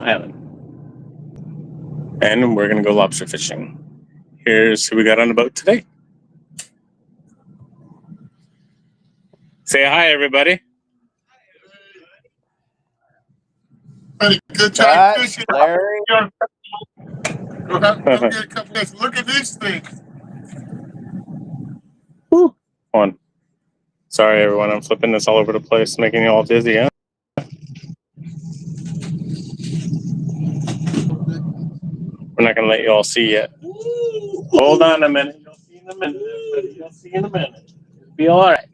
island. And we're going to go lobster fishing. Here's who we got on the boat today. Say hi, everybody. Good time fishing. Larry. Go get a couple days. Look at these things. Woo. On. Sorry, everyone. I'm flipping this all over the place, making you all dizzy, huh? We're not going to let you all see yet. Hold on a minute. You'll see in a minute. You'll see in a minute. It'll be all right.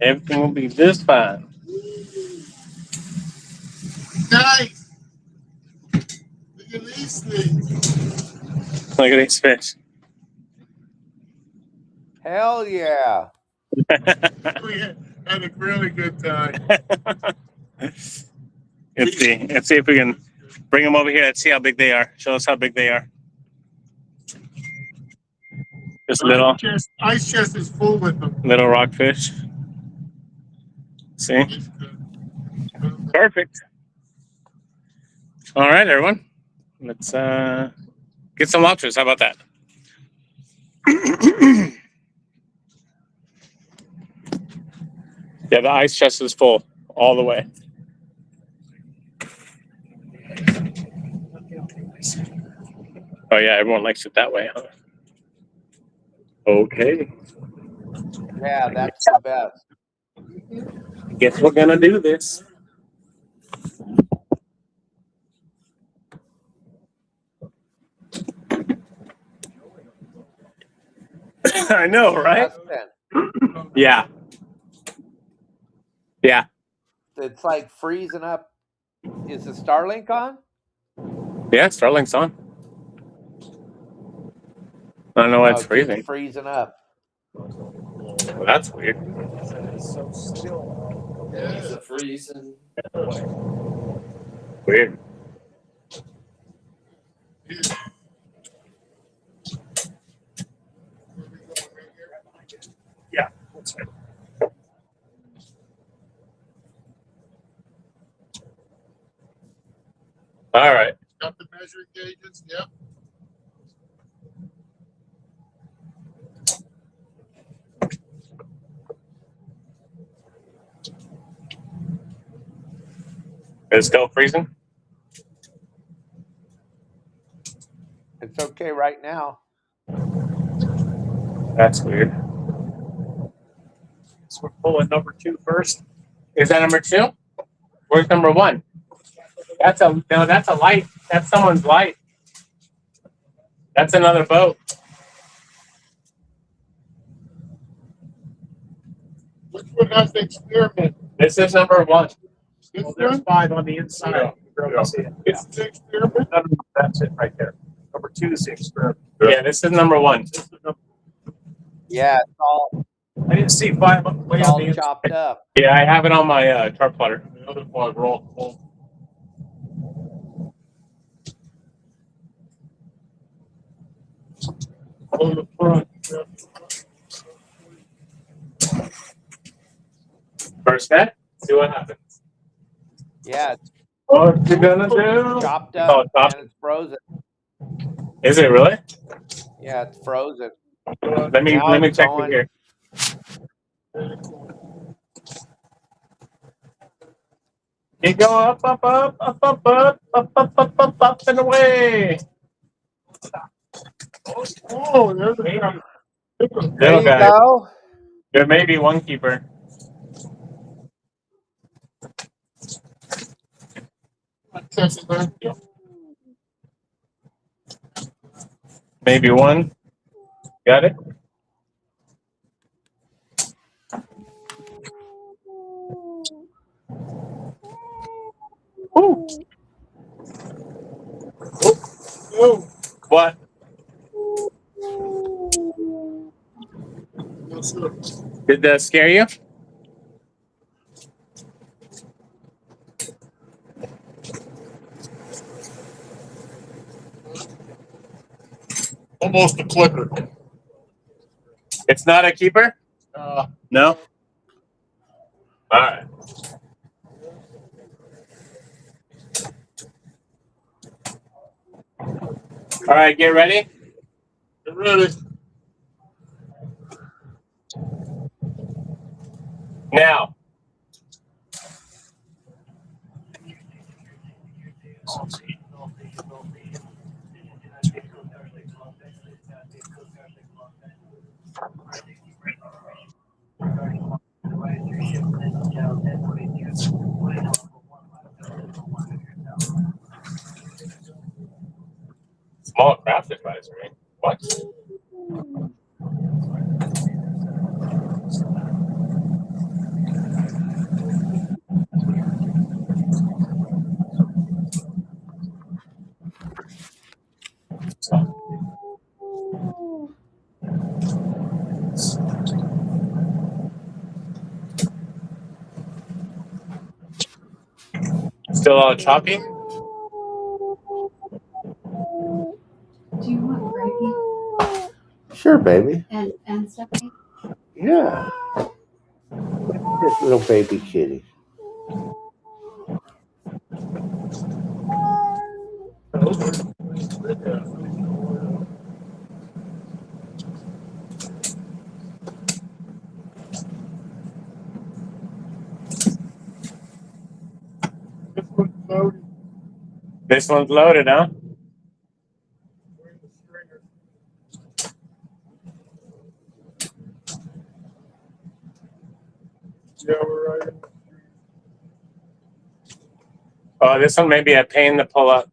Everything will be just fine. Nice. Look at these things. Look at these fish. Hell yeah. We had a really good time. Let's see if we can bring them over here. Let's see how big they are. Show us how big they are. Just little ice chest is full with them. Little rockfish. See? Perfect. All right, everyone. Let's get some lobsters. How about that? Yeah, the ice chest is full all the way. Oh, yeah, everyone likes it that way, huh? Okay. Yeah, that's the best. Guess we're going to do this. I know, right? Yeah. Yeah. It's like freezing up. Is the Starlink on? Yeah, Starlink's on. I don't know why it's freezing. It's freezing up. Well, that's weird. It's so still. Yeah, it's freezing. Weird. Yeah, that's right. All right. Got the measuring gauges? Yep. It's still freezing? It's okay right now. That's weird. So we're pulling number 2 first. Is that number 2? Where's number 1? That's a light. That's someone's light. That's another boat. Which one has the experiment? This is number 1. Well, there's 5 on the inside. Yeah. You can barely see it. It's the experiment? No, that's it right there. Number 2 is the experiment. Yeah, this is number 1. Yeah, it's all, I didn't see 5 way on the inside. chopped up. Yeah, I have it on my chart plotter. The other 5 are all full. On the front. First net, see what happens. Yeah, it's What you gonna do? chopped up and it's frozen. Is it really? Yeah, it's frozen. Let me check it here. You go up, up, up, up, up, up, up, up, up, up, up, and away. Oh, there's a There Little you guy. go. There may be one keeper. Maybe one. Got it? Ooh. Ooh. What? Did that scare you? Almost a clipper. It's not a keeper? No? All right. All right, get ready. Get ready. Now. Small craft advisory. What? Still all choppy? Do you want gravy Sure, baby. and stuffing? Yeah. This little baby kitty. This one's loaded, huh? Yeah, we're right. Oh, this one may be a pain to pull up.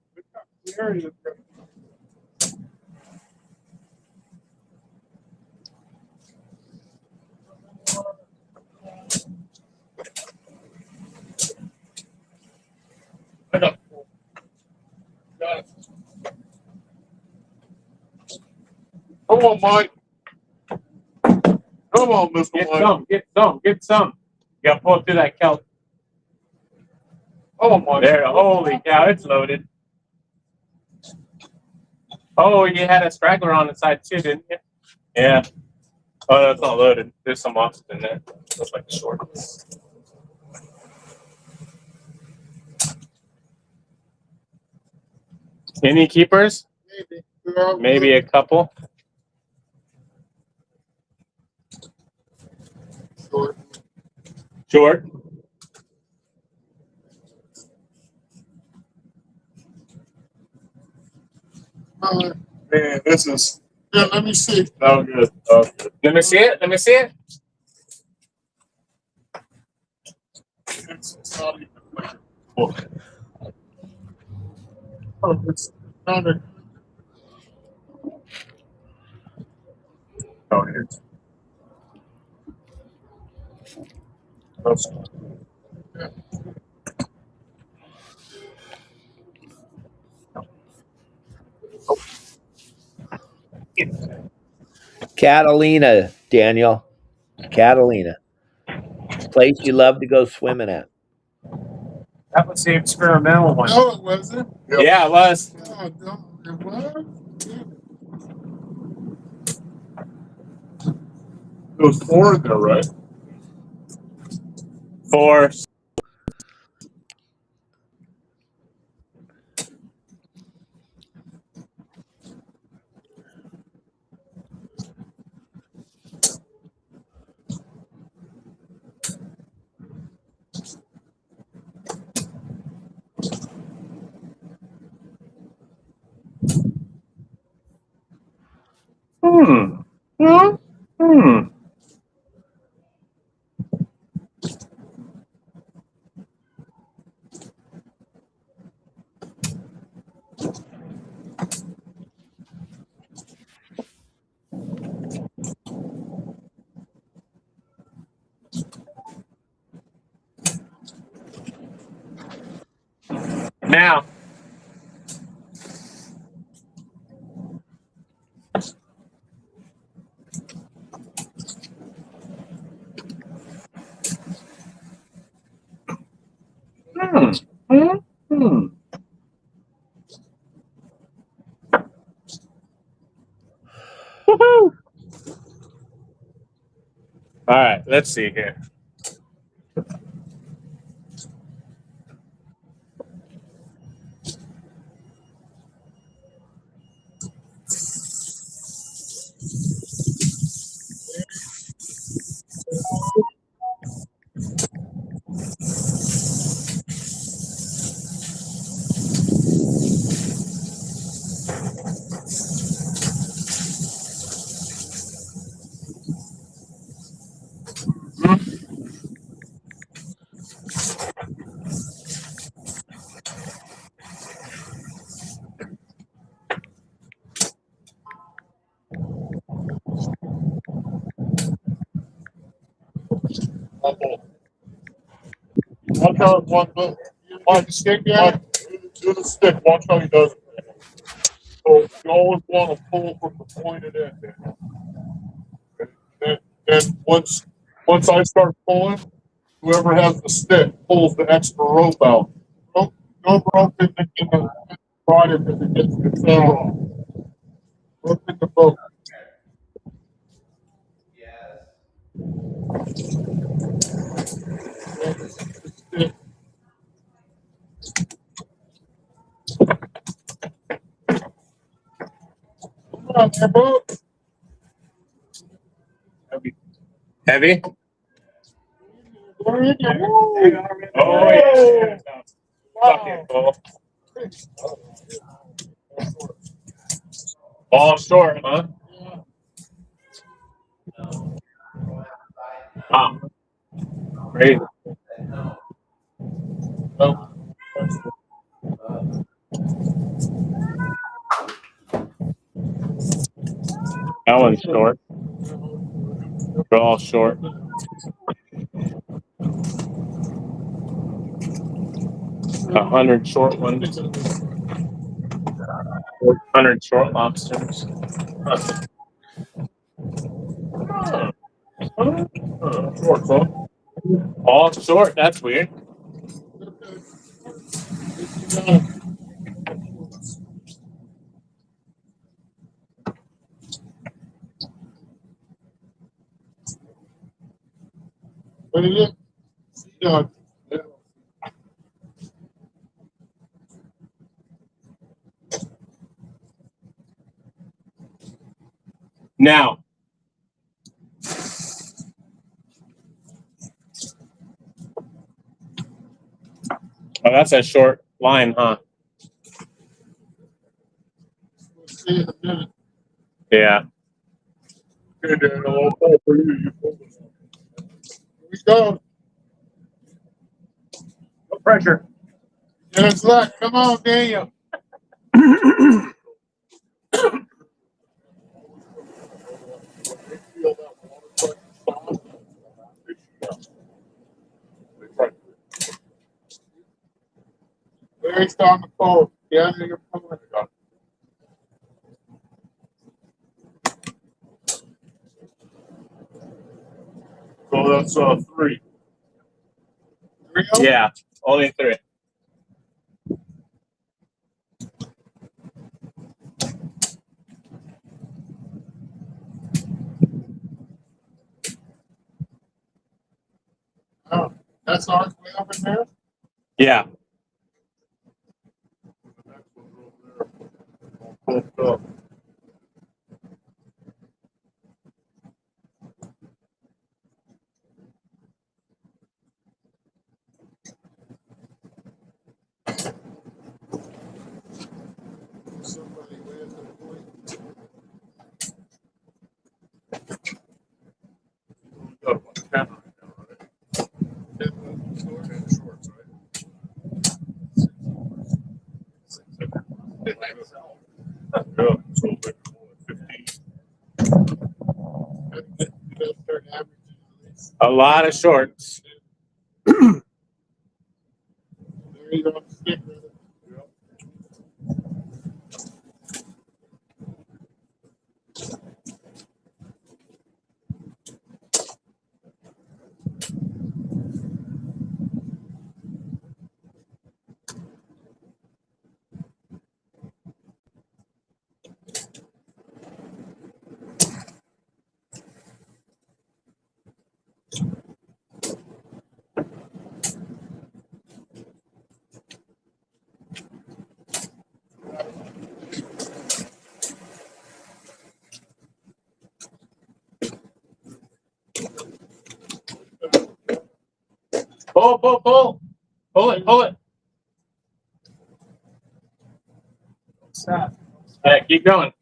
Come on, Mike. Come on, Mr. Get Mike. some, get some, get some. You gotta pull through that kelp. Come on, Mike. There, holy cow, it's loaded. Oh, you had a straggler on the side too, didn't you? Yeah. Oh, that's not loaded. There's some lobster in there. Looks like shorts. Any keepers? Maybe a couple. Short. Man, this is. Yeah, let me see. Oh, good. Oh, good. Let me see it. Let me see it. It's not even like oh, it's not a. Oh, it's. Catalina, Daniel. Catalina. Place you love to go swimming at. That was the experimental one. No, it wasn't. Yeah, it was. Oh, no, it was. There was 4 in there, right? 4. Now. Woohoo! All right, let's see here. Watch out, watch the stick yet? Do the stick. Watch how he does it. So you always want to pull from the pointed end. Then once I start pulling, whoever has the stick pulls the extra rope out. Don't rope in the rider because it gets the tail off. Rope in the boat. Come on, there, boat. Heavy? We're in there. Woo! Oh, yeah. Wow. All short, huh? Wow. Great. That one's short. They're all short. 100 short ones. 100 short lobsters. Short, huh? All short. That's weird. What is it? Yeah. Now, oh, that's a short line, huh? See in a minute. Yeah. Okay, Daniel, I'll pull for you. You pull this one. Here we go. No pressure. Get his luck. Come on, Daniel. Larry's on the phone. Yeah, you're pulling it up. So that's 3. 3 of them? Yeah, only 3. Oh, that's ours way up in there? Yeah. The next one's over there. All pulled up. Somebody lands at a point. We got 10 right now, right? 10 shorts, right? Yeah, so like 15. You gotta start averaging at least. A lot of shorts. There you go, stick with it. Yep. Pull, pull, pull. Pull it, pull it. Stop. Yeah, keep going.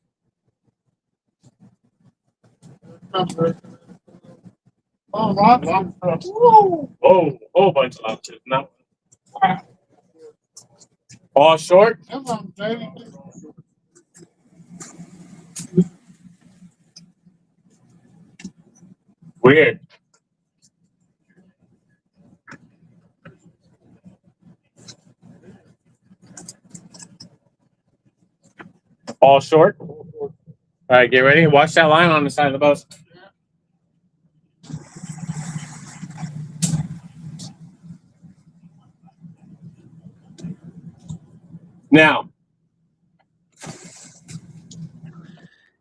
Oh, lobster. Woo! Oh, whole bunch of lobsters. No. All short? Come on, baby. Weird. All short. All right, get ready. Watch that line on the side of the boat. Now.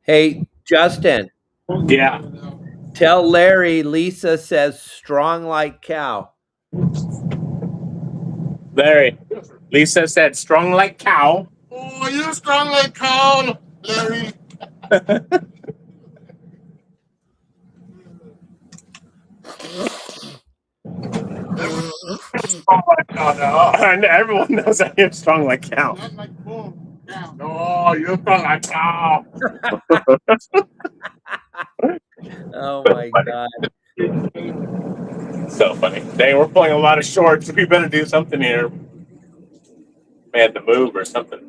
Hey, Justin. Yeah. Tell Larry Lisa says strong like cow. Larry. Lisa said strong like cow. Oh, you're strong like cow, Larry. And everyone knows I am strong like cow. Not like boom. Cow. No, you're strong like cow. Oh my God. So funny. Dang, we're pulling a lot of shorts. We better do something here. We had to move or something.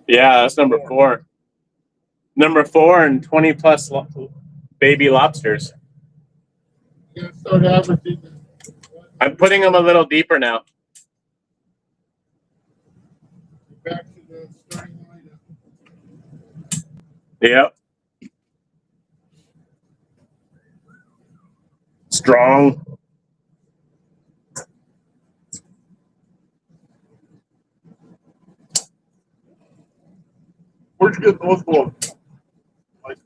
Yeah, that's number 4. Number 4 and 20 plus baby lobsters. I'm putting them a little deeper now. Back to the starting lineup. Yep. Strong. Where'd you get those ones? Like,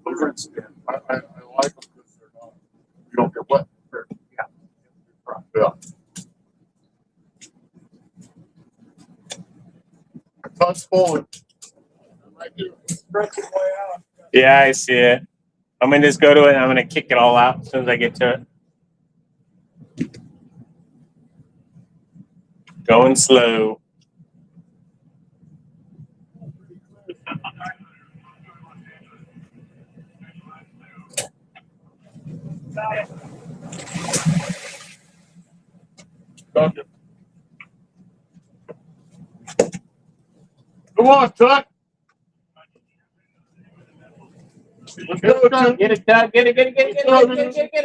those are in skin. I like them because they're not. You don't get wet. Yeah. Touch forward. Yeah, I see it. I'm going to just go to it and I'm going to kick it all out as soon as I get to it. Going slow. Gotcha. Come on, Chuck. Let's go, Chuck. Get it, Doug. Get it.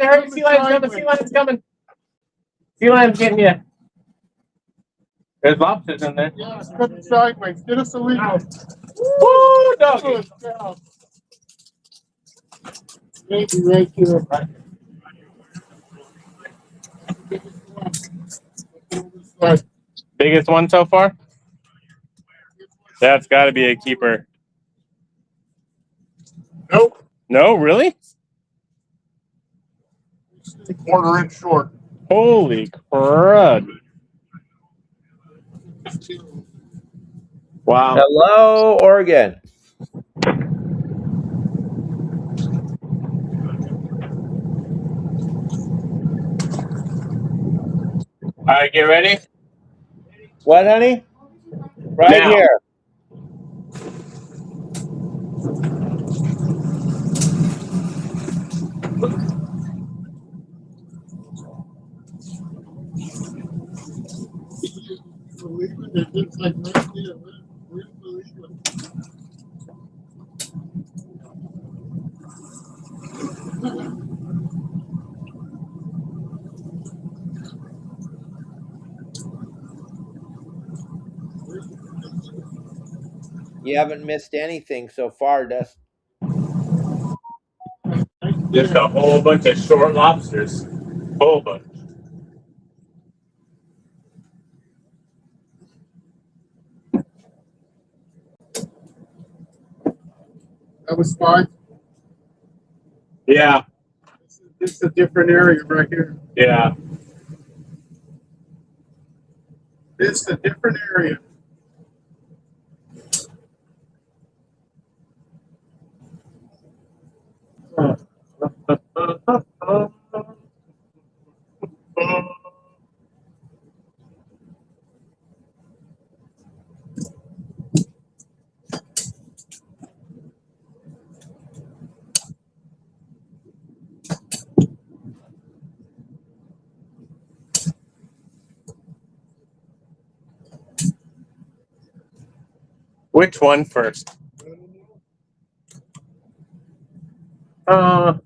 Hurry, sea lion's coming. Sea lion's getting you. There's lobsters in there. Yeah, cut it sideways. Get us a legal. Woo, doggy. Maybe right here. Biggest one so far? That's got to be a keeper. Nope. No, really? 1/4 inch short. Holy crud. Wow. Hello, Oregon. All right, get ready. What, honey? Right Now. here. You haven't missed anything so far, Dust. Just a whole bunch of short lobsters. Whole bunch. That was 5. Yeah. This is a different area right here. Yeah. This is a different area. Which one first? We'll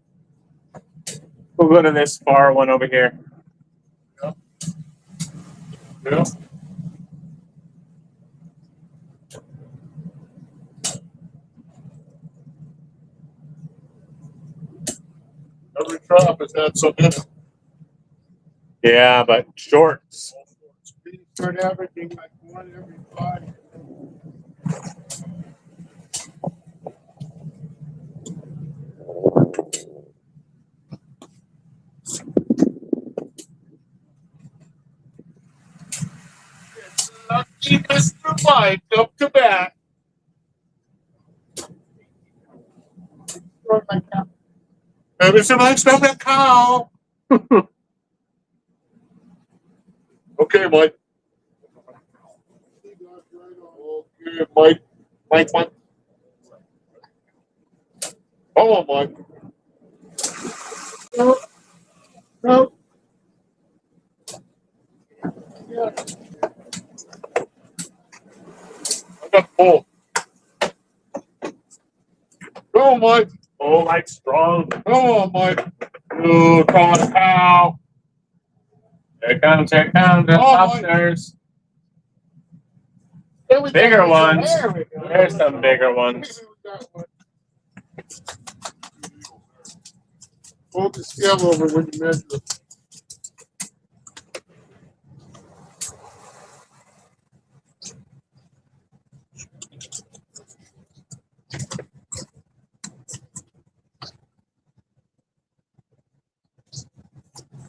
go to this far one over here. Yeah. Every trap has had some in it. Yeah, but shorts. We start averaging like one every 5. Lucky Mr. Byte up to bat. And Mr. Byte's up that cow. Okay, Mike. Okay, Mike. Mike. Come on, Mike. No. No. Yeah. I got both. Come on, Mike. Oh, like strong. Come on, Mike. Oh, come on, cow. Here comes. They're lobsters. Bigger ones. There's some bigger ones. Hold the scale over when you measure it.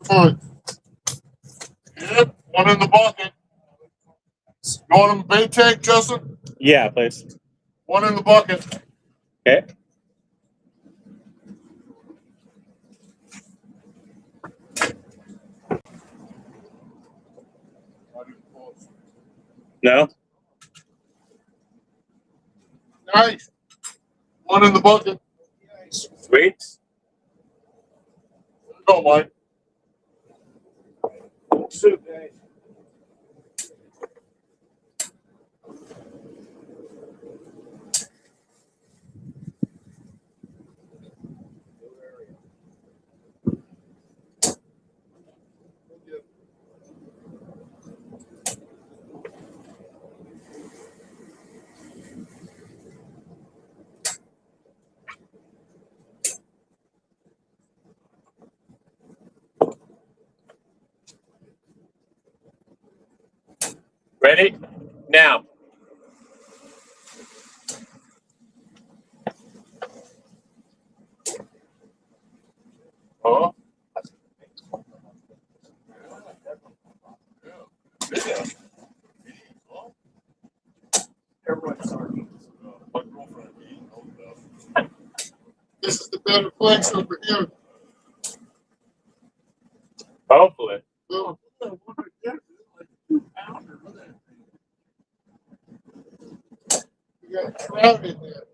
Come on. Yep, one in the bucket. You want them bait tank, Justin? Yeah, please. One in the bucket. Okay. No? Nice. One in the bucket. Sweet. Go, Mike. Ready? Now. Huh? This is the better place over here. Hopefully. Oh, you got a trout in there.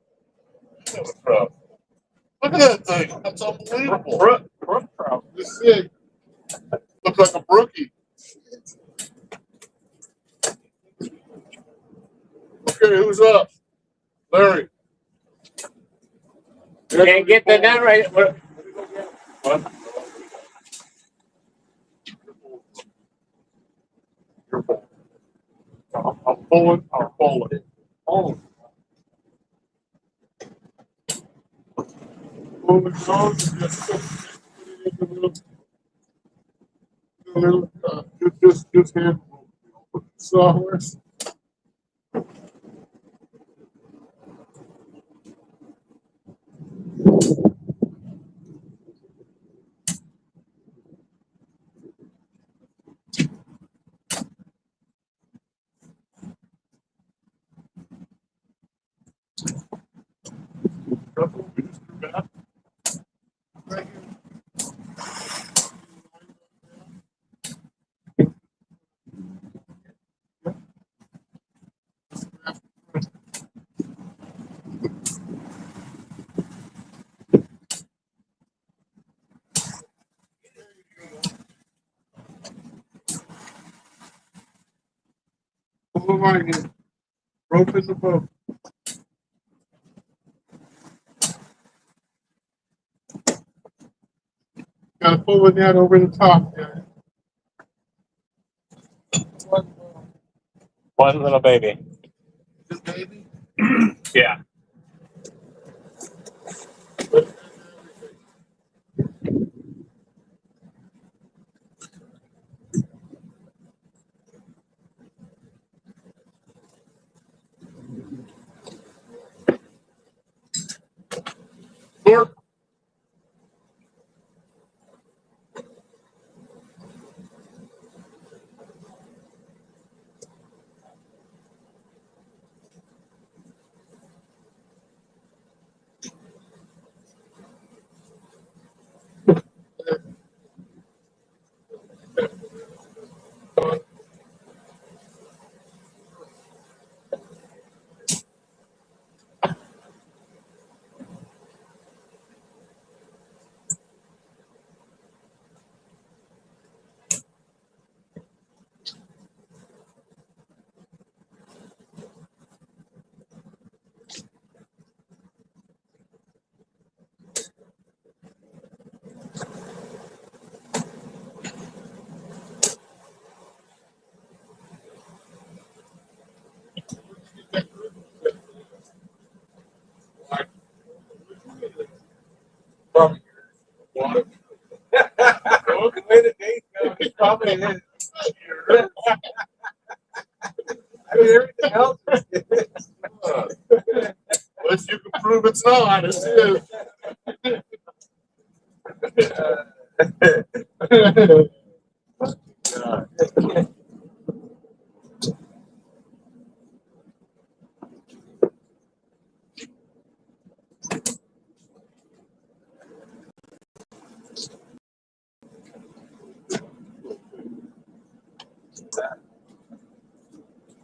Look at that thing. That's unbelievable. Brook trout. This thing looks like a brookie. Okay, who's up? Larry. Can't get that down right. What? You're pulling. I'm pulling. I'm pulling. Pulling. Moving on. Just hand. Software. Right here. Pull right here. Rope in the boat. Gotta pull the net over the top there. One little baby. Just baby? Yeah. Mark, probably water. The way the days go, it probably is. I mean, everything else is Unless you can prove it's not, it is.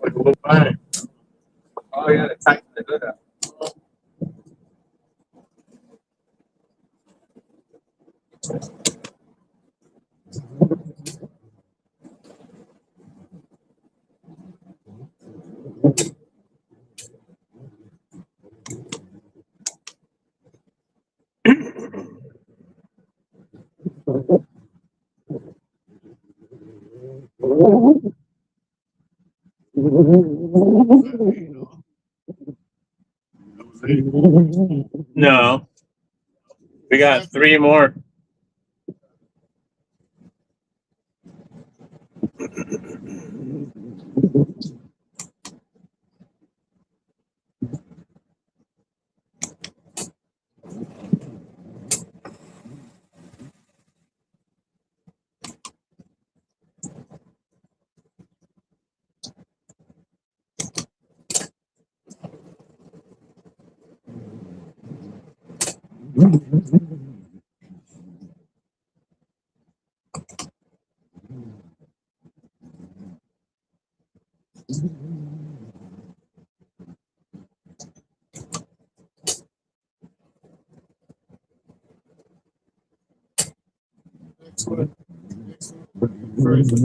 Like a little bang. Oh, yeah, the tighten the hood up. No. We got 3 more. Excellent. Excellent.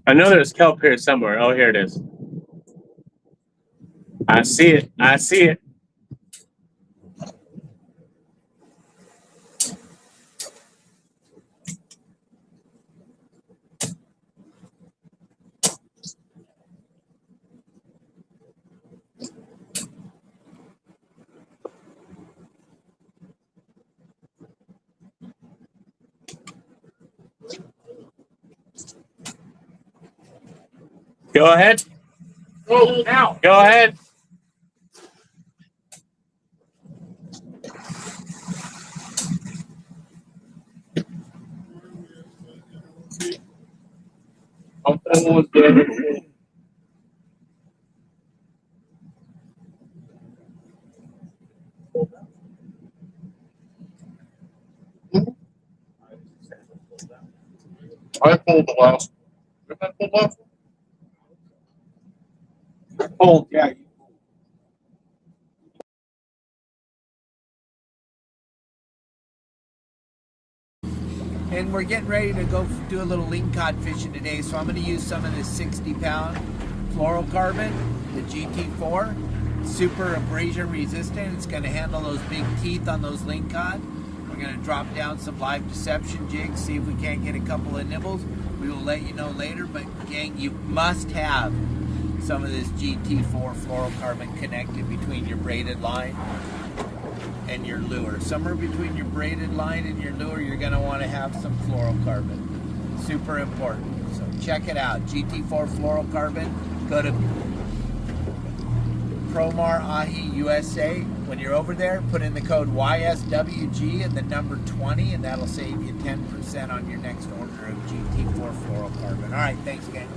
I know there's kelp here somewhere. Oh, here it is. I see it. I see it. Go ahead. Go now. Go ahead. I'm almost there. I pulled the last one. Did I pull the last one? Pulled, yeah. And we're getting ready to go do a little lingcod fishing today, so I'm going to use some of this 60-pound fluorocarbon, the GT4. Super abrasion resistant. It's going to handle those big teeth on those lingcod. We're going to drop down some live deception jigs, see if we can't get a couple of nibbles. We will let you know later, but gang, you must have some of this GT4 fluorocarbon connected between your braided line and your lure. Somewhere between your braided line and your lure, you're going to want to have some fluorocarbon. Super important. So check it out. GT4 fluorocarbon. Go to Promar Ahi USA. When you're over there, put in the code YSWG and the number 20, and that'll save you 10% on your next order of GT4 fluorocarbon. All right, thanks, gang.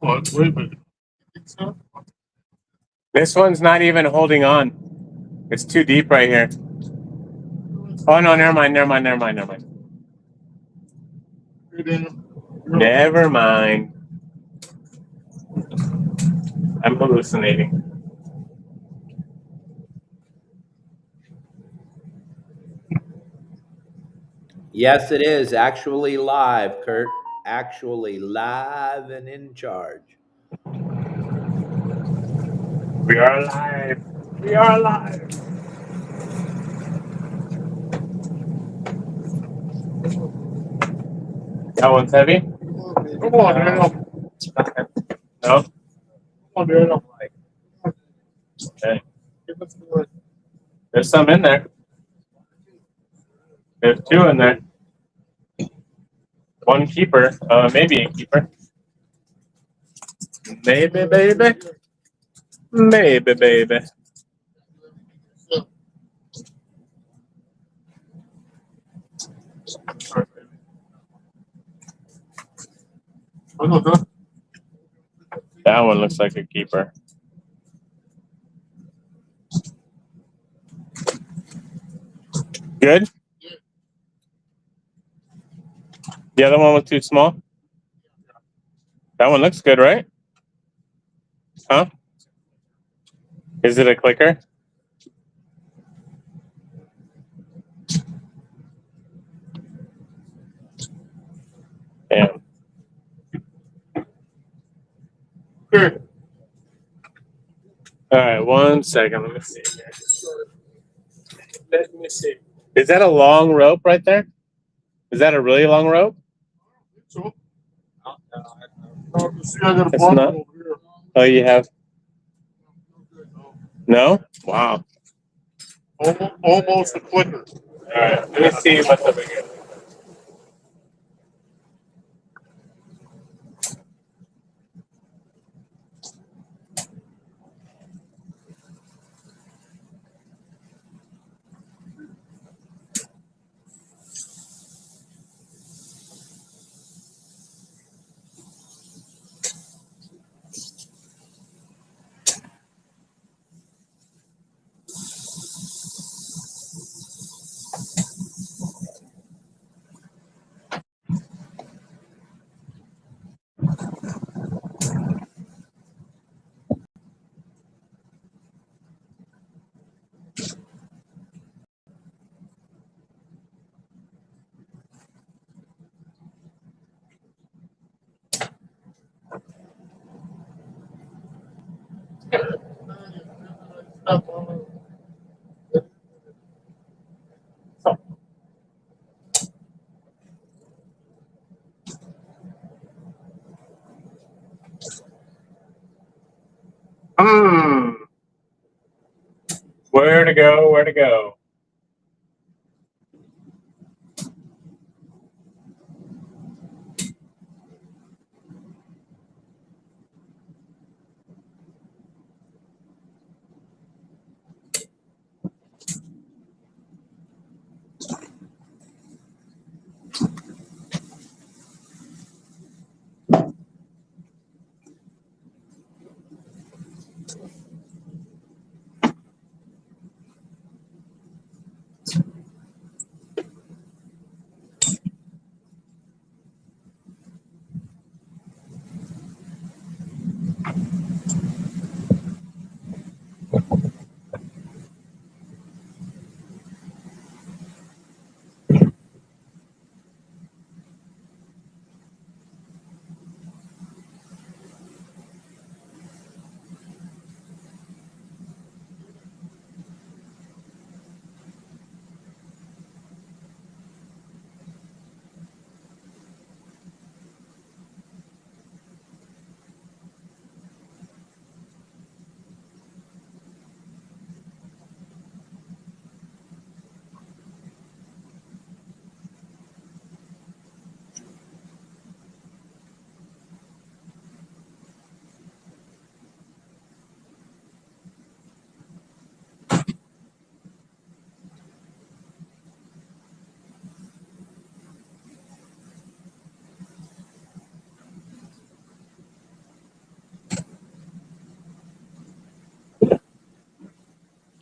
What? Wait a minute. This one's not even holding on. It's too deep right here. Oh no, never mind. Never mind. I'm hallucinating. Yes, it is actually live, Kurt. Actually live and in charge. We are alive. We are alive. That one's heavy? Come on, Daniel. No? Come on, Daniel. Okay. Give us the word. There's some in there. There's two in there. One keeper. Maybe a keeper. Maybe, baby. Maybe, baby. That one looks like a keeper. Good? The other one was too small? That one looks good, right? Huh? Is it a clicker? All right, 1 second. Let me see here. Let me see. Is that a long rope right there? Is that a really long rope? So, see, I got a It's bundle not. over here. Oh, you have? No? Wow. Almost a clicker. All right, let me see what's over here. Where to go? Where to go?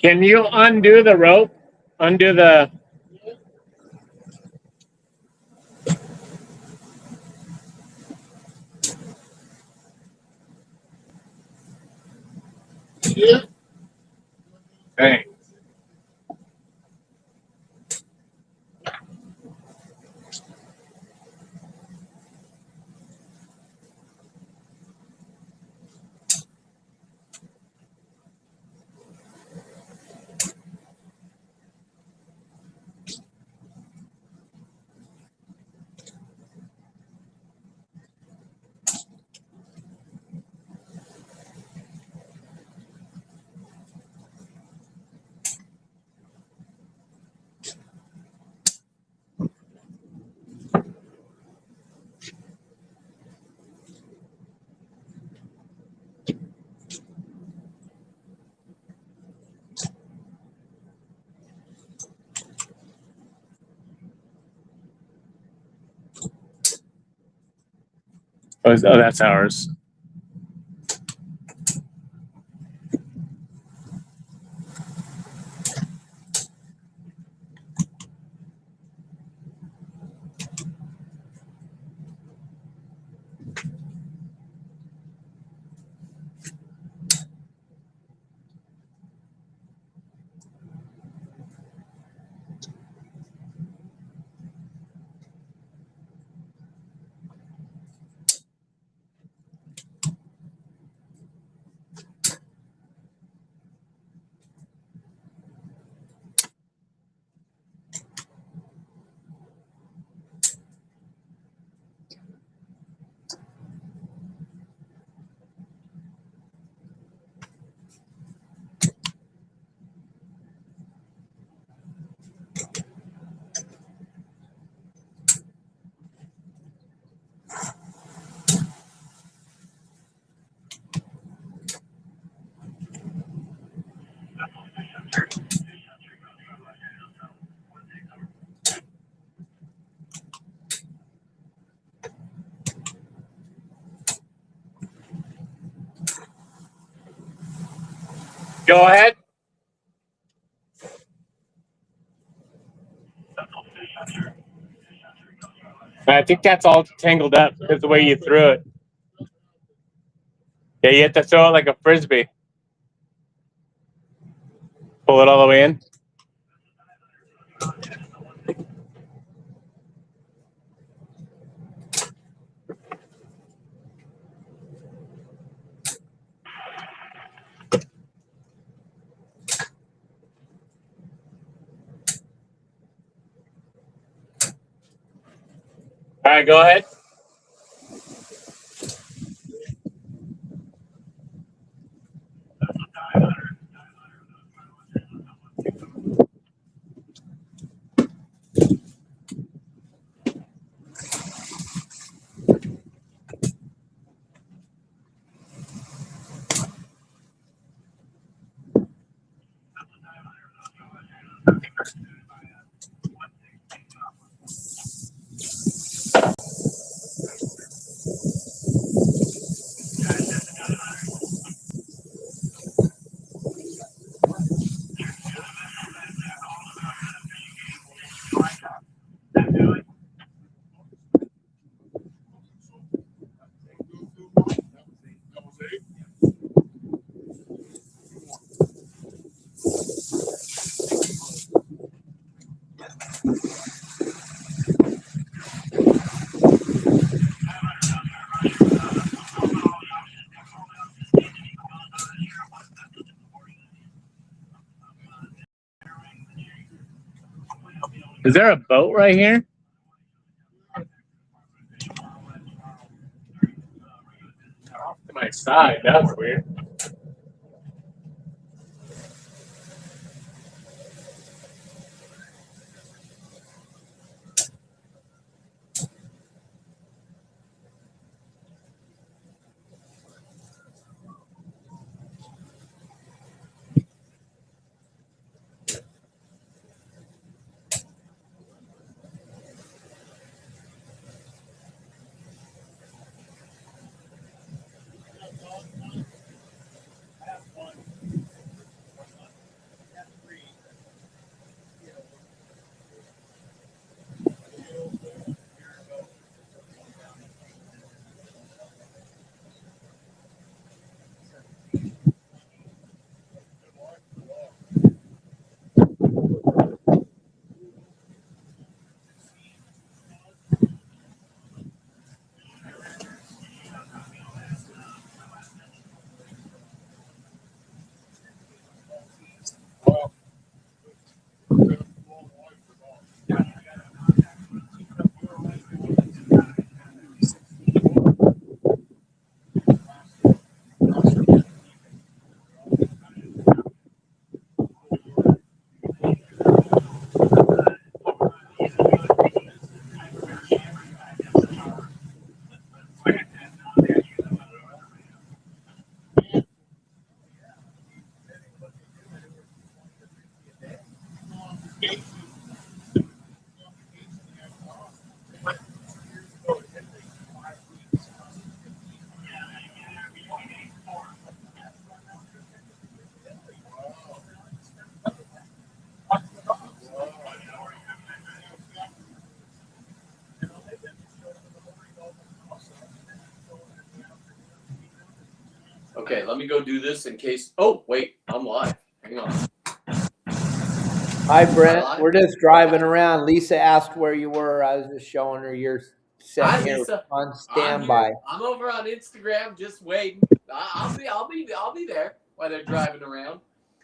Can you undo the rope? Undo the. Hey. Oh, that's ours. Go ahead. I think that's all tangled up because the way you threw it. Yeah, you have to throw it like a frisbee. Pull it all the way in. All right, go ahead. Is there a boat right here? Off to my side. That's weird. Okay, let me go do this in case. Oh, wait, I'm live. Hang on. Hi, Brent. We're just driving around. Lisa asked where you were. I was just showing her you're Hi, sitting here Lisa. on standby. I'm over on Instagram, just waiting. I'll be there while they're driving around.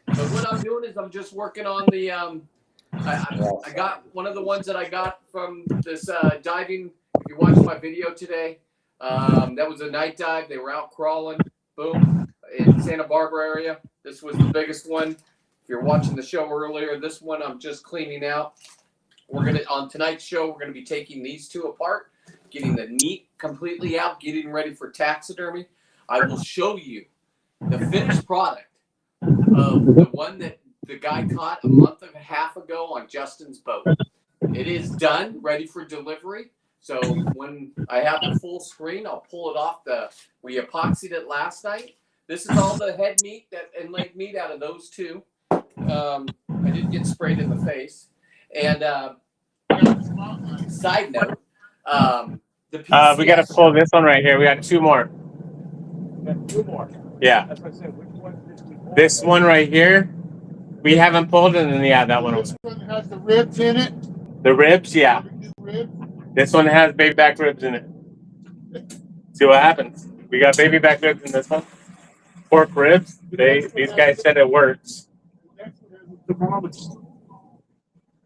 But what I'm doing is I'm just working on the. I got one of the ones that I got from this diving. If you watched my video today, that was a night dive. They were out crawling. Boom, in Santa Barbara area. This was the biggest one. If you're watching the show earlier, this one I'm just cleaning out. On tonight's show, we're gonna be taking these two apart, getting the meat completely out, getting ready for taxidermy. I will show you the finished product of the one that the guy caught a month and a half ago on Justin's boat. It is done, ready for delivery. So when I have the full screen, I'll pull it off. We epoxied it last night. This is all the head meat and leg meat out of those two. I didn't get sprayed in the face. And side note, the PCS we got to pull this one right here. We got two more. Yeah. That's what I said. Which one did we pull? This one right here, we haven't pulled, and then yeah, that one was. This one has the ribs in it. The ribs, yeah. Ribs. This one has baby back ribs in it. See what happens. We got baby back ribs in this one. Pork ribs. These guys said it works.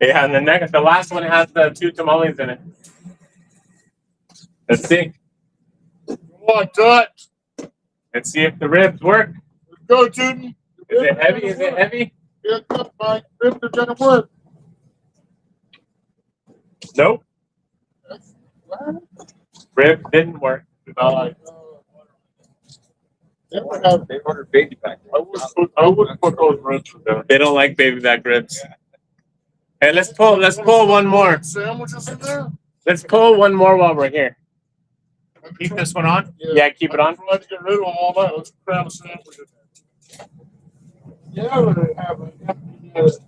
Yeah, and the last one has the 2 tamales in it. Let's see. Come on, Dutch. Let's see if the ribs work. Let's go, Judy. Is it heavy? Is it heavy? Yeah, my ribs are gonna work. Nope. Ribs didn't work. They ordered baby back. I wouldn't put those ribs in there. They don't like baby back ribs. Hey, let's pull one more. Sandwiches in there? Let's pull one more while we're here. Keep this one on? Yeah, keep it on. I'm trying to get rid of them all night. Let's cram a sandwich in there. Yeah, we're gonna have an empty.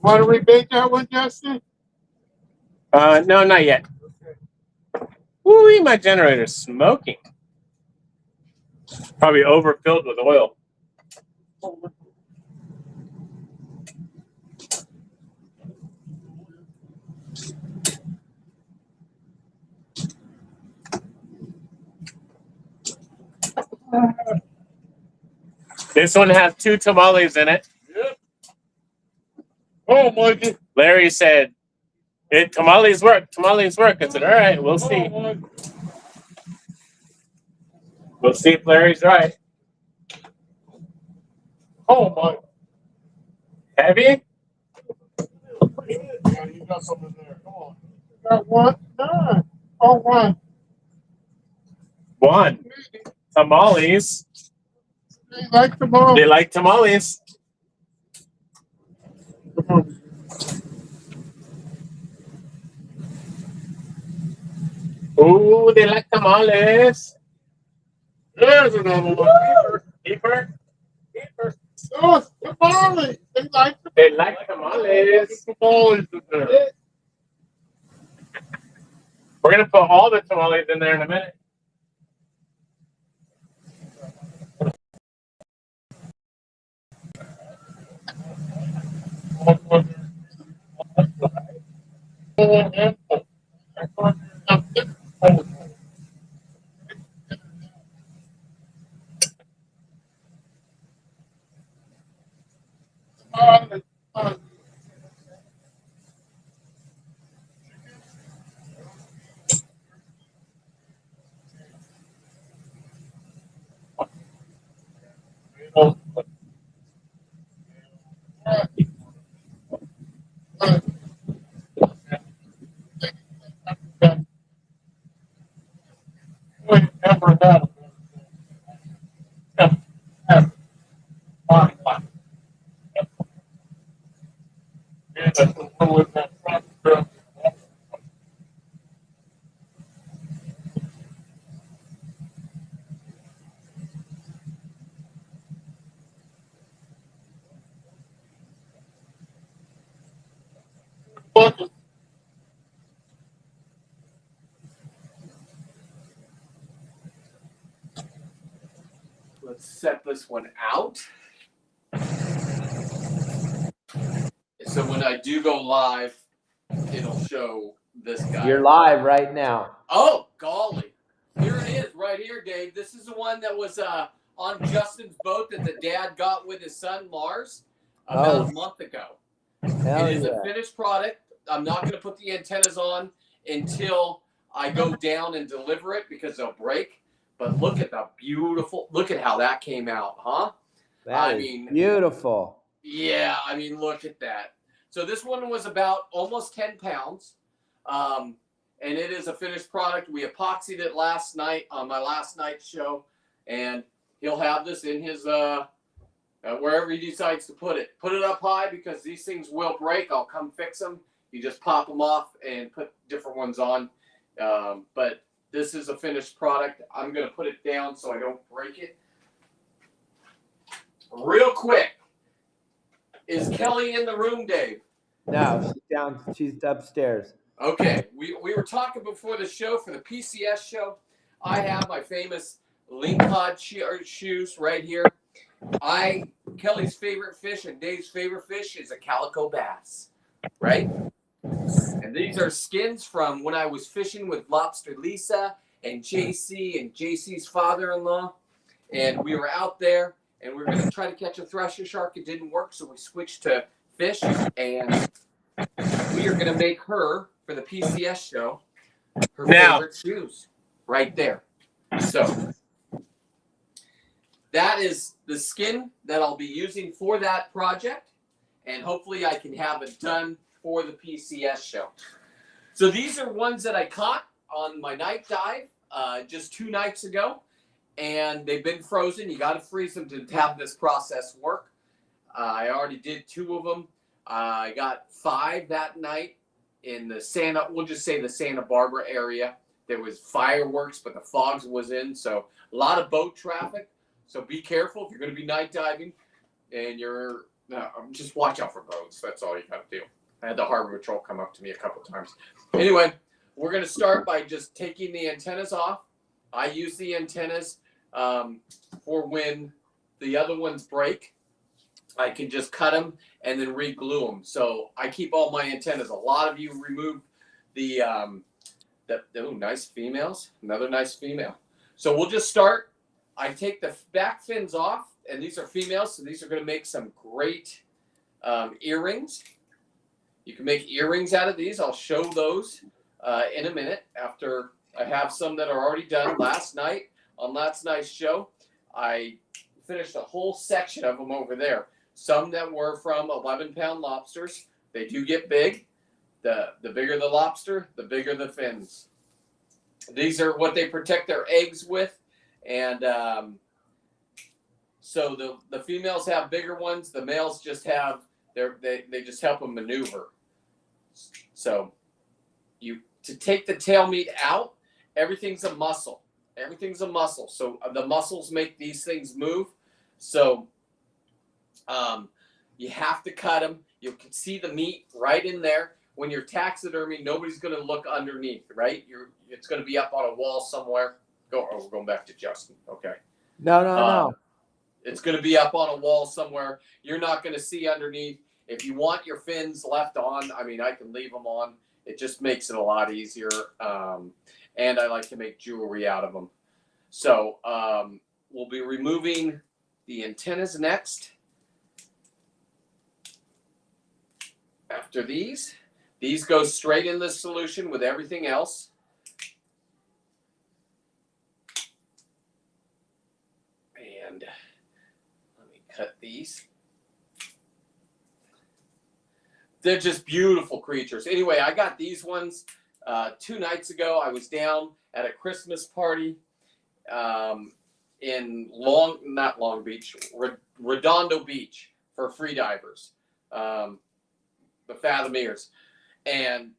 Want to rebake that one, Justin? No, not yet. Woo, my generator's smoking. Probably overfilled with oil. This one has 2 tamales in it. Yep. Oh, Mikey. Larry said, tamales work. Tamales work. I said, all right, we'll see. We'll see if Larry's right. Oh, my. Heavy? Yeah, you got something there. Come on. You got one? No. Oh, one. One. Tamales. They like them all. They like tamales. Ooh, they like tamales. There's another one. Deeper. Oh, tamales. They like them. They like tamales. Tamales in there. We're going to put all the tamales in there in a minute. Let's set this one out. So when I do go live, it'll show this guy. You're live right now. Oh, golly. Here it is, right here, Dave. This is the one that was on Justin's boat that the dad got with his son, Lars, about a month ago. It is a finished product. I'm not going to put the antennas on until I go down and deliver it because they'll break. But look at look at how that came out, huh? That is beautiful. Yeah, I mean, look at that. So this one was about almost 10 pounds. And it is a finished product. We epoxied it last night on my last night's show. And he'll have this in his, wherever he decides to put it. Put it up high because these things will break. I'll come fix them. You just pop them off and put different ones on. But this is a finished product. I'm going to put it down so I don't break it. Real quick. Is Kelly in the room, Dave? No, she's down. She's upstairs. Okay. We were talking before the show for the PCS show. I have my famous lingcod shoes right here. Kelly's favorite fish and Dave's favorite fish is a calico bass, right? And these are skins from when I was fishing with Lobster Lisa and JC and JC's father-in-law. And we were out there and we were going to try to catch a thresher shark. It didn't work, so we switched to fish. And we are going to make her, for the PCS show, her favorite shoes right there. So that is the skin that I'll be using for that project. And hopefully I can have it done for the PCS show. So these are ones that I caught on my night dive just 2 nights ago. And they've been frozen. You got to freeze them to have this process work. I already did 2 of them. I got 5 that night in the we'll just say the Santa Barbara area. There was fireworks, but the fog was in. So a lot of boat traffic. So be careful if you're going to be night diving. And just watch out for boats. That's all you got to do. I had the Harbor Patrol come up to me a couple times. Anyway, we're going to start by just taking the antennas off. I use the antennas for when the other ones break. I can just cut them and then re-glue them. So I keep all my antennas. A lot of you remove the nice females. Another nice female. So we'll just start. I take the back fins off, and these are females, so these are going to make some great earrings. You can make earrings out of these. I'll show those in a minute after I have some that are already done. Last night, on last night's show, I finished a whole section of them over there. Some that were from 11-pound lobsters. They do get big. The bigger the lobster, the bigger the fins. These are what they protect their eggs with. And so the females have bigger ones. The males just have they just help them maneuver. So to take the tail meat out, everything's a muscle. Everything's a muscle. So the muscles make these things move. So you have to cut them. You can see the meat right in there. When you're taxidermy, nobody's going to look underneath, right? It's going to be up on a wall somewhere. We're going back to Justin. Okay. No. It's going to be up on a wall somewhere. You're not going to see underneath. If you want your fins left on, I mean, I can leave them on. It just makes it a lot easier. And I like to make jewelry out of them. So we'll be removing the antennas next. After these go straight in the solution with everything else. And let me cut these. They're just beautiful creatures. Anyway, I got these ones 2 nights ago. I was down at a Christmas party in not Long Beach, Redondo Beach for freedivers, the Fathomeers. And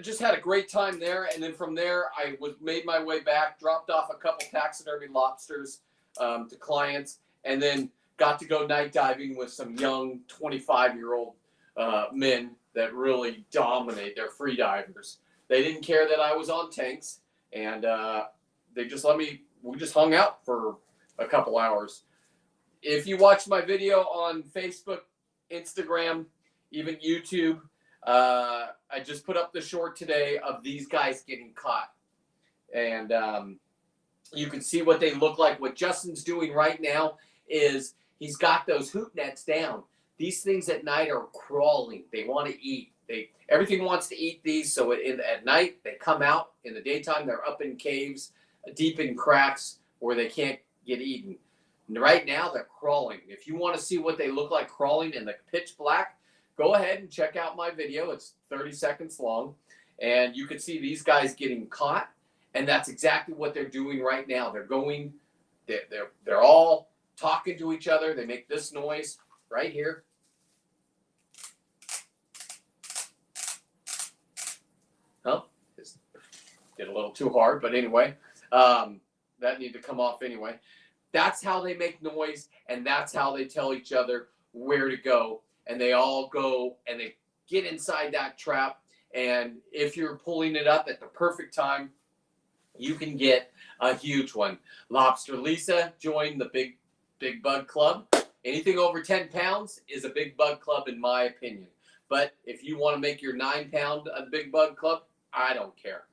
just had a great time there. And then from there, I made my way back, dropped off a couple taxidermy lobsters to clients, and then got to go night diving with some young 25-year-old men that really dominate. They're free divers. They didn't care that I was on tanks, and they just we just hung out for a couple hours. If you watch my video on Facebook, Instagram, even YouTube, I just put up the short today of these guys getting caught. And you can see what they look like. What Justin's doing right now is he's got those hoop nets down. These things at night are crawling. They want to eat. Everything wants to eat these. So at night, they come out. In the daytime, they're up in caves, deep in cracks where they can't get eaten. And right now, they're crawling. If you want to see what they look like crawling in the pitch black, go ahead and check out my video. It's 30 seconds long. And you can see these guys getting caught. And that's exactly what they're doing right now. They're all talking to each other. They make this noise right here. Oh, did a little too hard, but anyway, that needed to come off anyway. That's how they make noise, and that's how they tell each other where to go. And they all go and they get inside that trap. And if you're pulling it up at the perfect time, you can get a huge one. Lobster Lisa joined the Big Bug Club. Anything over 10 pounds is a Big Bug Club, in my opinion. But if you want to make your 9-pound a Big Bug Club, I don't care.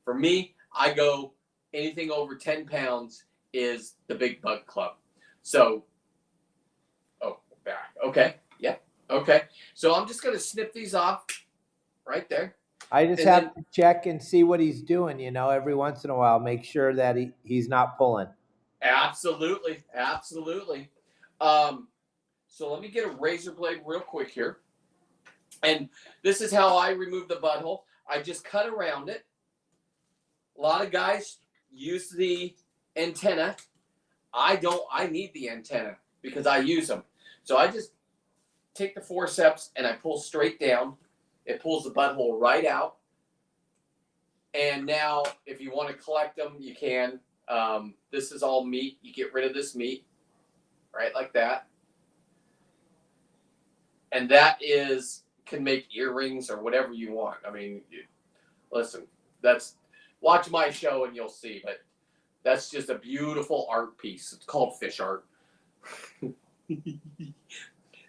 For me, I go anything over 10 pounds is the Big Bug Club. So, back. Okay. Yeah. Okay. So I'm just going to snip these off right there. I just have to check and see what he's doing, every once in a while, make sure that he's not pulling. Absolutely. Absolutely. So let me get a razor blade real quick here. And this is how I remove the butthole. I just cut around it. A lot of guys use the antenna. I don't. I need the antenna because I use them. So I just take the forceps and I pull straight down. It pulls the butthole right out. And now if you want to collect them, you can. This is all meat. You get rid of this meat, right, like that. And that can make earrings or whatever you want. I mean, listen, watch my show and you'll see, but that's just a beautiful art piece. It's called fish art.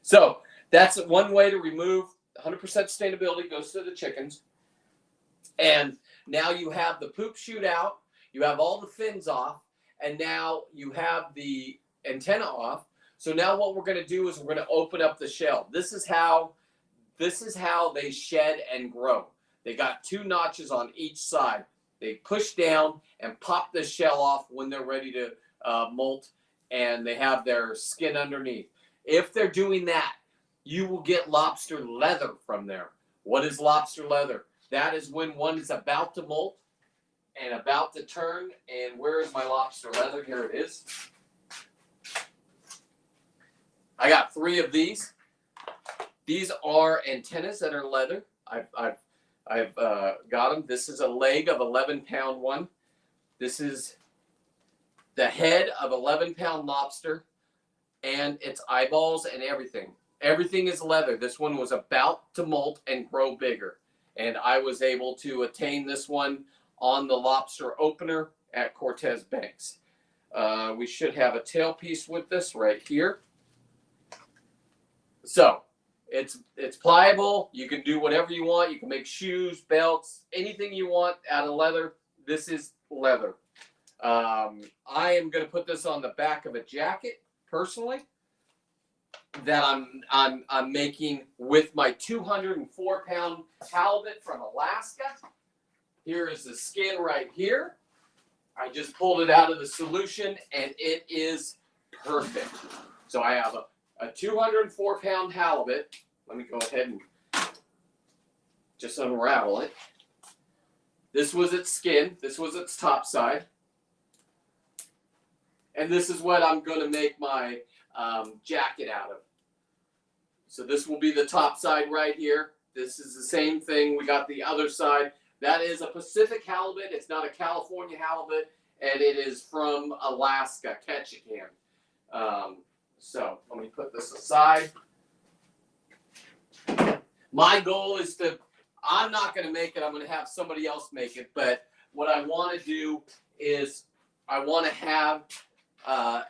So that's one way to remove 100% sustainability goes to the chickens. And now you have the poop shoot out, you have all the fins off, and now you have the antenna off. So now what we're going to do is we're going to open up the shell. This is how they shed and grow. They got 2 notches on each side. They push down and pop the shell off when they're ready to molt, and they have their skin underneath. If they're doing that, you will get lobster leather from there. What is lobster leather? That is when one is about to molt and about to turn. And where is my lobster leather? Here it is. I got 3 of these. These are antennas that are leather. I've got them. This is a leg of 11-pound one. This is the head of 11-pound lobster, and its eyeballs and everything. Everything is leather. This one was about to molt and grow bigger, and I was able to attain this one on the lobster opener at Cortez Banks. We should have a tail piece with this right here. So it's pliable. You can do whatever you want. You can make shoes, belts, anything you want out of leather. This is leather. I am going to put this on the back of a jacket personally that I'm making with my 204-pound halibut from Alaska. Here is the skin right here. I just pulled it out of the solution and it is perfect. So I have a 204-pound halibut. Let me go ahead and just unravel it. This was its skin. This was its top side. And this is what I'm going to make my jacket out of. So this will be the top side right here. This is the same thing. We got the other side. That is a Pacific halibut. It's not a California halibut. And it is from Alaska, Ketchikan. So let me put this aside. My goal is I'm not going to make it. I'm going to have somebody else make it. But what I want to do is I want to have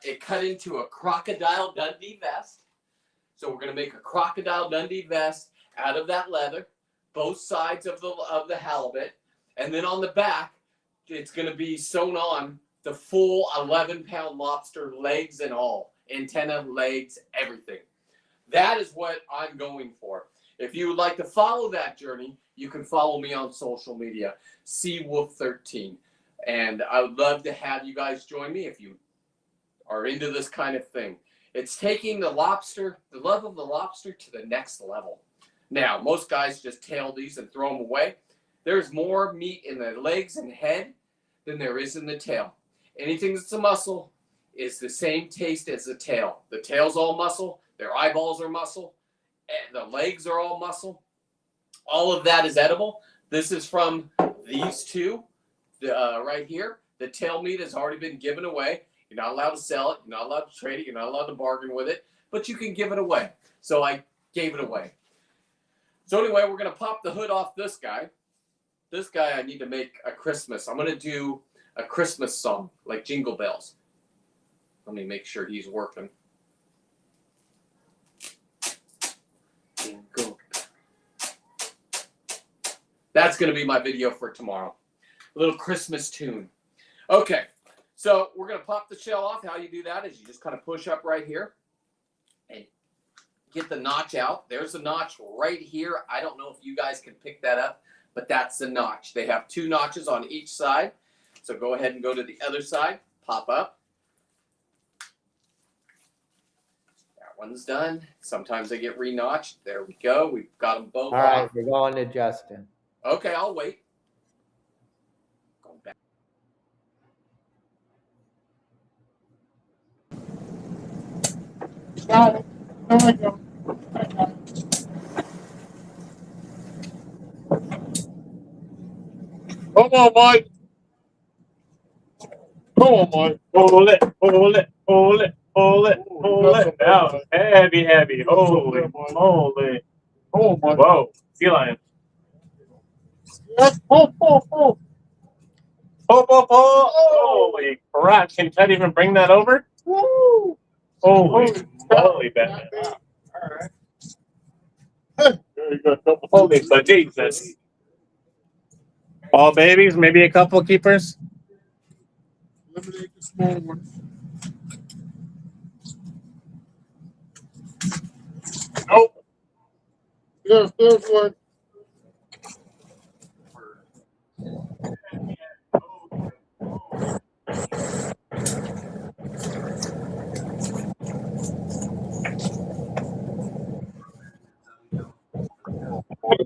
it cut into a Crocodile Dundee vest. So we're going to make a Crocodile Dundee vest out of that leather, both sides of the halibut. And then on the back, it's going to be sewn on the full 11-pound lobster, legs and all. Antenna, legs, everything. That is what I'm going for. If you would like to follow that journey, you can follow me on social media, SeaWolf13. And I would love to have you guys join me if you are into this kind of thing. It's taking the lobster, the love of the lobster, to the next level. Now, most guys just tail these and throw them away. There's more meat in the legs and head than there is in the tail. Anything that's a muscle is the same taste as the tail. The tail's all muscle. Their eyeballs are muscle. And the legs are all muscle. All of that is edible. This is from these two right here. The tail meat has already been given away. You're not allowed to sell it. You're not allowed to trade it. You're not allowed to bargain with it. But you can give it away. So I gave it away. So anyway, we're going to pop the hood off this guy. This guy I need to make a Christmas. I'm going to do a Christmas song, like Jingle Bells. Let me make sure he's working. Jingle. That's going to be my video for tomorrow. A little Christmas tune. Okay, so we're going to pop the shell off. How you do that is you just kind of push up right here and get the notch out. There's a notch right here. I don't know if you guys can pick that up, but that's the notch. They have 2 notches on each side. So go ahead and go to the other side. Pop up. That one's done. Sometimes they get re-notched. There we go. We've got them both All right, off. we're going to Justin. Okay, I'll wait. Going back. Got it. There we go. I got it. Come on, Mike. Come on, Mike. Hold it, hold it, hold it, hold it, hold it. That was heavy, heavy. Holy moly. Oh, Mike. Whoa, sea lion. Yes, pull, pull, pull. Pull, pull, pull. Holy crap. Can Ted even bring that over? Woo. Holy moly, Batman. All right. There you go. Holy Jesus. All babies, maybe a couple keepers. Eliminate the small one. Nope. Yes, there's one.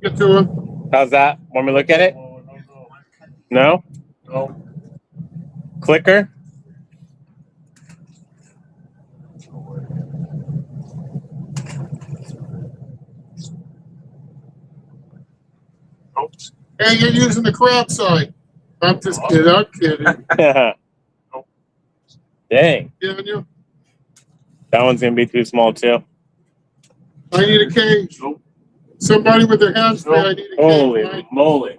Get to him. How's that? Want me to look at it? No? No. Clicker? Nope. Hey, you're using the crab sign. I'm just kidding. I'm kidding. Dang. Giving you. That one's going to be too small, too. I need a cage. Nope. Somebody with their hands free. I need a cage. Holy Right? moly.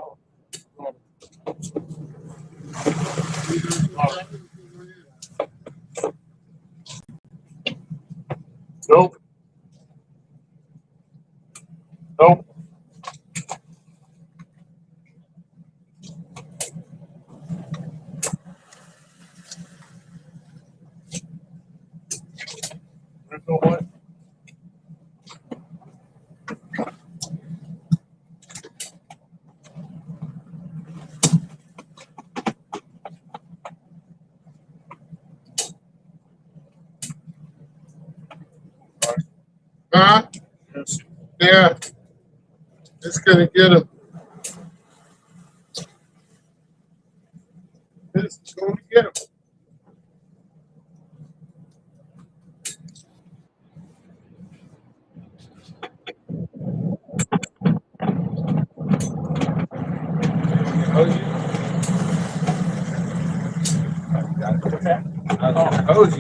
Nope. Nope. You know what? Huh? Yes. Yeah. It's gonna get him. This is going to get him.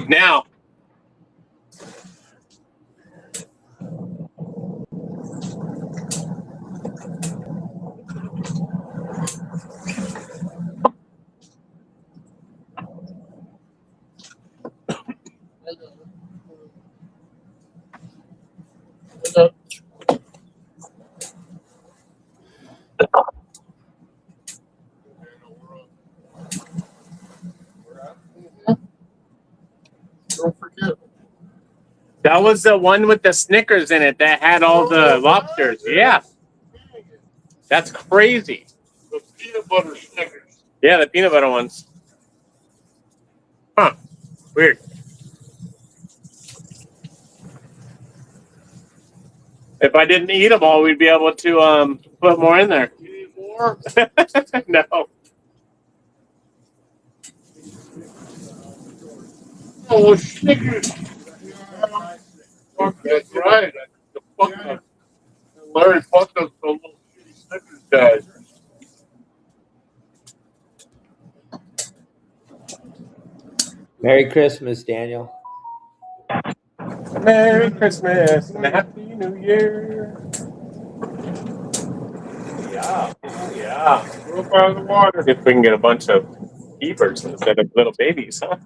Now. Don't forget. That was the one with the Snickers in it that had all the lobsters. Yeah. That's crazy. The peanut butter Snickers. Yeah, the peanut butter ones. Huh. Weird. If I didn't eat them all, we'd be able to put more in there. You need more? No. Oh, Snickers. That's right. The fucking Larry fucked us the little shitty Snickers guys. Merry Christmas, Daniel. Merry Christmas and a Happy New Year. Yeah, yeah. Go up out of the water. See if we can get a bunch of keepers instead of little babies, huh?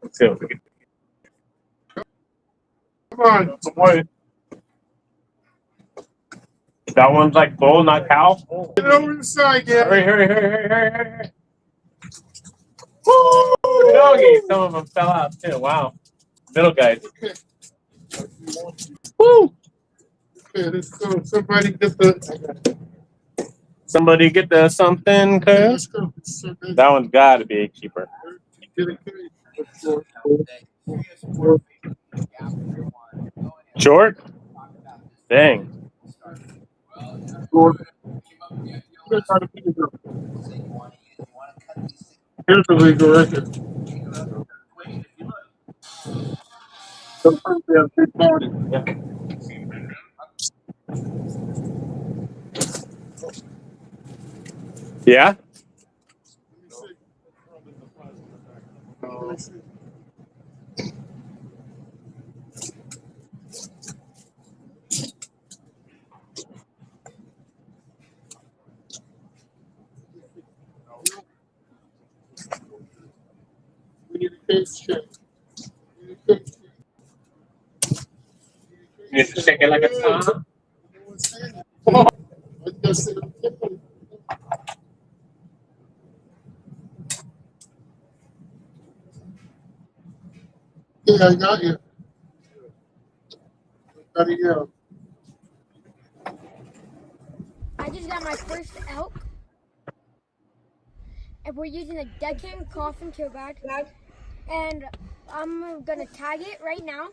Let's see what we can. Come on, some weight. That one's like bull, not cow. Get it over the side, yeah. Hurry, hurry, hurry, hurry, hurry, hurry. Woo! Doggy. Some of them fell out too. Wow. Middle guys. Woo! Okay, let's go. Somebody get the. Somebody get the something, cuz. Let's go. So good. That one's got to be a keeper. Get it, let's go. Short? Dang. Here's the legal record. Sometimes they have big body. Yeah? Let me see. We need a case check. You need to shake it like a tongue. Yeah, I got you. Got it, yeah. I just got my first elk, and we're using a Deckhand coffin kill bag, and I'm gonna tag it right now.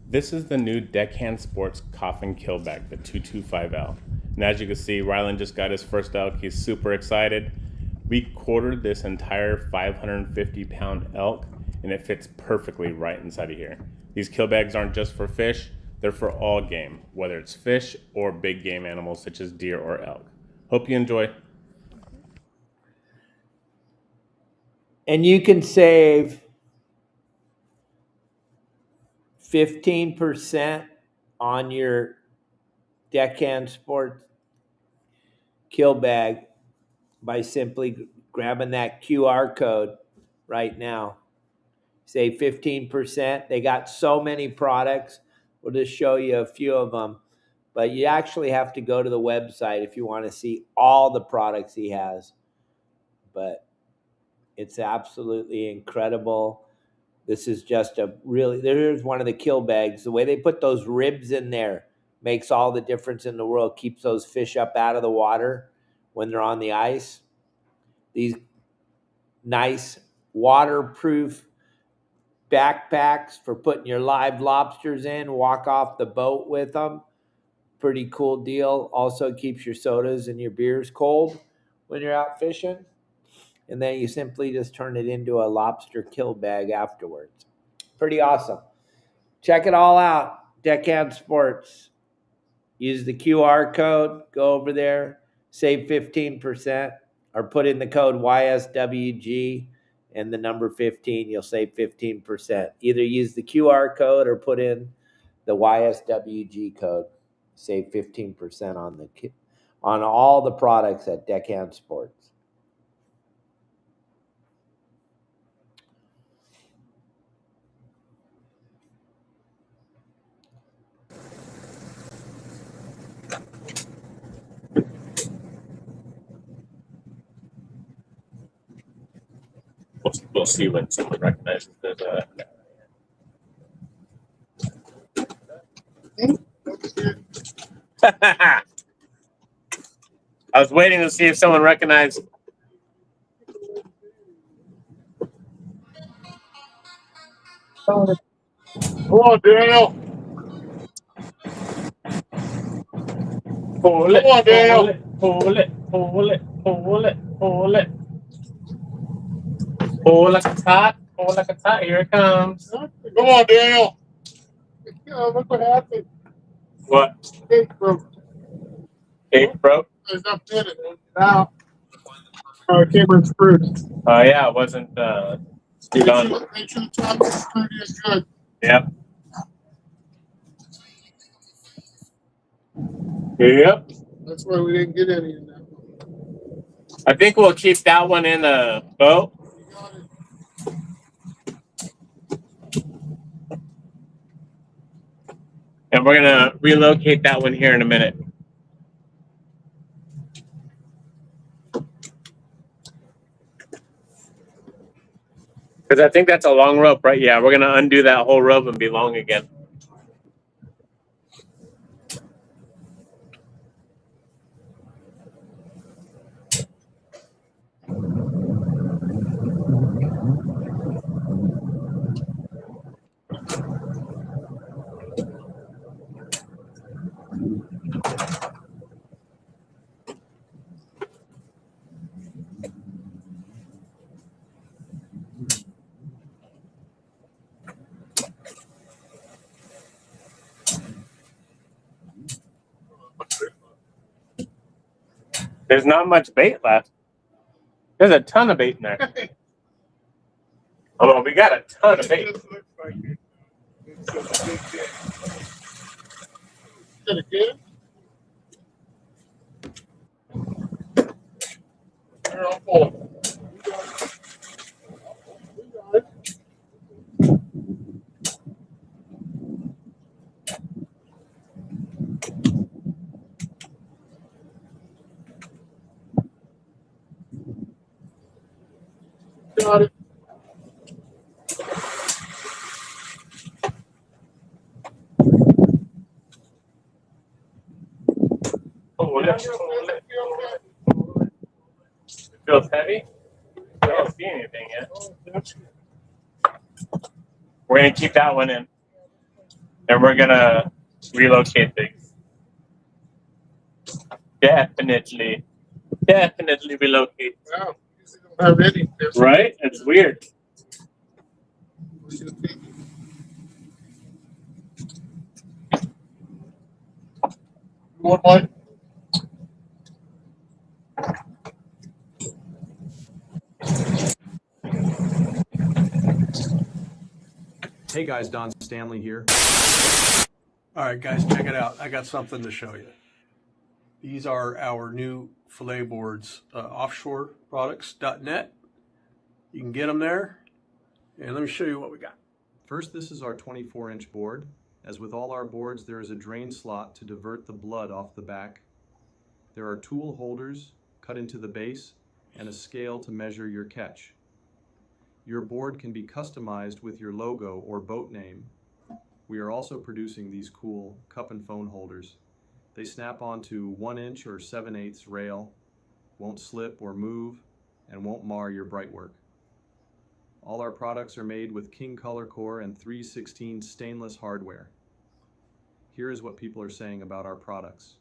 This is the new Deckhand Sports coffin kill bag, the 225L. And as you can see, Rylan just got his first elk. He's super excited. We quartered this entire 550-pound elk, and it fits perfectly right inside of here. These kill bags aren't just for fish, they're for all game, whether it's fish or big game animals such as deer or elk. Hope you enjoy. And you can save 15% on your Deckhand Sports kill bag by simply grabbing that QR code right now. Save 15%. They got so many products. We'll just show you a few of them. But you actually have to go to the website if you want to see all the products he has. But it's absolutely incredible. This is just there's one of the kill bags. The way they put those ribs in there makes all the difference in the world. Keeps those fish up out of the water when they're on the ice. These nice waterproof backpacks for putting your live lobsters in, walk off the boat with them. Pretty cool deal. Also keeps your sodas and your beers cold when you're out fishing. And then you simply just turn it into a lobster kill bag afterwards. Pretty awesome. Check it all out. Deckhand Sports. Use the QR code. Go over there. Save 15%. Or put in the code YSWG and the number 15. You'll save 15%. Either use the QR code or put in the YSWG code. Save 15% on all the products at Deckhand Sports. We'll see when someone recognizes that. I was waiting to see if someone recognized. Come on, Daniel. Pull it, Come on, Daniel. pull it, pull it, pull it, pull it. Pull like a tot, pull like a tot. Here it comes. Come on, Daniel. Yeah, look what happened. What? Cake broke. Cake broke? There's nothing in it. Now. Came screwed. Yeah, it wasn't screwed on. Make sure the top is screwed in good. Yep. Yep. That's why we didn't get any in that one. I think we'll keep that one in the boat. You got it. And we're gonna relocate that one here in a minute. Because I think that's a long rope, right? Yeah, we're gonna undo that whole rope and be long again. There's not much bait left. There's a ton of bait in there. Oh, we got a ton of bait. It just looks like it. It's a big thing. Get it good? Here, I'll pull it. Got it. Oh, yeah. It feels heavy. I don't see anything yet. We're gonna keep that one in, and we're gonna relocate things. Definitely relocate. Wow. Usually don't have any fish. Right? It's weird. One light. Hey guys, Don Stanley here. All right, guys, check it out. I got something to show you. These are our new fillet boards, offshoreproducts.net. You can get them there. And let me show you what we got. First, this is our 24-inch board. As with all our boards, there is a drain slot to divert the blood off the back. There are tool holders cut into the base and a scale to measure your catch. Your board can be customized with your logo or boat name. We are also producing these cool cup and phone holders. They snap onto 1-inch or 7/8 rail, won't slip or move, and won't mar your bright work. All our products are made with King Color Core and 316 stainless hardware. Here is what people are saying about our products.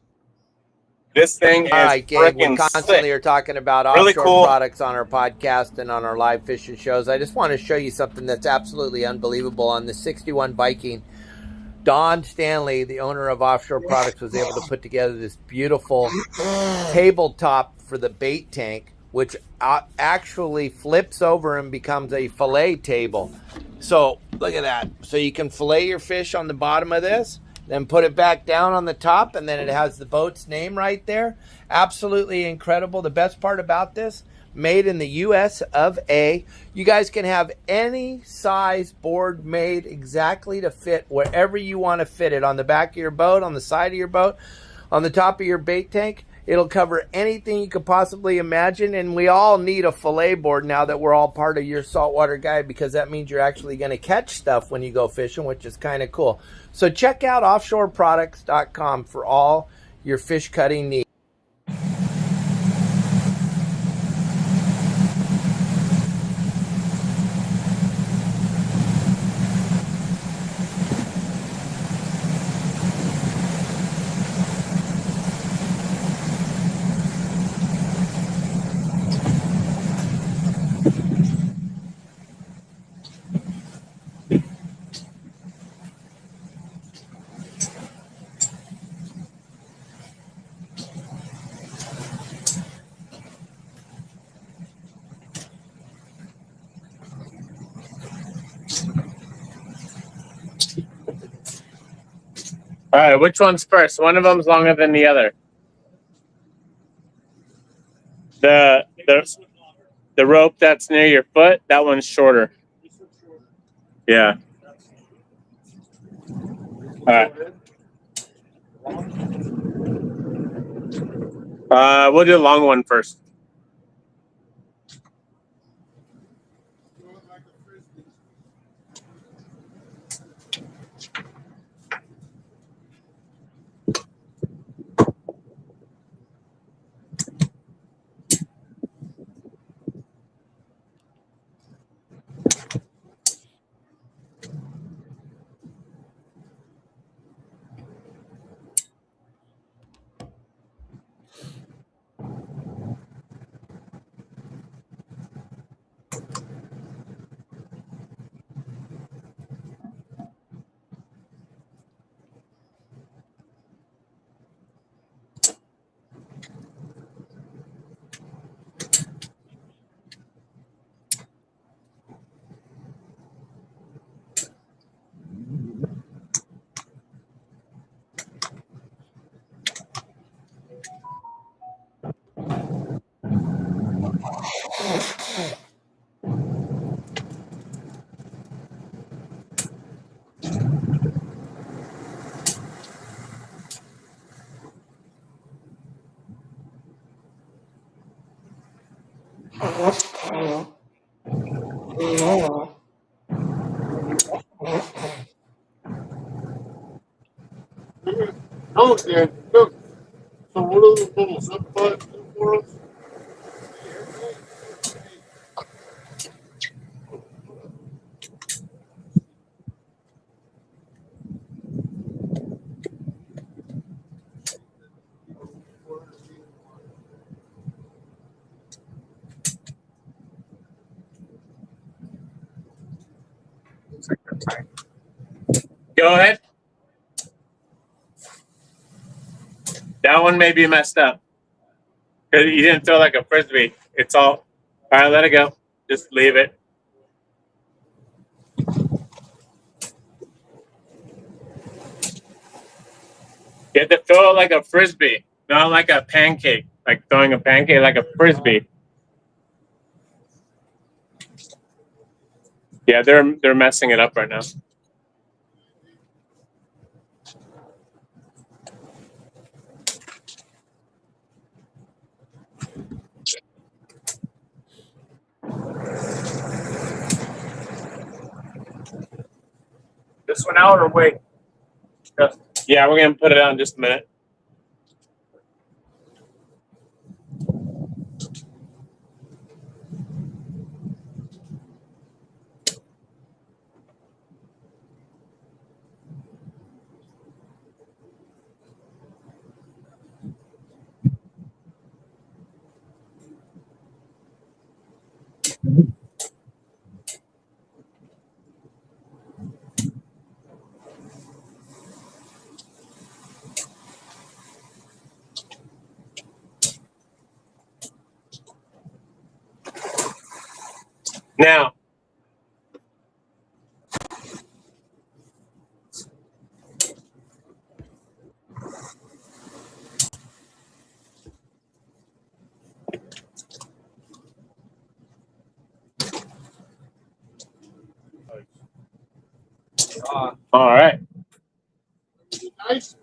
This thing is All right, Gabe, we freaking constantly sick. are talking about Really offshore cool. products on our podcast and on our live fishing shows. I just want to show you something that's absolutely unbelievable. On the 61 Viking, Don Stanley, the owner of Offshore Products, was able to put together this beautiful tabletop for the bait tank, which actually flips over and becomes a fillet table. So look at that. So you can fillet your fish on the bottom of this, then put it back down on the top, and then it has the boat's name right there. Absolutely incredible. The best part about this, made in the US of A. You guys can have any size board made exactly to fit wherever you want to fit it, on the back of your boat, on the side of your boat, on the top of your bait tank. It'll cover anything you could possibly imagine, and we all need a fillet board now that we're all part of Your Saltwater Guide, because that means you're actually going to catch stuff when you go fishing, which is kind of cool. So check out offshoreproducts.com for all your fish cutting needs. All right, which one's first? One of them's longer than the other. The rope that's near your foot, that one's shorter. Yeah. All right. We'll do the long one first. Oh, Dan, look. So what are those little zip ties do for us? Go ahead. That one may be messed up. Because you didn't throw like a frisbee. It's all right, let it go. Just leave it. You have to throw it like a frisbee, not like a pancake. Like throwing a pancake like a frisbee. Yeah, they're messing it up right now. This one out or wait? Yeah, we're gonna put it out in just a minute. Now, all right. Nice.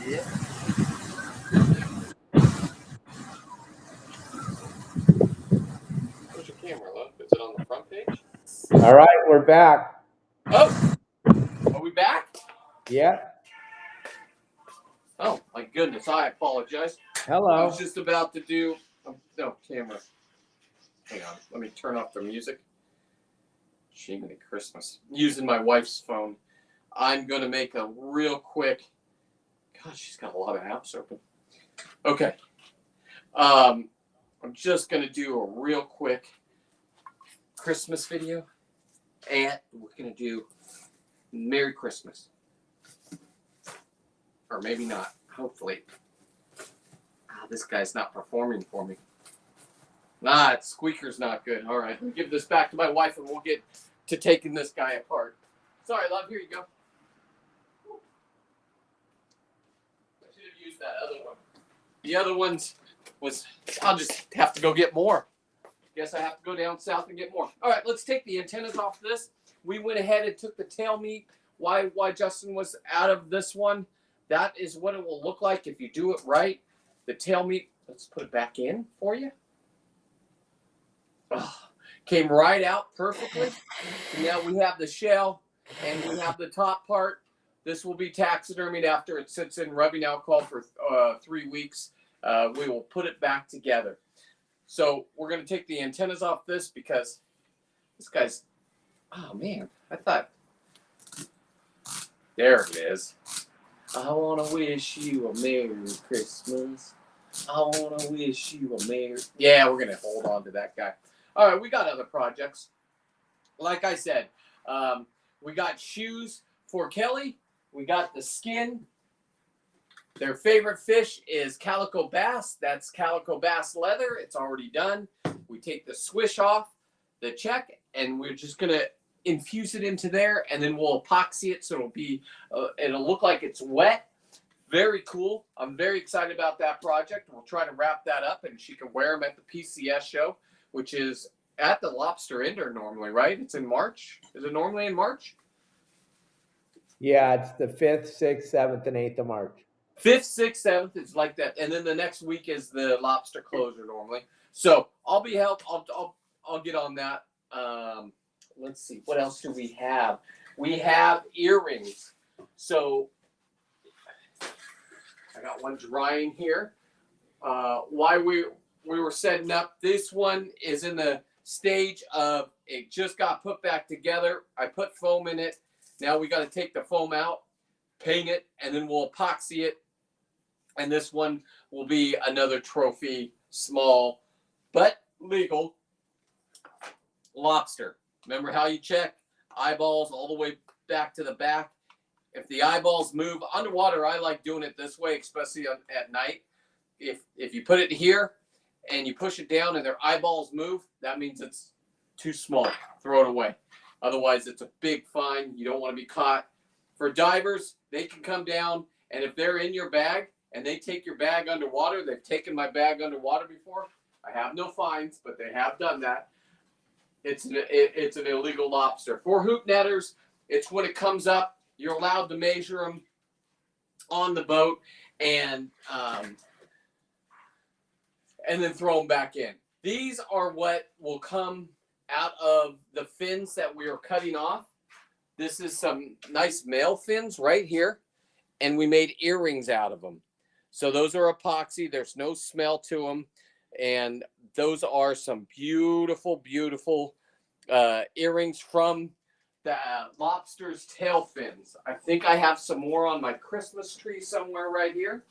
Yeah. Where's your camera, love? Is it on the front page? All right, we're back. Oh, are we back? Yeah. Oh, my goodness. I apologize. I Hello. was just about to do... no, camera. Hang on. Let me turn off the music. Jiminy Christmas. Using my wife's phone. I'm going to make a real quick... Gosh, she's got a lot of apps open. Okay. I'm just going to do a real quick Christmas video. And we're going to do Merry Christmas. Or maybe not. Hopefully. This guy's not performing for me. Squeaker's not good. All right. I'll give this back to my wife and we'll get to taking this guy apart. Sorry, love. Here you go. I should have used that other one. The other ones was, I'll just have to go get more. Guess I have to go down south and get more. All right, let's take the antennas off this. We went ahead and took the tail meat. Why Justin was out of this one. That is what it will look like if you do it right. The tail meat, let's put it back in for you. Oh, came right out perfectly. So now we have the shell and we have the top part. This will be taxidermied after it sits in rubbing alcohol for 3 weeks. We will put it back together. So we're going to take the antennas off this because this guy's, oh man, I thought, there it is. I want to wish you a Merry Christmas. I want to wish you a Merry... Yeah, we're going to hold on to that guy. All right, we got other projects. Like I said, we got shoes for Kelly. We got the skin. Their favorite fish is calico bass. That's calico bass leather. It's already done. We take the swish off, the check, and we're just going to infuse it into there, and then we'll epoxy it so it'll look like it's wet. Very cool. I'm very excited about that project. We'll try to wrap that up, and she can wear them at the PCS show, which is at the Lobster Indoor normally, right? It's in March. Is it normally in March? Yeah, it's the 5th, 6th, 7th, and 8th of March. 5th, 6th, 7th, it's like that. And then the next week is the lobster closure normally. So I'll be I'll get on that. Let's see. What else do we have? We have earrings. So I got one drying here. Why we were setting up, this one is in the stage of it just got put back together. I put foam in it. Now we got to take the foam out, paint it, and then we'll epoxy it. And this one will be another trophy, small but legal lobster. Remember how you check eyeballs all the way back to the back? If the eyeballs move underwater, I like doing it this way, especially at night. If you put it here and you push it down and their eyeballs move, that means it's too small. Throw it away. Otherwise, it's a big fine. You don't want to be caught. For divers, they can come down, and if they're in your bag and they take your bag underwater, they've taken my bag underwater before. I have no fines, but they have done that. It's an illegal lobster. For hoop netters, it's when it comes up, you're allowed to measure them on the boat and then throw them back in. These are what will come out of the fins that we are cutting off. This is some nice male fins right here, and we made earrings out of them. So those are epoxy. There's no smell to them, and those are some beautiful, beautiful earrings from the lobster's tail fins. I think I have some more on my Christmas tree somewhere right here.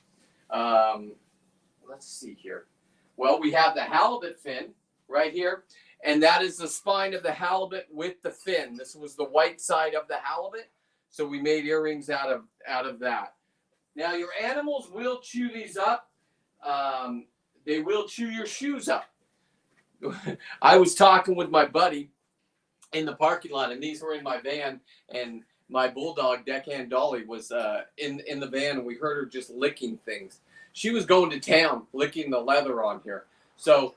Let's see here. Well, we have the halibut fin right here, and that is the spine of the halibut with the fin. This was the white side of the halibut, so we made earrings out of that. Now, your animals will chew these up. They will chew your shoes up. I was talking with my buddy in the parking lot, and these were in my van, and my bulldog, Deckhand Dolly, was in the van, and we heard her just licking things. She was going to town licking the leather on here. So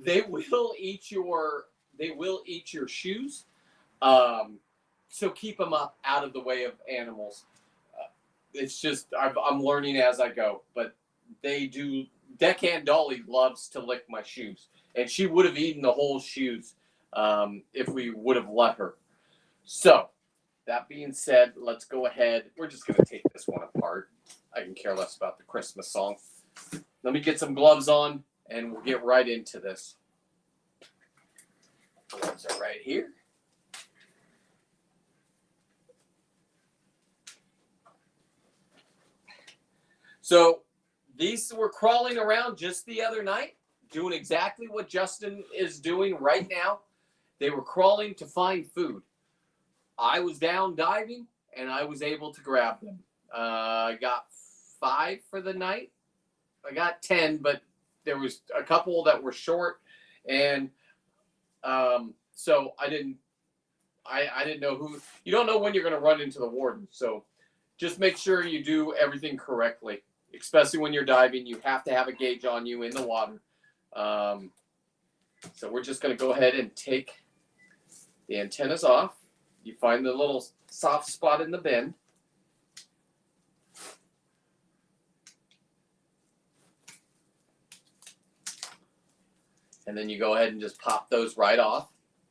they will eat your shoes. So keep them up out of the way of animals. it's just I'm learning as I go. But they do. Deckhand Dolly loves to lick my shoes, and she would have eaten the whole shoes if we would have let her. So, that being said, let's go ahead. We're just going to take this one apart. I can care less about the Christmas song. Let me get some gloves on, and we'll get right into this. Gloves are right here. So, these were crawling around just the other night, doing exactly what Justin is doing right now. They were crawling to find food. I was down diving, and I was able to grab them. I got 5 for the night. I got 10, but there was a couple that were short, and so I didn't know who. You don't know when you're going to run into the warden, so just make sure you do everything correctly. Especially when you're diving, you have to have a gauge on you in the water. So we're just going to go ahead and take the antennas off. You find the little soft spot in the bend. And then you go ahead and just pop those right off.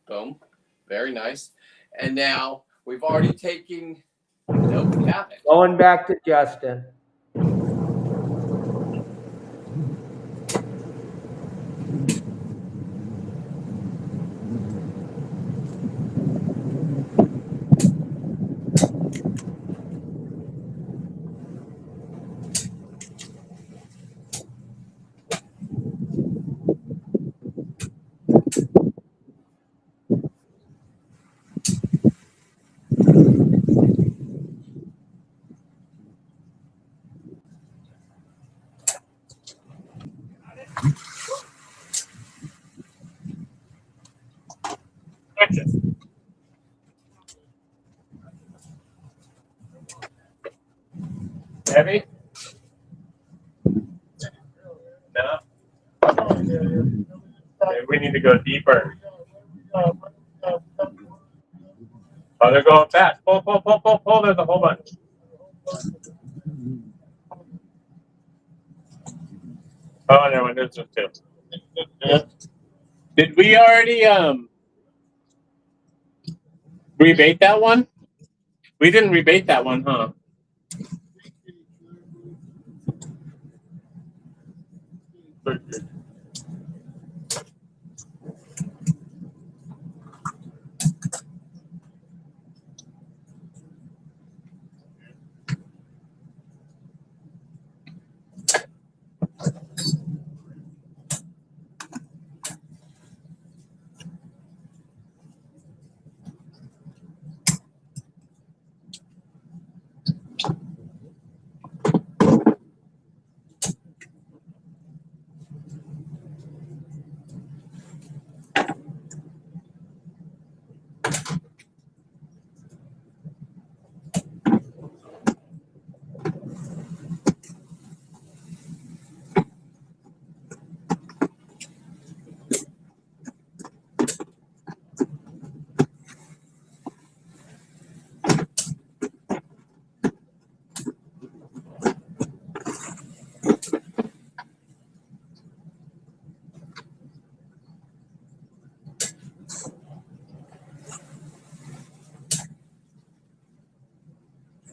Boom. Very nice. And now we've already taken, no, we haven't. Going back to Justin. Heavy? No. Maybe we need to go deeper. Oh, they're going fast. Pull. There's a whole bunch. Oh, no, there's just 2. Did we already rebait that one? We didn't rebait that one, huh?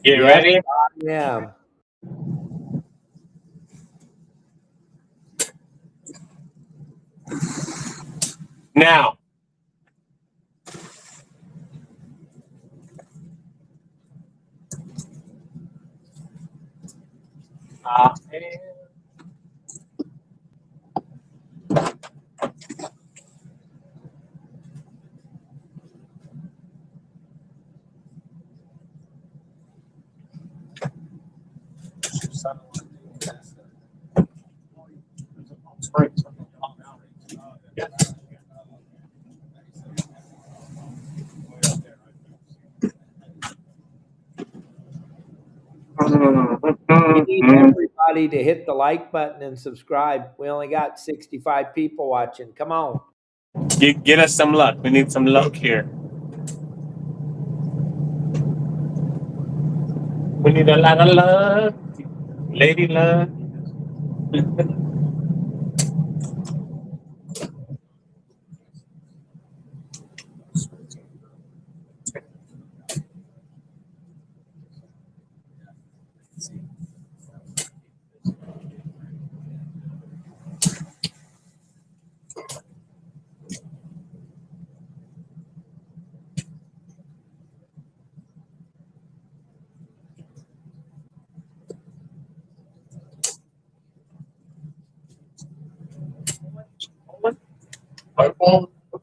You ready? Yeah. Now. We need everybody to hit the like button and subscribe. We only got 65 people watching. Come on. Get us some luck. We need some luck here. We need a lot of love, lady love.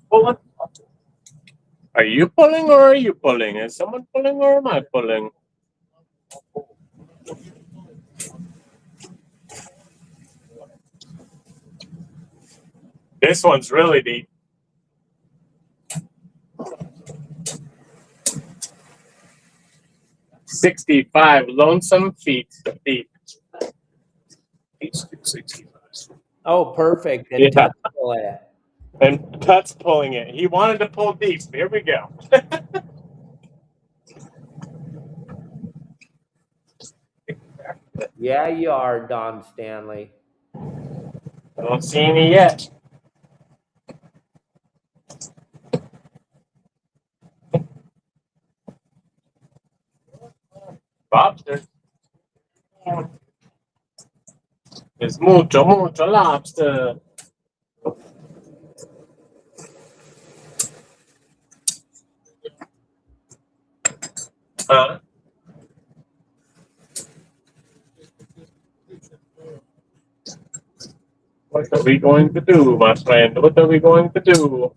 Pulling? Are you pulling or are you pulling? Is someone pulling or am I pulling? This one's really deep. 65 lonesome feet deep. He's 65. Oh, perfect. And Yeah. Tut's pulling it. And Tut's pulling it. He wanted to pull deep. Here we go. Yeah, you are, Don Stanley. I don't see any yet. Lobster. There's mucho lobster. Huh? What are we going to do, my friend? What are we going to do?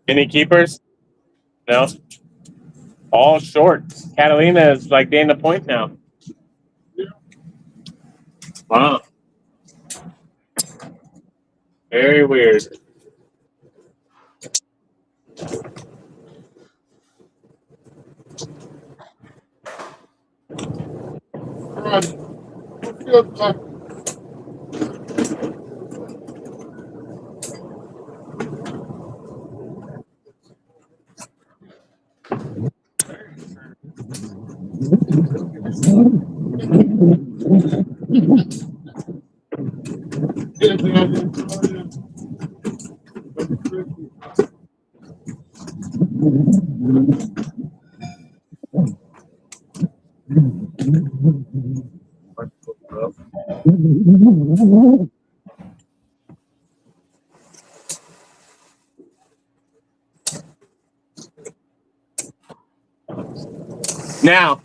Any keepers? No. All shorts. Catalina is like Dana Point now. Wow. Very weird. Now,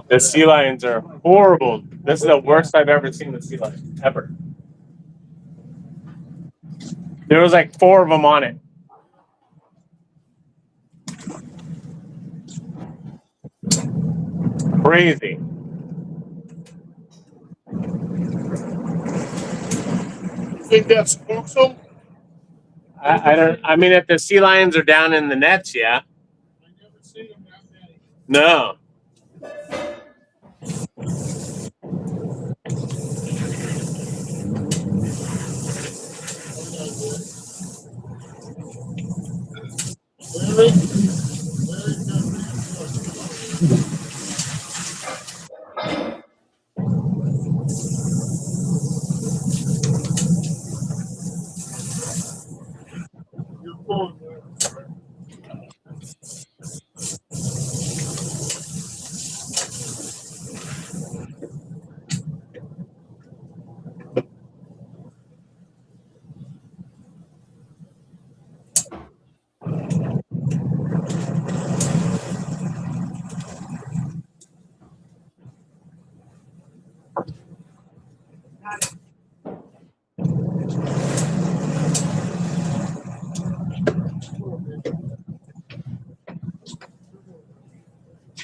the sea lions are horrible. This is the worst I've ever seen the sea lion, ever. There was like 4 of them on it. Crazy. You think that spooks them? I don't. I mean, if the sea lions are down in the nets, yeah. I never see them that many. No.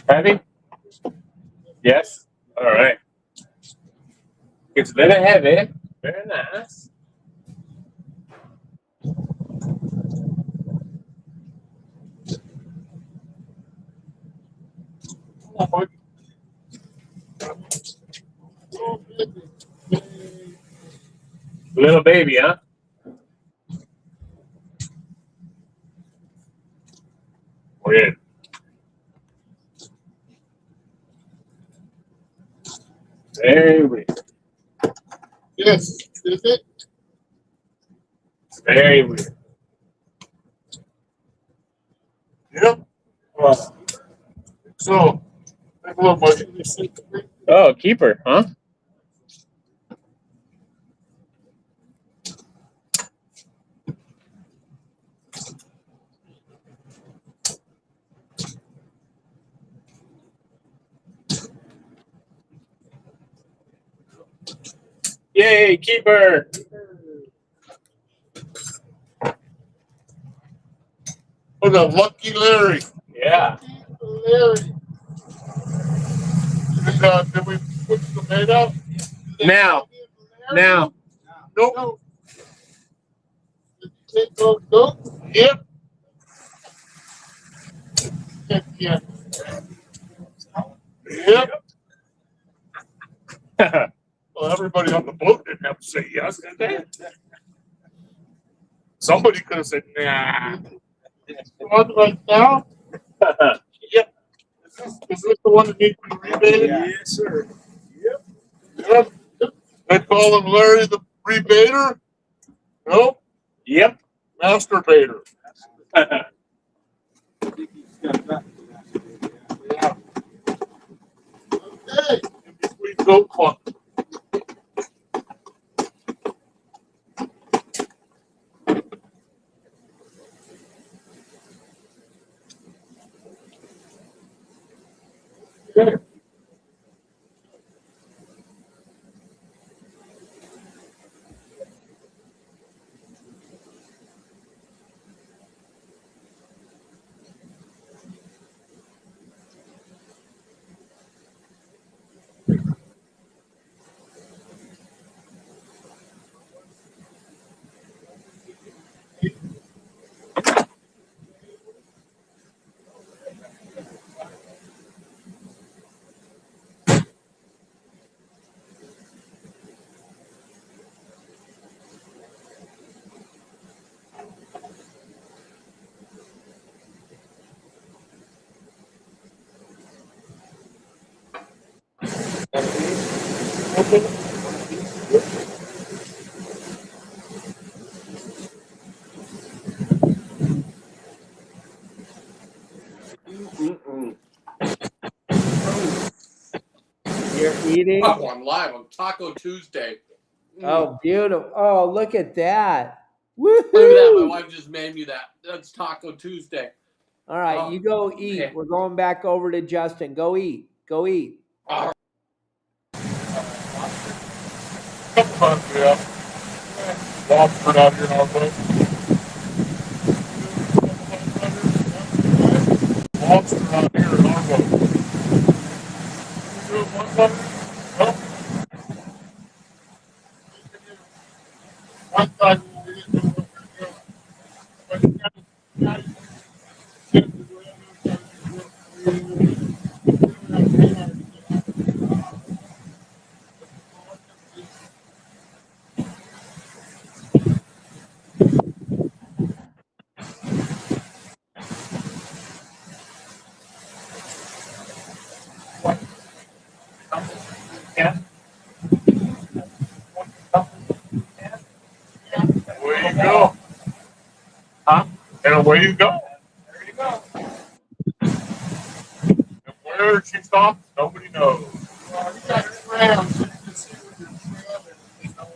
Heavy? Yes. All right. It's very heavy. Very nice. Come on, buddy. Little baby, huh? Oh, yeah. Very weird. Yes, is it? Very weird. Yep. So, take a look, buddy. Oh, keeper, huh? Yay, keeper! Look at Lucky Larry. Yeah. Larry. Did we put the bait out? Now. Nope. Did you take those goats? Yep. Yeah. Yep. Well, everybody on the boat didn't have to say yes, did they? Somebody could have said, nah. One right now? Yep. Is this the one that needs to be rebaited? Yes, sir. Yep. They call him Larry the rebaiter? Nope. Yep. Master baiter. Yeah. Okay. In between goat cluck. Okay. You're eating? Oh, I'm live on Taco Tuesday. Oh, beautiful. Oh, look at that. Look at that. My Woohoo! wife just made me that. That's Taco Tuesday. All right, Oh, you go eat. man. We're going back over to Justin. Go eat. Go eat. All right. Couple times, yeah. Lobster out here in our boat. Lobster out here in our boat. You do it one time? Nope. One time we didn't know what we were doing. But you gotta Yeah. Away you go. Huh? And away you go. There you go. And where she stops, nobody knows. Well, you got trails, so you can see where your trail is. You know,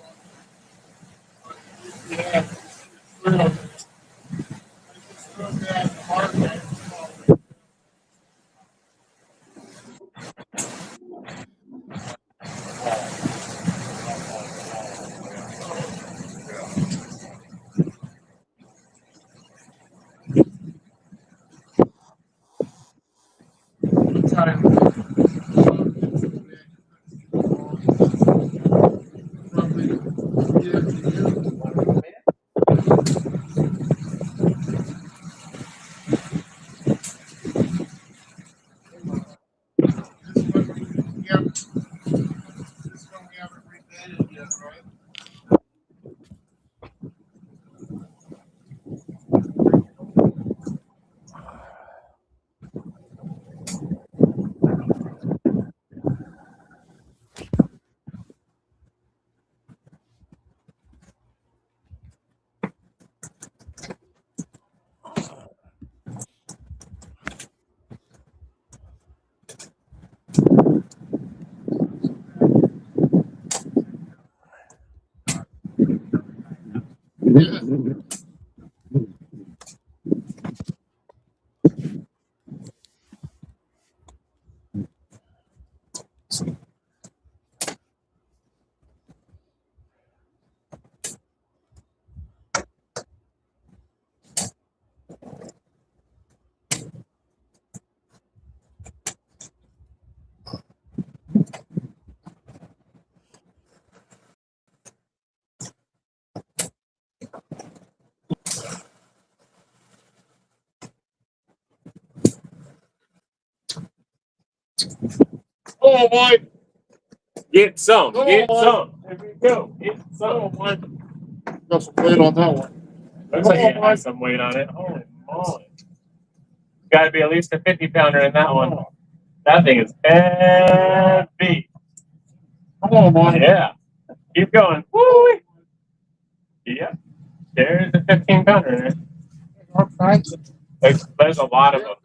yeah, trail. Just go down the market. Time. on, Mike. Get some. Come Get on. some. There we go. Get Come some. on, Mike. Got some weight on that one. Looks like it has some weight on it. Holy moly. Got to be at least a 50-pounder in that one. That thing is heavy. Come on, Mike. Yeah. Keep going. Woo! Yeah. There's a 15-pounder in there. There's a lot of them.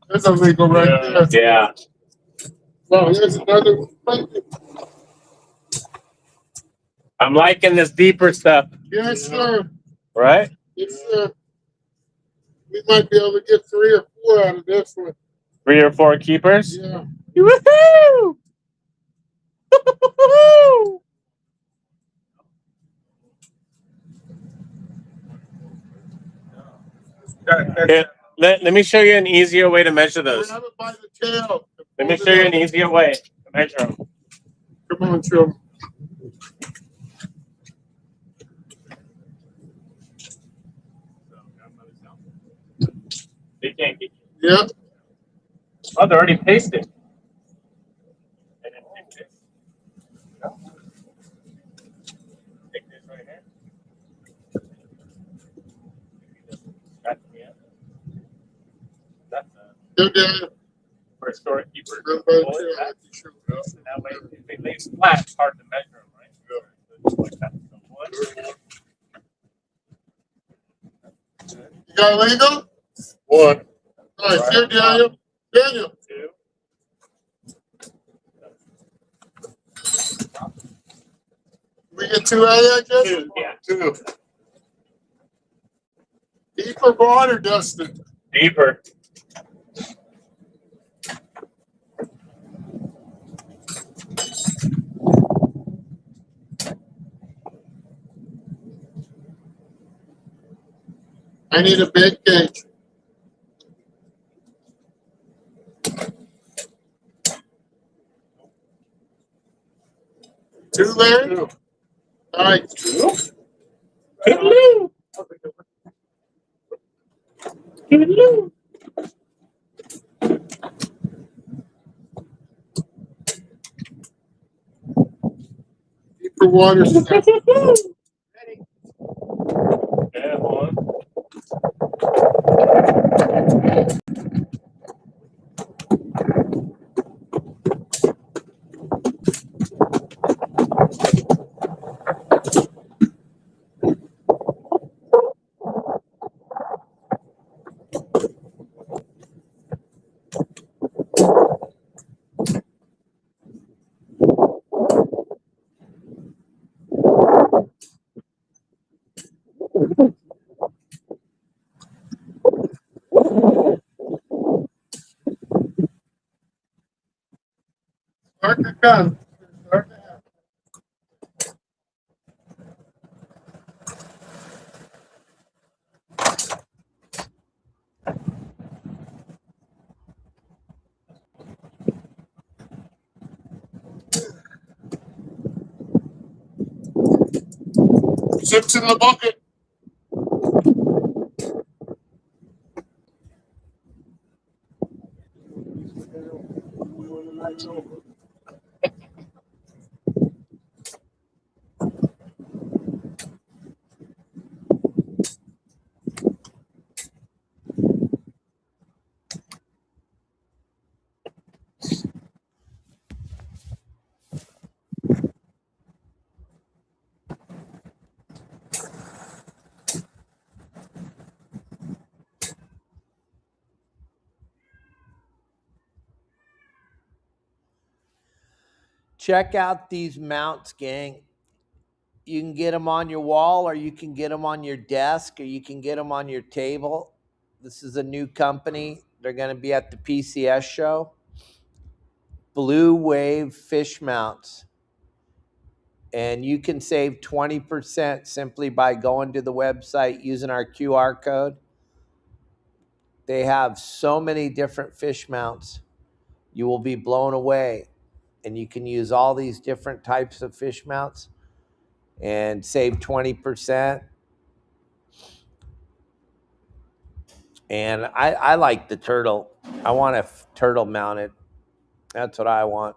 There's a legal right there. Yeah. Well, here's another one. I'm liking this deeper stuff. Yes, sir. Right? Yes, sir. We might be able to get 3 or 4 out of this one. 3 or 4 keepers? Yeah. Woohoo! Here, let me show you an easier way to measure those. Grab it by the tail. Let me show you an easier way to measure them. Come on, Joe. They can't get you. Yeah. Oh, they're already pasted. And then take this. Take this right here. That's the end. That's for a storekeeper. Grab Pull by the it back. tail. So that way, if they lay flat, it's hard to measure them, right? So like that. So 1. You got legal? 1. All right, here, Daniel. Daniel. 2. We get 2 out of that, Justin? 2. Yeah. 2. Deeper, broader, Dustin. Deeper. I need a big cage. Two, Larry? 2. All right. 2. Toodaloo. Toodaloo. Deeper water stuff. Yeah, hold on. Start to come. Start to happen. Chips in the bucket. Check out these mounts, gang. You can get them on your wall, or you can get them on your desk, or you can get them on your table. This is a new company. They're going to be at the PCS show. Blue Wave fish mounts. And you can save 20% simply by going to the website using our QR code. They have so many different fish mounts. You will be blown away. And you can use all these different types of fish mounts and save 20%. And I like the turtle. I want a turtle mounted. That's what I want.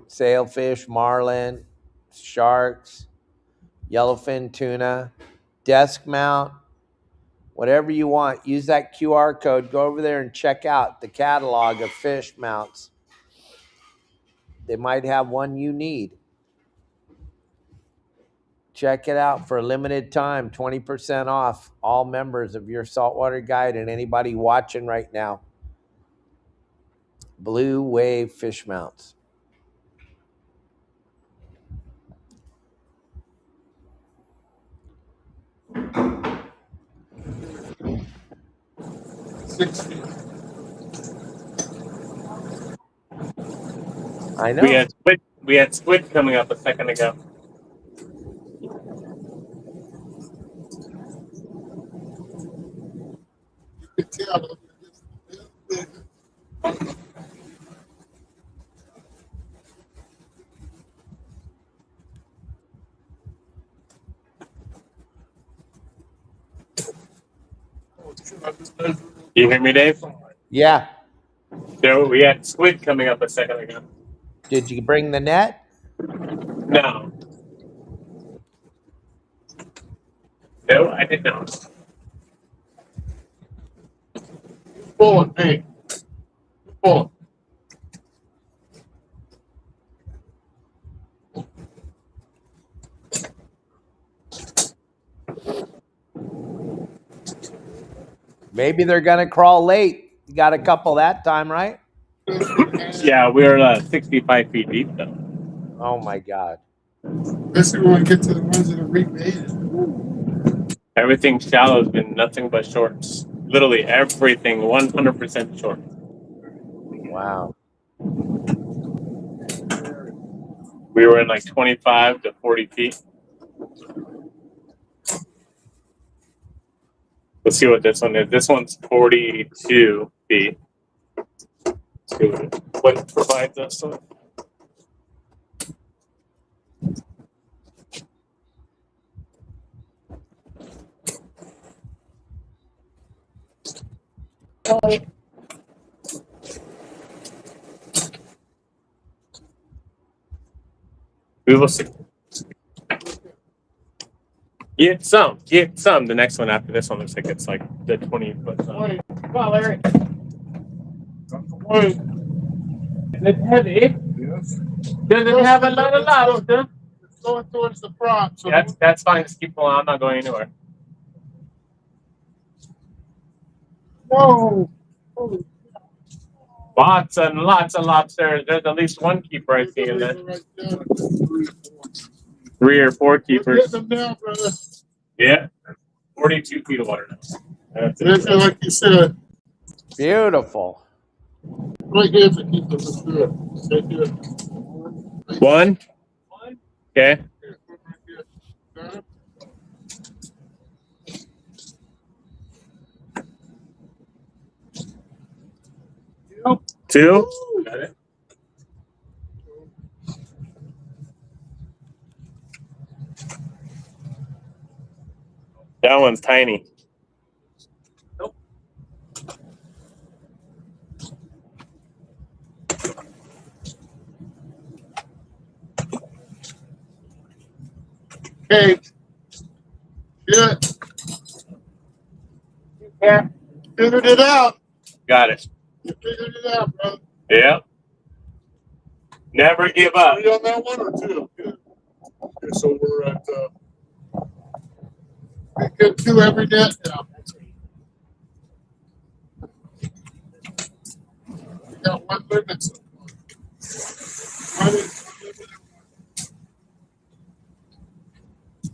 Sailfish, marlin, sharks, yellowfin tuna, desk mount, whatever you want. Use that QR code. Go over there and check out the catalog of fish mounts. They might have one you need. Check it out for a limited time, 20% off all members of Your Saltwater Guide and anybody watching right now. Blue Wave fish mounts. I know. We had squid coming up a second ago. You hear me, Dave? Yeah. There, we had squid coming up a second ago. Did you bring the net? No. No, I did not. Pulling, hey. Pulling. Maybe they're going to crawl late. You got a couple that time, right? Yeah, we're 65 feet deep, though. Oh, my God. Especially when we get to the ones that are rebaited. Everything shallow has been nothing but shorts. Literally everything 100% short. Wow. We were in like 25 to 40 feet. Let's see what this one is. This one's 42 feet. Let's see what it provides us with. We will see. Get some. The next one after this one looks like it's like the 20 foot. Come on, Larry. Is it heavy? Yes. Does it have a lot of lobster? It's going towards the front. So That's fine. Just keep going. I'm not going anywhere. whoa. Lots and lots of lobsters. There's at least one keeper I see in there. 3 or 4 keepers. Them down, brother. Yeah. 42 feet of water now. That's This is like you said. Beautiful. Right here's the keeper for sure. Right here. One. Okay. Two. Got it. That one's tiny. Nope. Hey. Yeah. Yeah. Figured it out. Got it. You figured it out, bro. Yeah. Never give up. 3 on that one or 2? Good. Okay, so we're at we get 2 every net now. We got 1 limit.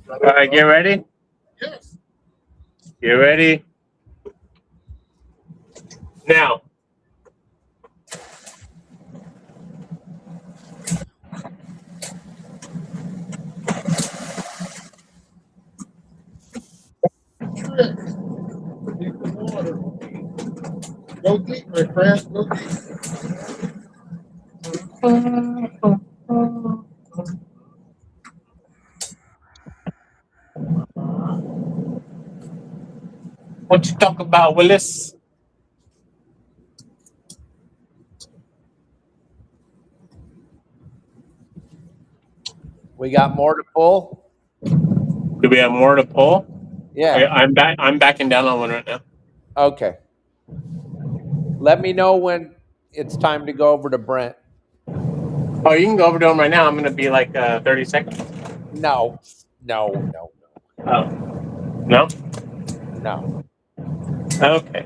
All right, get ready? Yes. Get ready? Now. Trick. Deep in water. Go deep, my friend. Go deep. What you talk about, Willis? We got more to pull? Do we have more to pull? Yeah. I'm back. I'm backing down on one right now. Okay. Let me know when it's time to go over to Brent. Oh, you can go over to him right now. I'm gonna be like 30 seconds. No. Oh, no. No. Okay.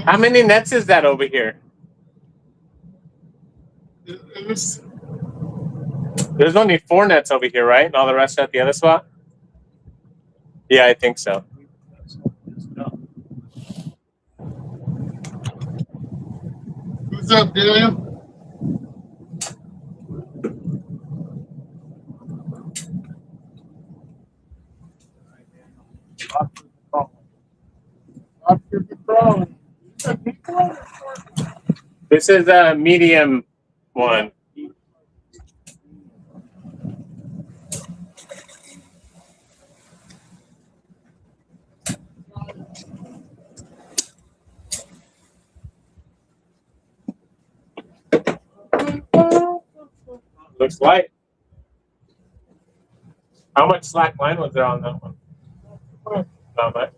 How many nets is that over here? There's only 4 nets over here, right? And all the rest are at the other spot? Yeah, I think so. What's up, Daniel? This is a medium one. Looks light. How much slack line was there on that one? Not much.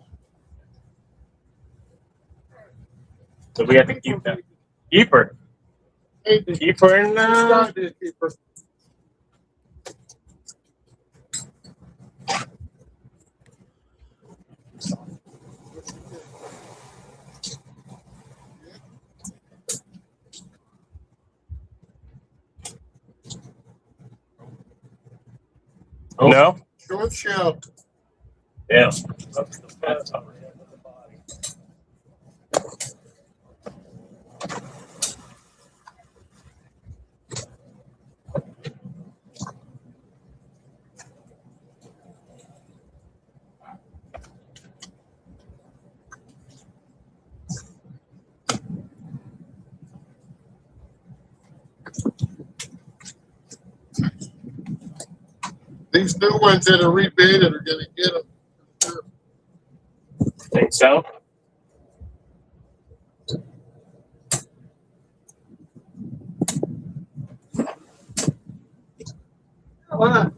So we have to keep that. Keeper. Keeper and no? Short shell. Yeah. These new ones that are rebaited are going to get them. Think so? Why not?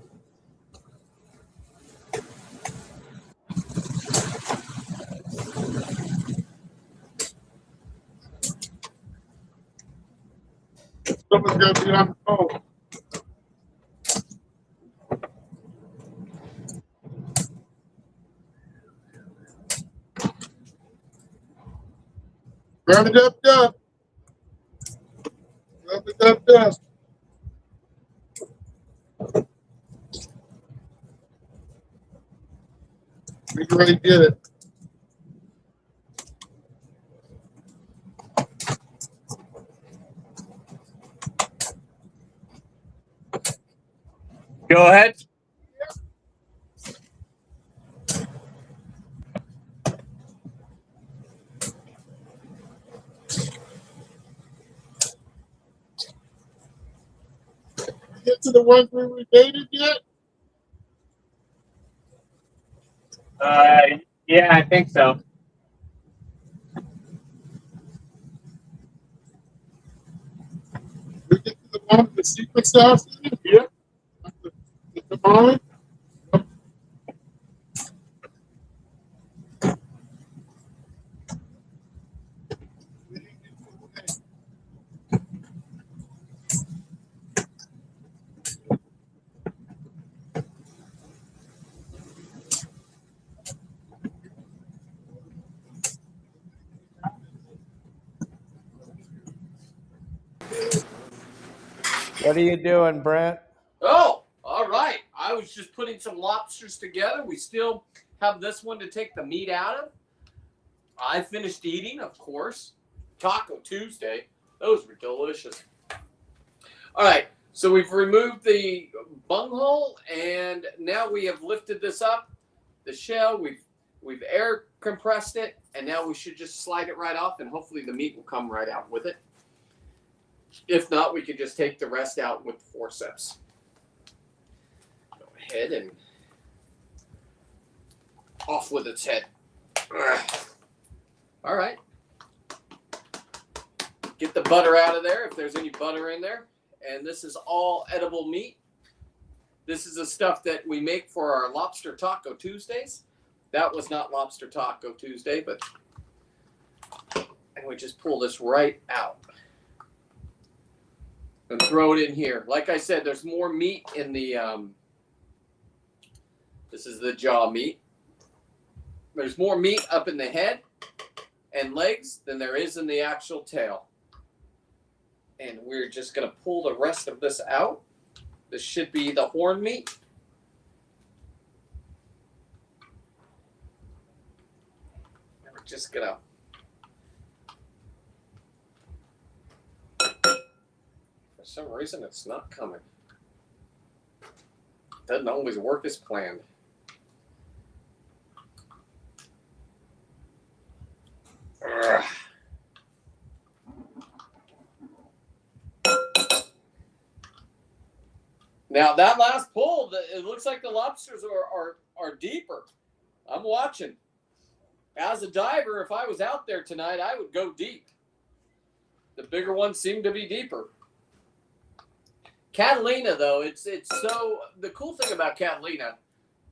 Someone's going to be on the phone. Grab it up, up. Grab it up, up. We already did it. Go ahead. Get to the ones we rebaited yet? Yeah, I think so. We get to the one with the secret sauce in it? Yeah. The tamale? What are you doing, Brent? Oh, all right. I was just putting some lobsters together. We still have this one to take the meat out of. I finished eating, of course. Taco Tuesday. Those were delicious. All right. So we've removed the bunghole, and now we have lifted this up, the shell. We've air compressed it, and now we should just slide it right off, and hopefully the meat will come right out with it. If not, we can just take the rest out with the forceps. Go ahead and off with its head. All right. get the butter out of there if there's any butter in there. And this is all edible meat. This is the stuff that we make for our Lobster Taco Tuesdays. That was not Lobster Taco Tuesday, but and we just pull this right out and throw it in here. Like I said, there's more meat in the, this is the jaw meat. There's more meat up in the head and legs than there is in the actual tail. And we're just going to pull the rest of this out. This should be the horn meat. And we're just going to for some reason it's not coming. Doesn't always work as planned. Ugh. Now that last pull, it looks like the lobsters are deeper. I'm watching. As a diver, if I was out there tonight, I would go deep. The bigger ones seem to be deeper. Catalina, though, it's so the cool thing about Catalina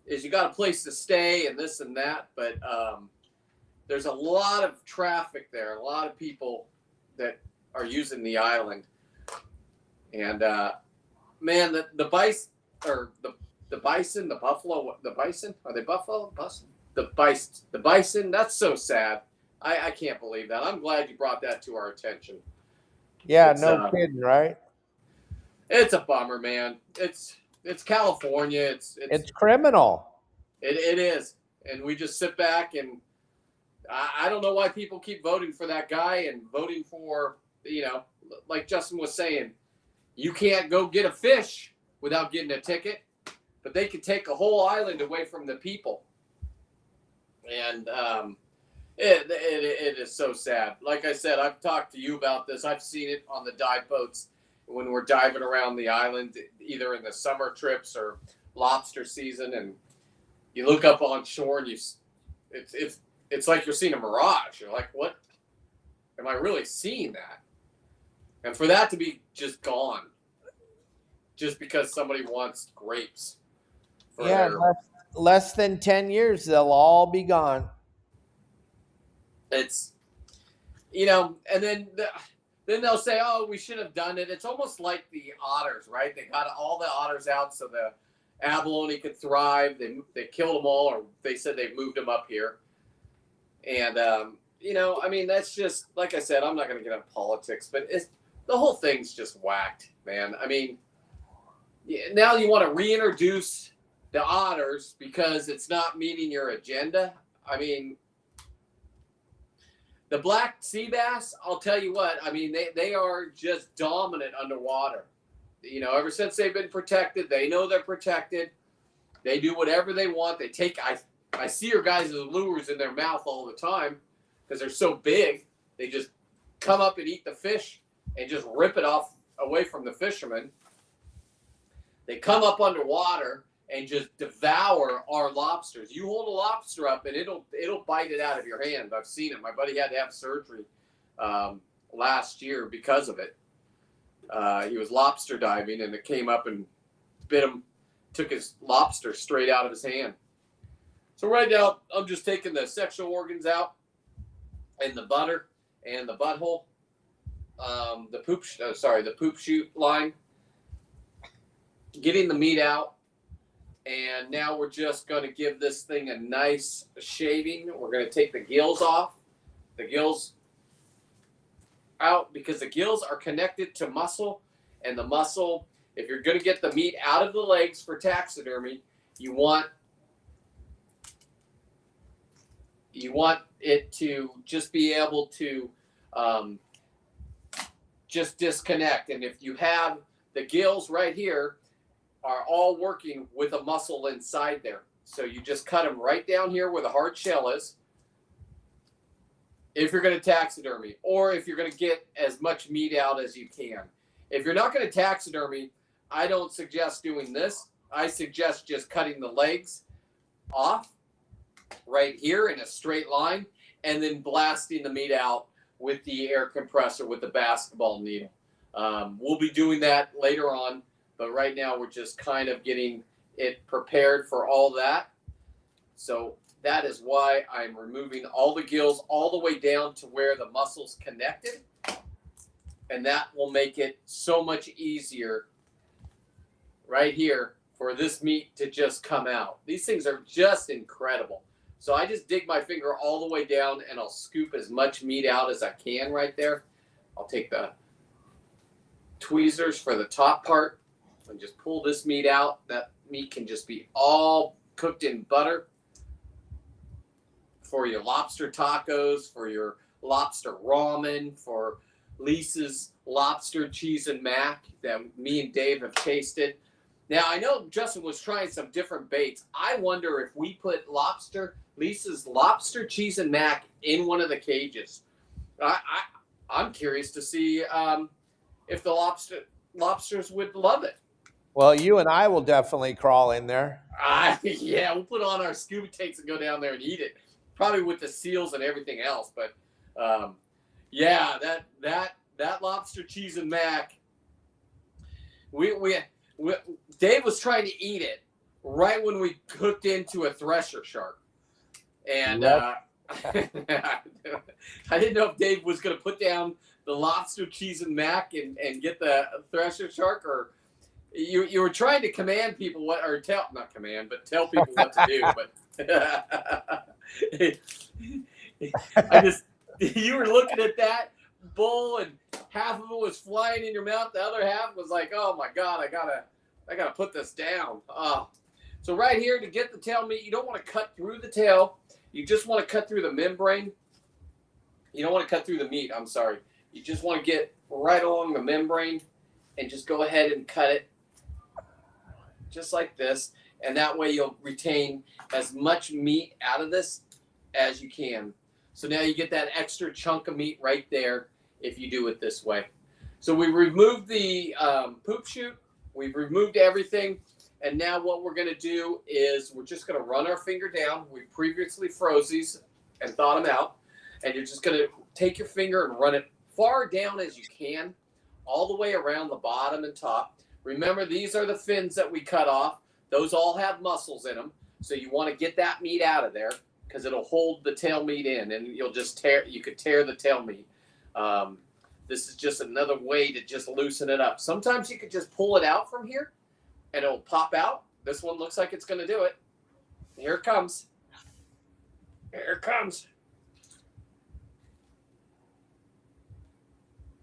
is you got a place to stay and this and that, but there's a lot of traffic there, a lot of people that are using the island, and man, the bison or the bison, the buffalo, the bison, are they buffalo? The bison. That's so sad. I can't believe that. I'm glad you brought that to our attention. Yeah, no kidding, right? It's a bummer, man. It's California. It's criminal. It is, and we just sit back and I don't know why people keep voting for that guy and voting for, you know, like Justin was saying, you can't go get a fish without getting a ticket, but they could take a whole island away from the people, and it is so sad. Like I said, I've talked to you about this. I've seen it on the dive boats when we're diving around the island, either in the summer trips or lobster season, and you look up on shore and it's like you're seeing a mirage. You're like, what? Am I really seeing that? And for that to be just gone, just because somebody wants grapes. Yeah, less than 10 years, they'll all be gone. It's, you know, and then they'll say, oh, we should have done it. It's almost like the otters, right? They got all the otters out so the abalone could thrive. They killed them all, or they said they moved them up here. And, you know, I mean, that's just, like I said, I'm not going to get into politics, but the whole thing's just whacked, man. I mean, now you want to reintroduce the otters because it's not meeting your agenda. I mean, the black sea bass, I'll tell you what, I mean, they are just dominant underwater. You know, ever since they've been protected, they know they're protected. They do whatever they want. They take, I see your guys' lures in their mouth all the time because they're so big. They just come up and eat the fish and just rip it off away from the fishermen. They come up underwater and just devour our lobsters. You hold a lobster up and it'll bite it out of your hand. I've seen it. My buddy had to have surgery last year because of it. He was lobster diving and it came up and bit him, took his lobster straight out of his hand. So right now, I'm just taking the sexual organs out and the butter and the butthole, the poop chute line, getting the meat out. And now we're just going to give this thing a nice shaving. We're going to take the gills off, the gills out, because the gills are connected to muscle, and the muscle, if you're going to get the meat out of the legs for taxidermy, you want it to just be able to just disconnect. And if you have the gills right here are all working with a muscle inside there, so you just cut them right down here where the hard shell is if you're going to taxidermy, or if you're going to get as much meat out as you can. If you're not going to taxidermy, I don't suggest doing this. I suggest just cutting the legs off right here in a straight line and then blasting the meat out with the air compressor with the basketball needle. We'll be doing that later on, but right now we're just kind of getting it prepared for all that. So that is why I'm removing all the gills all the way down to where the muscles connected. And that will make it so much easier right here for this meat to just come out. These things are just incredible. So I just dig my finger all the way down and I'll scoop as much meat out as I can right there. I'll take the tweezers for the top part and just pull this meat out. That meat can just be all cooked in butter for your lobster tacos, for your lobster ramen, for Lisa's lobster cheese and mac that me and Dave have tasted. Now, I know Justin was trying some different baits. I wonder if we put Lisa's lobster cheese and mac in one of the cages. I'm curious to see if the lobsters would love it. Well, you and I will definitely crawl in there. Yeah, we'll put on our scuba tanks and go down there and eat it. Probably with the seals and everything else. But yeah, that lobster cheese and mac. Dave was trying to eat it right when we hooked into a thresher shark, and I didn't know if Dave was going to put down the lobster cheese and mac and get the thresher shark, or you were trying to command people what, or tell people what to do, but you were looking at that bowl and half of it was flying in your mouth, the other half was like, oh my god, I gotta put this down. So right here, to get the tail meat, you don't want to cut through the tail, you just want to cut through the membrane. You don't want to cut through the meat, I'm sorry. You just want to get right along the membrane and just go ahead and cut it just like this, and that way you'll retain as much meat out of this as you can. So now you get that extra chunk of meat right there if you do it this way. So we removed the poop chute, we've removed everything, and now what we're going to do is we're just going to run our finger down. We previously froze these and thawed them out, and you're just going to take your finger and run it far down as you can, all the way around the bottom and top. Remember, these are the fins that we cut off. Those all have muscles in them, so you want to get that meat out of there because it'll hold the tail meat in, and you could tear the tail meat. This is just another way to just loosen it up. Sometimes you could just pull it out from here and it'll pop out. This one looks like it's going to do it. Here it comes. Here it comes.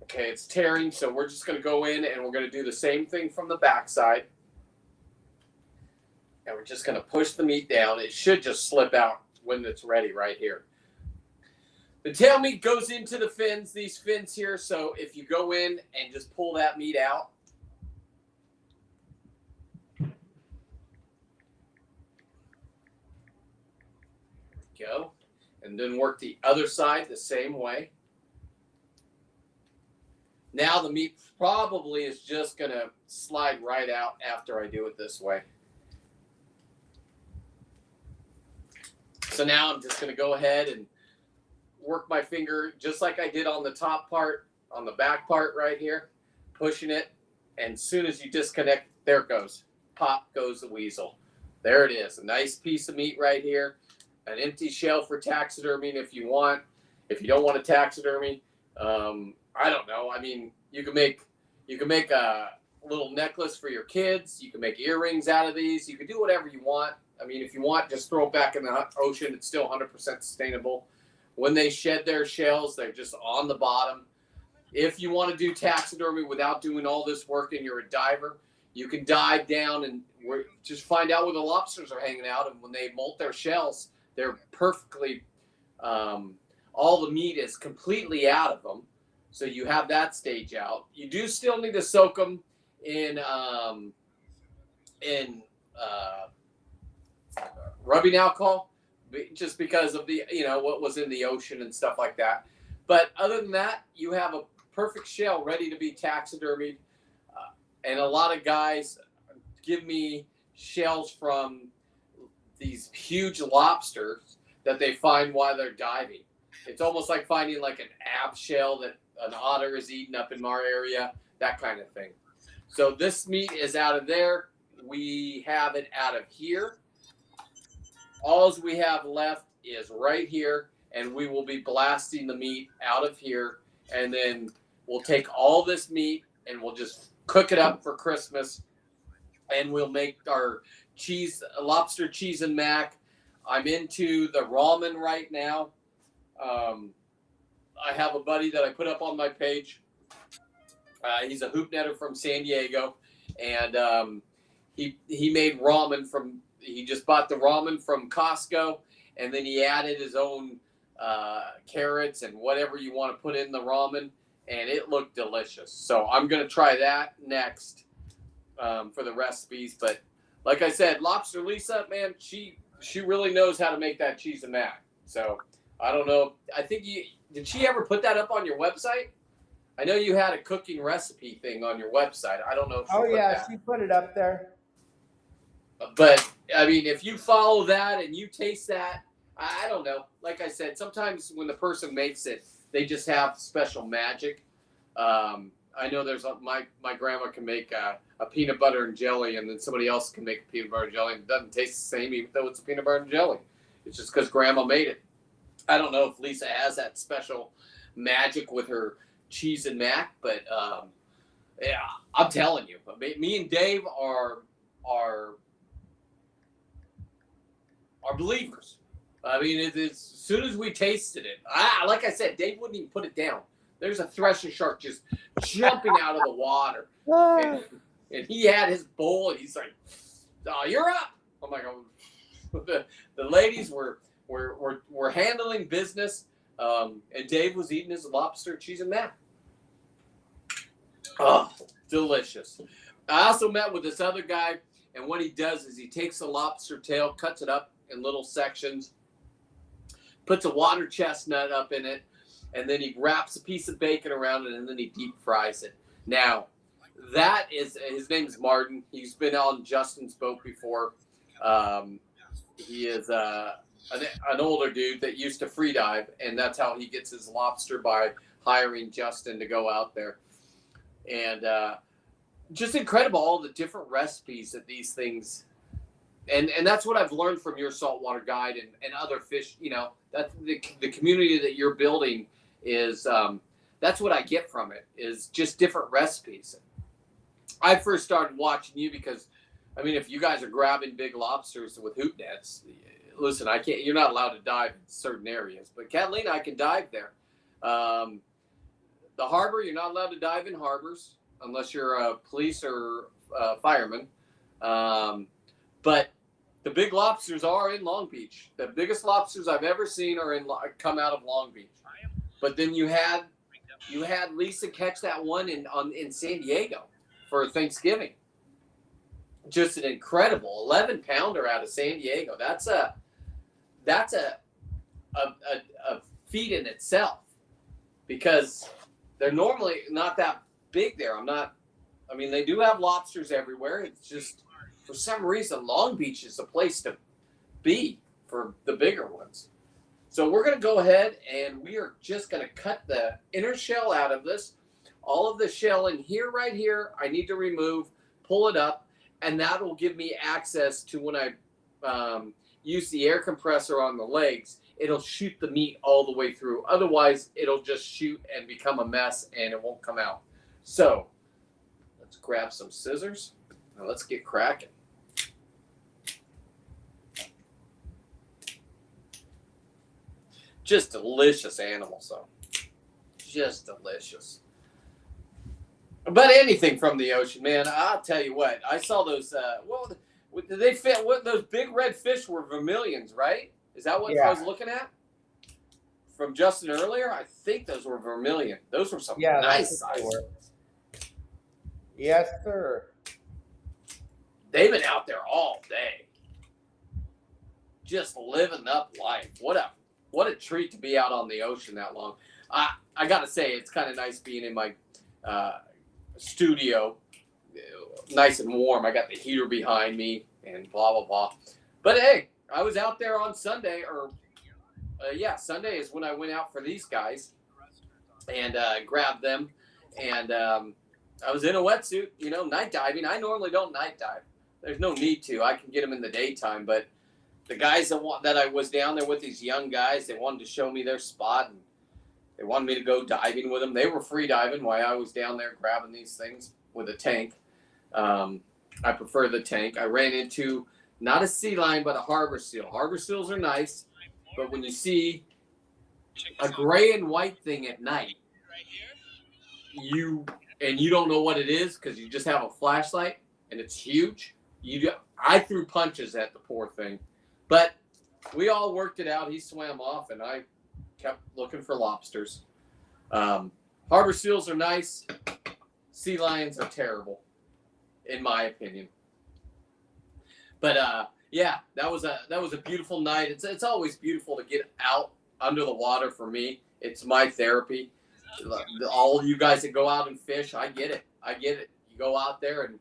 Okay, it's tearing, so we're just going to go in and we're going to do the same thing from the back side. And we're just going to push the meat down. It should just slip out when it's ready right here. The tail meat goes into the fins, these fins here. So if you go in and just pull that meat out, go, and then work the other side the same way. Now the meat probably is just going to slide right out after I do it this way. So now I'm just going to go ahead and work my finger just like I did on the top part, on the back part right here, pushing it. And as soon as you disconnect, there it goes. Pop goes the weasel. There it is. A nice piece of meat right here. An empty shell for taxidermy if you want. If you don't want a taxidermy, I don't know. I mean, you can make a little necklace for your kids. You can make earrings out of these. You can do whatever you want. I mean, if you want, just throw it back in the ocean. It's still 100% sustainable. When they shed their shells, they're just on the bottom. If you want to do taxidermy without doing all this work and you're a diver, you can dive down and just find out where the lobsters are hanging out. And when they molt their shells, they're perfectly, all the meat is completely out of them. So you have that stage out. You do still need to soak them in rubbing alcohol, just because of the, what was in the ocean and stuff like that. But other than that, you have a perfect shell ready to be taxidermied. And a lot of guys give me shells from these huge lobsters that they find while they're diving. It's almost like finding like an ab shell that an otter is eating up in our area, that kind of thing. So this meat is out of there. We have it out of here. All we have left is right here, and we will be blasting the meat out of here, and then we'll take all this meat and we'll just cook it up for Christmas, and we'll make our lobster cheese and mac. I'm into the ramen right now. I have a buddy that I put up on my page. He's a hoop netter from San Diego, and he made ramen from. He just bought the ramen from Costco, and then he added his own carrots and whatever you want to put in the ramen, and it looked delicious. So I'm gonna try that next for the recipes. But like I said, Lobster Lisa, man, she really knows how to make that cheese and mac. So I don't know. I think did she ever put that up on your website? I know you had a cooking recipe thing on your website. I don't know if she put it up there. But I mean, if you follow that and you taste that, I don't know. Like I said, sometimes when the person makes it, they just have special magic. I know there's my grandma can make a peanut butter and jelly, and then somebody else can make a peanut butter and jelly, and it doesn't taste the same even though it's a peanut butter and jelly. It's just because grandma made it. I don't know if Lisa has that special magic with her cheese and mac, but yeah, I'm telling you, me and Dave are believers. I mean, as soon as we tasted it, like I said, Dave wouldn't even put it down. There's a thresher shark just jumping out of the water, and he had his bowl, and he's like, "Oh, you're up." I'm like, oh. The ladies were handling business, and Dave was eating his lobster cheese and mac. Oh, delicious. I also met with this other guy, and what he does is he takes the lobster tail, cuts it up in little sections, puts a water chestnut up in it, and then he wraps a piece of bacon around it, and then he deep fries it. Now, that is, his name is Martin. He's been on Justin's boat before. He is an older dude that used to free dive, and that's how he gets his lobster, by hiring Justin to go out there. And just incredible, all the different recipes that these things, and that's what I've learned from Your Saltwater Guide and other fish, that's the community that you're building is, that's what I get from it, is just different recipes. I first started watching you because, I mean, if you guys are grabbing big lobsters with hoop nets, listen, you're not allowed to dive in certain areas, but Catalina, I can dive there. The harbor, you're not allowed to dive in harbors unless you're a police or fireman. But the big lobsters are in Long Beach. The biggest lobsters I've ever seen come out of Long Beach. But then you had Lisa catch that one in San Diego for Thanksgiving. Just an incredible 11-pounder out of San Diego. That's a feat in itself, because they're normally not that big there. They do have lobsters everywhere. It's just, for some reason, Long Beach is the place to be for the bigger ones. So we're going to go ahead and we are just going to cut the inner shell out of this. All of the shell in here, right here, I need to remove, pull it up, and that will give me access to, when I use the air compressor on the legs, it'll shoot the meat all the way through. Otherwise, it'll just shoot and become a mess, and it won't come out. So let's grab some scissors. Now let's get cracking. Just delicious animals, though. Just delicious. But anything from the ocean, man, I'll tell you what. I saw those, did they fit? What, those big red fish were vermilions, right? Is that what I was looking at? From Justin earlier? I think those were vermilion. Those were some nice sizes. Yes, sir. They've been out there all day. Just living up life. What a treat to be out on the ocean that long. I got to say, it's kind of nice being in my studio, nice and warm. I got the heater behind me and blah, blah, blah. But hey, I was out there on Sunday, or Sunday is when I went out for these guys and grabbed them. And I was in a wetsuit, night diving. I normally don't night dive. There's no need to. I can get them in the daytime. But the guys that I was down there with, these young guys, they wanted to show me their spot. And they wanted me to go diving with them. They were free diving while I was down there grabbing these things with a tank. I prefer the tank. I ran into not a sea lion, but a harbor seal. Harbor seals are nice, but when you see a gray and white thing at night, you don't know what it is because you just have a flashlight and it's huge. I threw punches at the poor thing, but we all worked it out. He swam off, and I kept looking for lobsters. Harbor seals are nice. Sea lions are terrible, in my opinion. But that was a beautiful night. It's always beautiful to get out under the water for me. It's my therapy. All you guys that go out and fish, I get it. You go out there and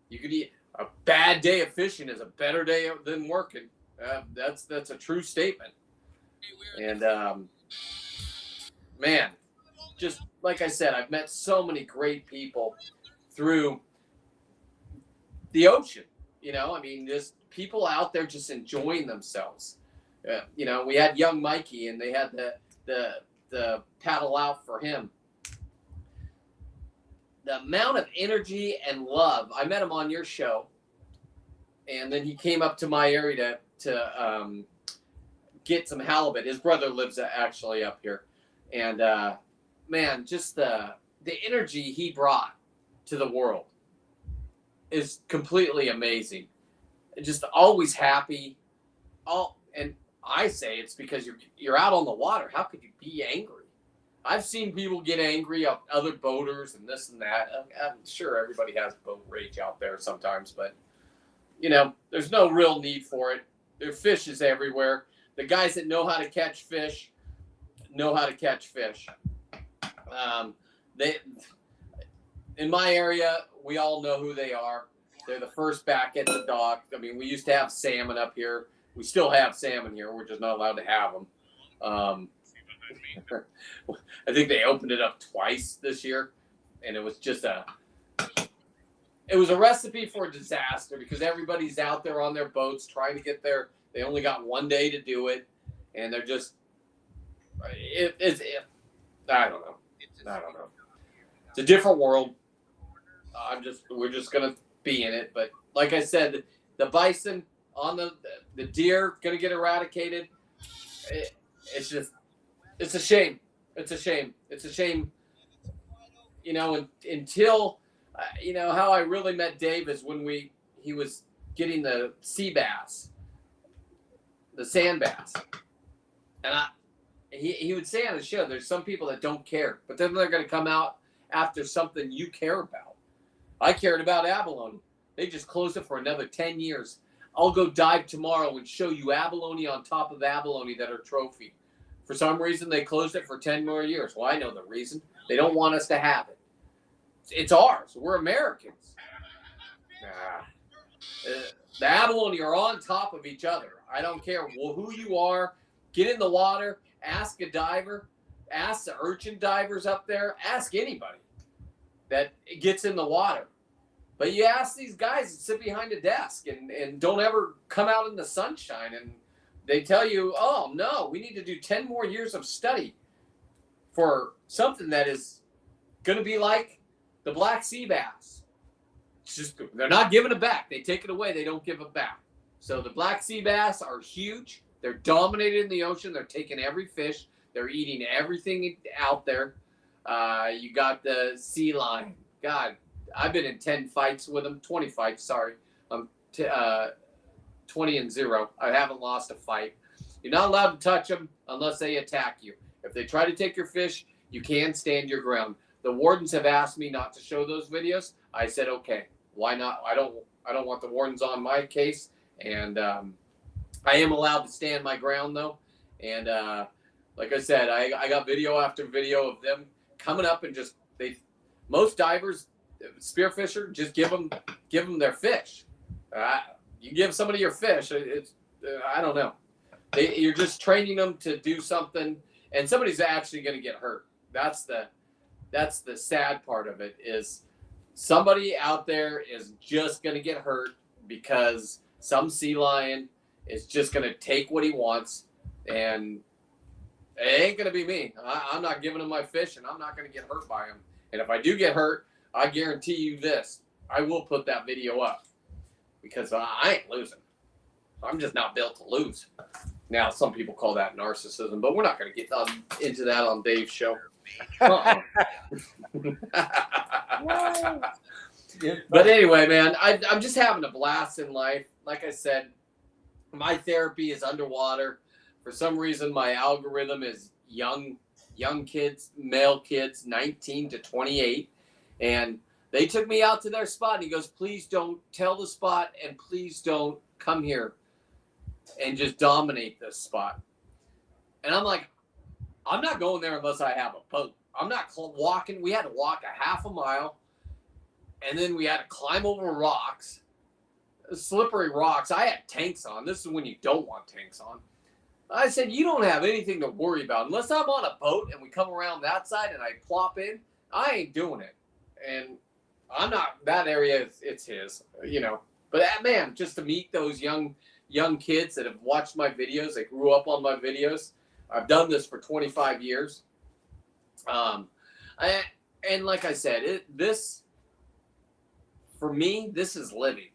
you could eat. A bad day of fishing is a better day than working. That's a true statement. And man, just like I said, I've met so many great people through the ocean. Just people out there just enjoying themselves. We had young Mikey, and they had the paddle out for him. The amount of energy and love. I met him on your show, and then he came up to my area to get some halibut. His brother lives actually up here, and man, just the energy he brought to the world is completely amazing. Just always happy. And I say it's because you're out on the water. How could you be angry? I've seen people get angry at other boaters and this and that. I'm sure everybody has boat rage out there sometimes, but there's no real need for it. There are fishes everywhere. The guys that know how to catch fish know how to catch fish. In my area, we all know who they are. They're the first back at the dock. We used to have salmon up here. We still have salmon here. We're just not allowed to have them. I think they opened it up twice this year, and it was just a recipe for disaster because everybody's out there on their boats trying to get there. They only got one day to do it, and they're just I don't know. It's a different world. We're just gonna be in it. But like I said, the bison on the deer gonna get eradicated. It's a shame. It's a shame. Until how I really met Dave is when he was getting the sea bass, the sand bass, and he would say on the show, there's some people that don't care, but then they're going to come out after something you care about. I cared about abalone. They just closed it for another 10 years. I'll go dive tomorrow and show you abalone on top of abalone that are trophy. For some reason, they closed it for 10 more years. Well, I know the reason. They don't want us to have it. It's ours. We're Americans. The abalone are on top of each other. I don't care who you are. Get in the water. Ask a diver. Ask the urchin divers up there. Ask anybody that gets in the water. But you ask these guys that sit behind a desk and don't ever come out in the sunshine, and they tell you, oh, no, we need to do 10 more years of study for something that is going to be like the black sea bass. It's just, they're not giving it back. They take it away. They don't give it back. So the black sea bass are huge. They're dominating the ocean. They're taking every fish. They're eating everything out there. You got the sea lion. God, I've been in 10 fights with them. 20 fights, sorry. I'm 20-0. I haven't lost a fight. You're not allowed to touch them unless they attack you. If they try to take your fish, you can stand your ground. The wardens have asked me not to show those videos. I said, okay, why not? I don't want the wardens on my case. And I am allowed to stand my ground, though. And like I said, I got video after video of them coming up and just most divers, spearfisher, just give them their fish. You give somebody your fish, it's I don't know. You're just training them to do something, and somebody's actually going to get hurt. That's the sad part of it, is somebody out there is just going to get hurt because some sea lion is just going to take what he wants, and it ain't going to be me. I'm not giving him my fish, and I'm not going to get hurt by him. And if I do get hurt, I guarantee you this, I will put that video up, because I ain't losing. I'm just not built to lose. Now, some people call that narcissism, but we're not going to get into that on Dave's show. But anyway, man, I'm just having a blast in life. Like I said, my therapy is underwater. For some reason, my algorithm is young kids, male kids, 19 to 28. And they took me out to their spot, and he goes, please don't tell the spot, and please don't come here and just dominate this spot. And I'm like, I'm not going there unless I have a boat. I'm not walking. We had to walk a half a mile, and then we had to climb over rocks, slippery rocks. I had tanks on. This is when you don't want tanks on. I said, you don't have anything to worry about. Unless I'm on a boat and we come around that side and I plop in, I ain't doing it. And I'm not, that area, it's his, But that, man, just to meet those young kids that have watched my videos, they grew up on my videos. I've done this for 25 years. And like I said, for me, this is living.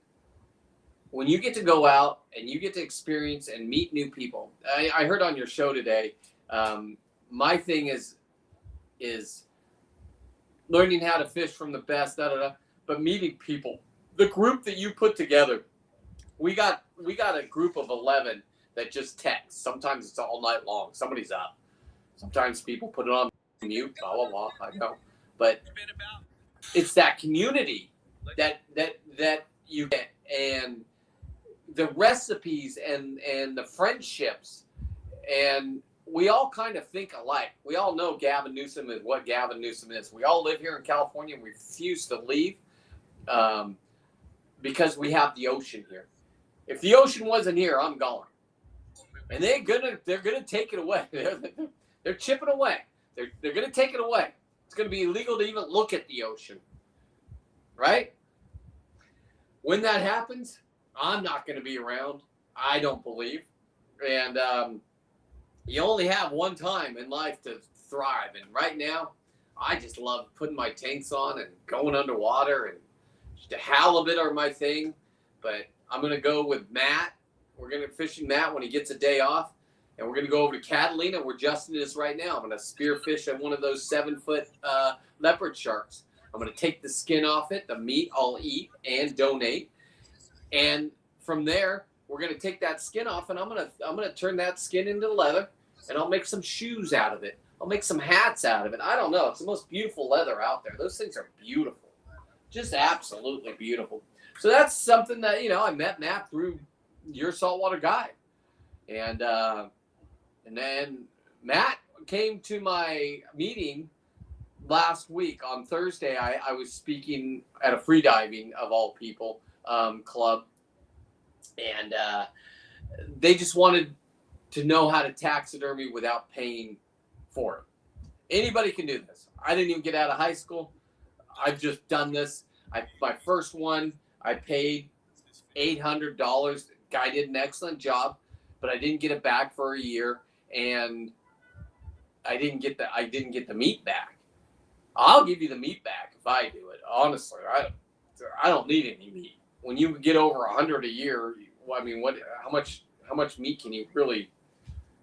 When you get to go out and you get to experience and meet new people. I heard on your show today, my thing is learning how to fish from the best, but meeting people. The group that you put together, we got a group of 11 that just text. Sometimes it's all night long. Somebody's up. Sometimes people put it on mute, blah, blah, blah. I know. But it's that community that you get, and the recipes and the friendships, and we all kind of think alike. We all know Gavin Newsom is what Gavin Newsom is. We all live here in California, and we refuse to leave because we have the ocean here. If the ocean wasn't here, I'm gone. And they're gonna take it away. They're chipping away. They're gonna take it away. It's gonna be illegal to even look at the ocean, right? When that happens, I'm not gonna be around. I don't believe. And you only have one time in life to thrive. And right now, I just love putting my tanks on and going underwater, and the halibut are my thing. But I'm going to go with Matt. We're going to fishing Matt when he gets a day off. And we're going to go over to Catalina, where Justin is right now. I'm going to spearfish at one of those 7-foot leopard sharks. I'm going to take the skin off it. The meat I'll eat and donate. And from there, we're going to take that skin off, and I'm going to turn that skin into leather, and I'll make some shoes out of it. I'll make some hats out of it. I don't know. It's the most beautiful leather out there. Those things are beautiful. Just absolutely beautiful. So that's something that, I met Matt through Your Saltwater Guide. And then Matt came to my meeting last week on Thursday. I was speaking at a freediving, of all people, club. And they just wanted to know how to taxidermy without paying for it. Anybody can do this. I didn't even get out of high school. I've just done this. My first one, I paid $800. The guy did an excellent job, but I didn't get it back for a year, and I didn't get the meat back. I'll give you the meat back if I do it. Honestly, I don't need any meat. When you get over 100 a year, I mean, how much meat can you really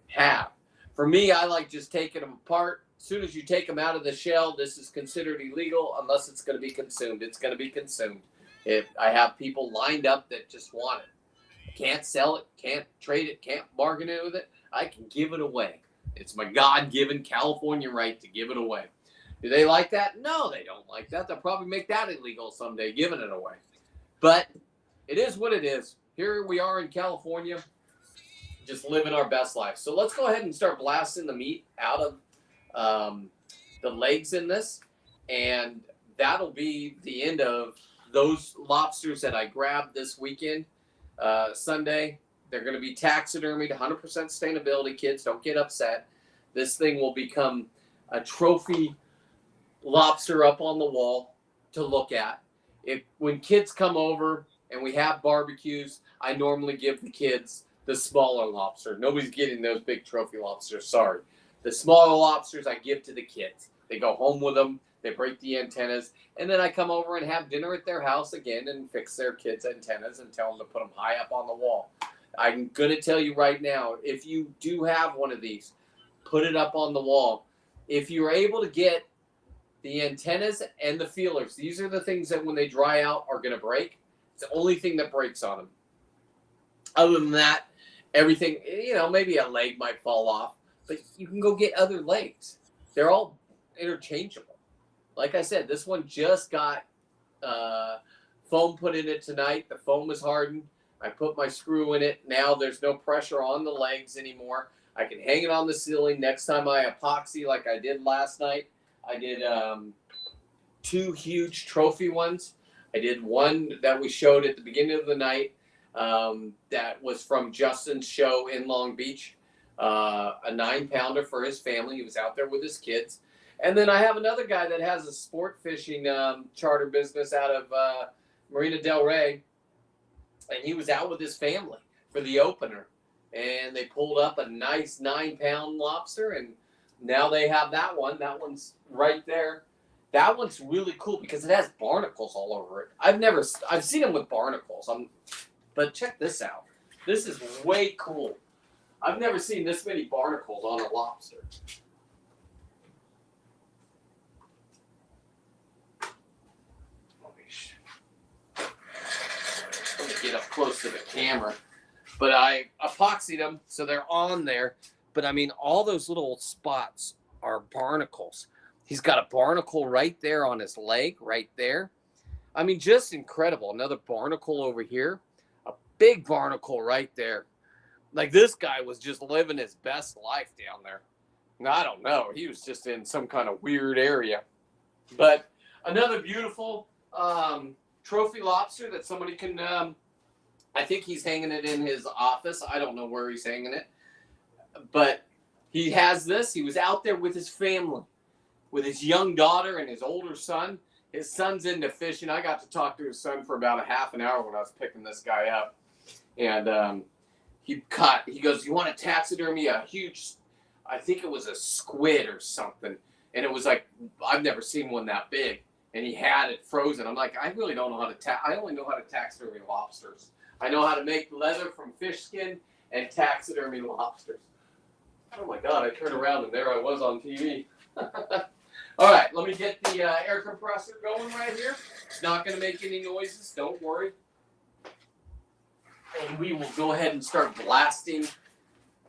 have? For me, I like just taking them apart. As soon as you take them out of the shell, this is considered illegal unless it's going to be consumed. It's going to be consumed. If I have people lined up that just want it, can't sell it, can't trade it, can't bargain it with it, I can give it away. It's my God-given California right to give it away. Do they like that? No, they don't like that. They'll probably make that illegal someday, giving it away. But it is what it is. Here we are in California, just living our best life. So let's go ahead and start blasting the meat out of the legs in this, and that'll be the end of those lobsters that I grabbed this weekend. Sunday, They're going to be taxidermied, 100% sustainability. Kids, don't get upset. This thing will become a trophy lobster up on the wall to look at. When kids come over and we have barbecues, I normally give the kids the smaller lobster. Nobody's getting those big trophy lobsters, sorry. The smaller lobsters I give to the kids. They go home with them, they break the antennas, and then I come over and have dinner at their house again and fix their kids' antennas and tell them to put them high up on the wall. I'm going to tell you right now, if you do have one of these, put it up on the wall. If you're able to get the antennas and the feelers, these are the things that when they dry out are going to break. It's the only thing that breaks on them. Other than that, everything, maybe a leg might fall off, but you can go get other legs. They're all interchangeable. Like I said, this one just got foam put in it tonight. The foam is hardened. I put my screw in it. Now there's no pressure on the legs anymore. I can hang it on the ceiling. Next time I epoxy like I did last night, I did 2 huge trophy ones. I did one that we showed at the beginning of the night that was from Justin's show in Long Beach, a 9-pounder for his family. He was out there with his kids. And then I have another guy that has a sport fishing charter business out of Marina Del Rey. And he was out with his family for the opener. And they pulled up a nice 9-pound lobster. And now they have that one. That one's right there. That one's really cool because it has barnacles all over it. I've seen them with barnacles. But check this out. This is way cool. I've never seen this many barnacles on a lobster. Let me get up close to the camera. But I epoxied them so they're on there. But I mean, all those little spots are barnacles. He's got a barnacle right there on his leg, right there. I mean, just incredible. Another barnacle over here. A big barnacle right there. Like, this guy was just living his best life down there. I don't know. He was just in some kind of weird area. But another beautiful trophy lobster that somebody can, I think he's hanging it in his office. I don't know where he's hanging it. But he has this. He was out there with his family, with his young daughter and his older son. His son's into fishing. I got to talk to his son for about a half an hour when I was picking this guy up. And he goes, you want a taxidermy? A huge, I think it was a squid or something. And it was like, I've never seen one that big. And he had it frozen. I'm like, I really don't know how to I only know how to taxidermy lobsters. I know how to make leather from fish skin and taxidermy lobsters. Oh my God, I turned around and there I was on TV. All right, let me get the air compressor going right here. It's not going to make any noises, don't worry. And we will go ahead and start blasting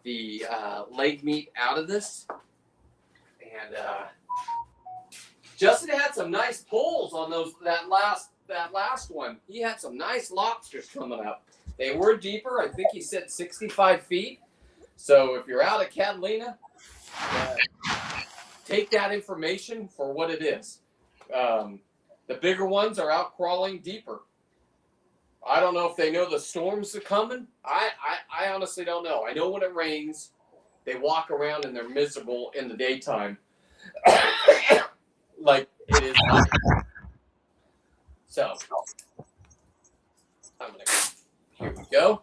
the leg meat out of this. And Justin had some nice pulls on that last one. He had some nice lobsters coming up. They were deeper. I think he said 65 feet. So if you're out at Catalina, take that information for what it is. The bigger ones are out crawling deeper. I don't know if they know the storms are coming. I honestly don't know. I know when it rains, they walk around and they're miserable in the daytime. Like it is. So, here we go.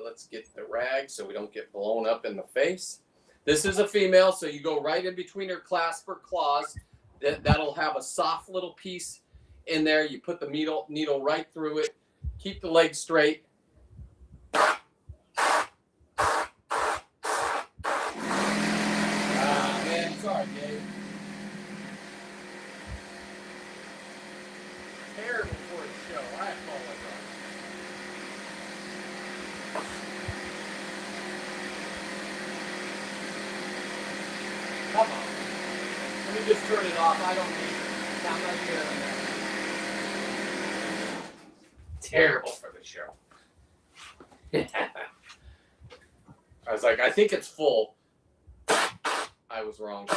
Let's get the rag so we don't get blown up in the face. This is a female, so you go right in between her clasper claws. That'll have a soft little piece in there. You put the needle right through it. Keep the leg straight. Man, sorry, Dave. Terrible for the show. I apologize. Come on. Let me just turn it off. I don't need it. Not much air in there. Terrible for the show. I was like, I think it's full. I was wrong.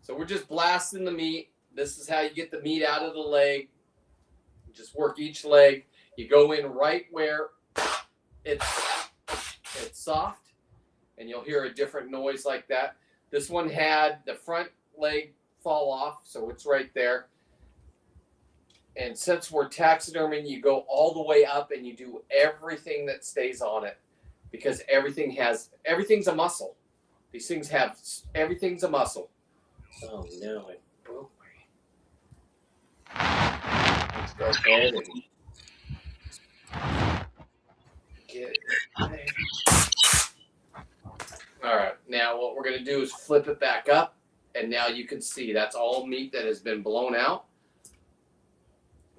So we're just blasting the meat. This is how you get the meat out of the leg. You just work each leg. You go in right where it's soft, and you'll hear a different noise like that. This one had the front leg fall off, so it's right there. And since we're taxiderming, you go all the way up and you do everything that stays on it, because everything's a muscle. These things have, everything's a muscle. Oh no, I broke my. Let's go ahead and get it. All right, now what we're gonna do is flip it back up, and now you can see that's all meat that has been blown out.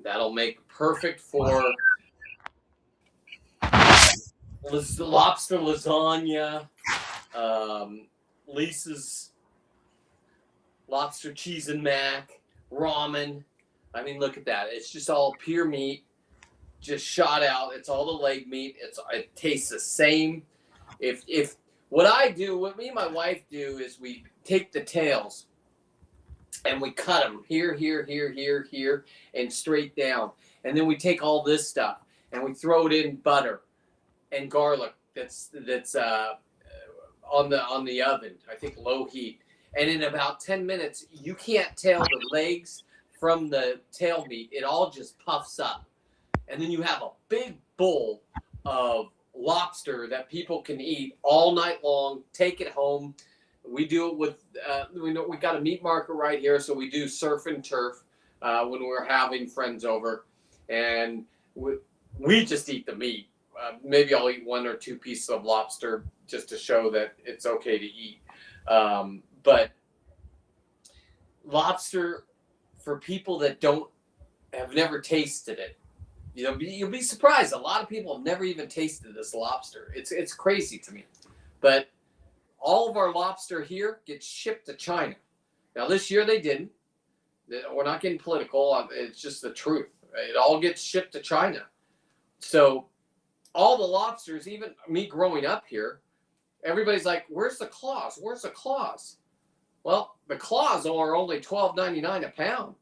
That'll make perfect for lobster lasagna, Lisa's lobster cheese and mac, ramen. I mean, look at that. It's just all pure meat, just shot out. It's all the leg meat. It tastes the same. If what I do, what me and my wife do is we take the tails and we cut them here, and straight down. And then we take all this stuff and we throw it in butter and garlic that's on the oven. I think low heat. And in about 10 minutes, you can't tell the legs from the tail meat. It all just puffs up. And then you have a big bowl of lobster that people can eat all night long. Take it home. We do it with, we got a meat market right here, so we do surf and turf when we're having friends over. And we just eat the meat. Maybe I'll eat 1 or 2 pieces of lobster just to show that it's okay to eat. But lobster, for people that have never tasted it, you'll be surprised. A lot of people have never even tasted this lobster. It's crazy to me. But all of our lobster here gets shipped to China. Now, this year they didn't. We're not getting political. It's just the truth. It all gets shipped to China. So all the lobsters, even me growing up here, everybody's like, where's the claws? Where's the claws? Well, the claws are only $12.99 a pound.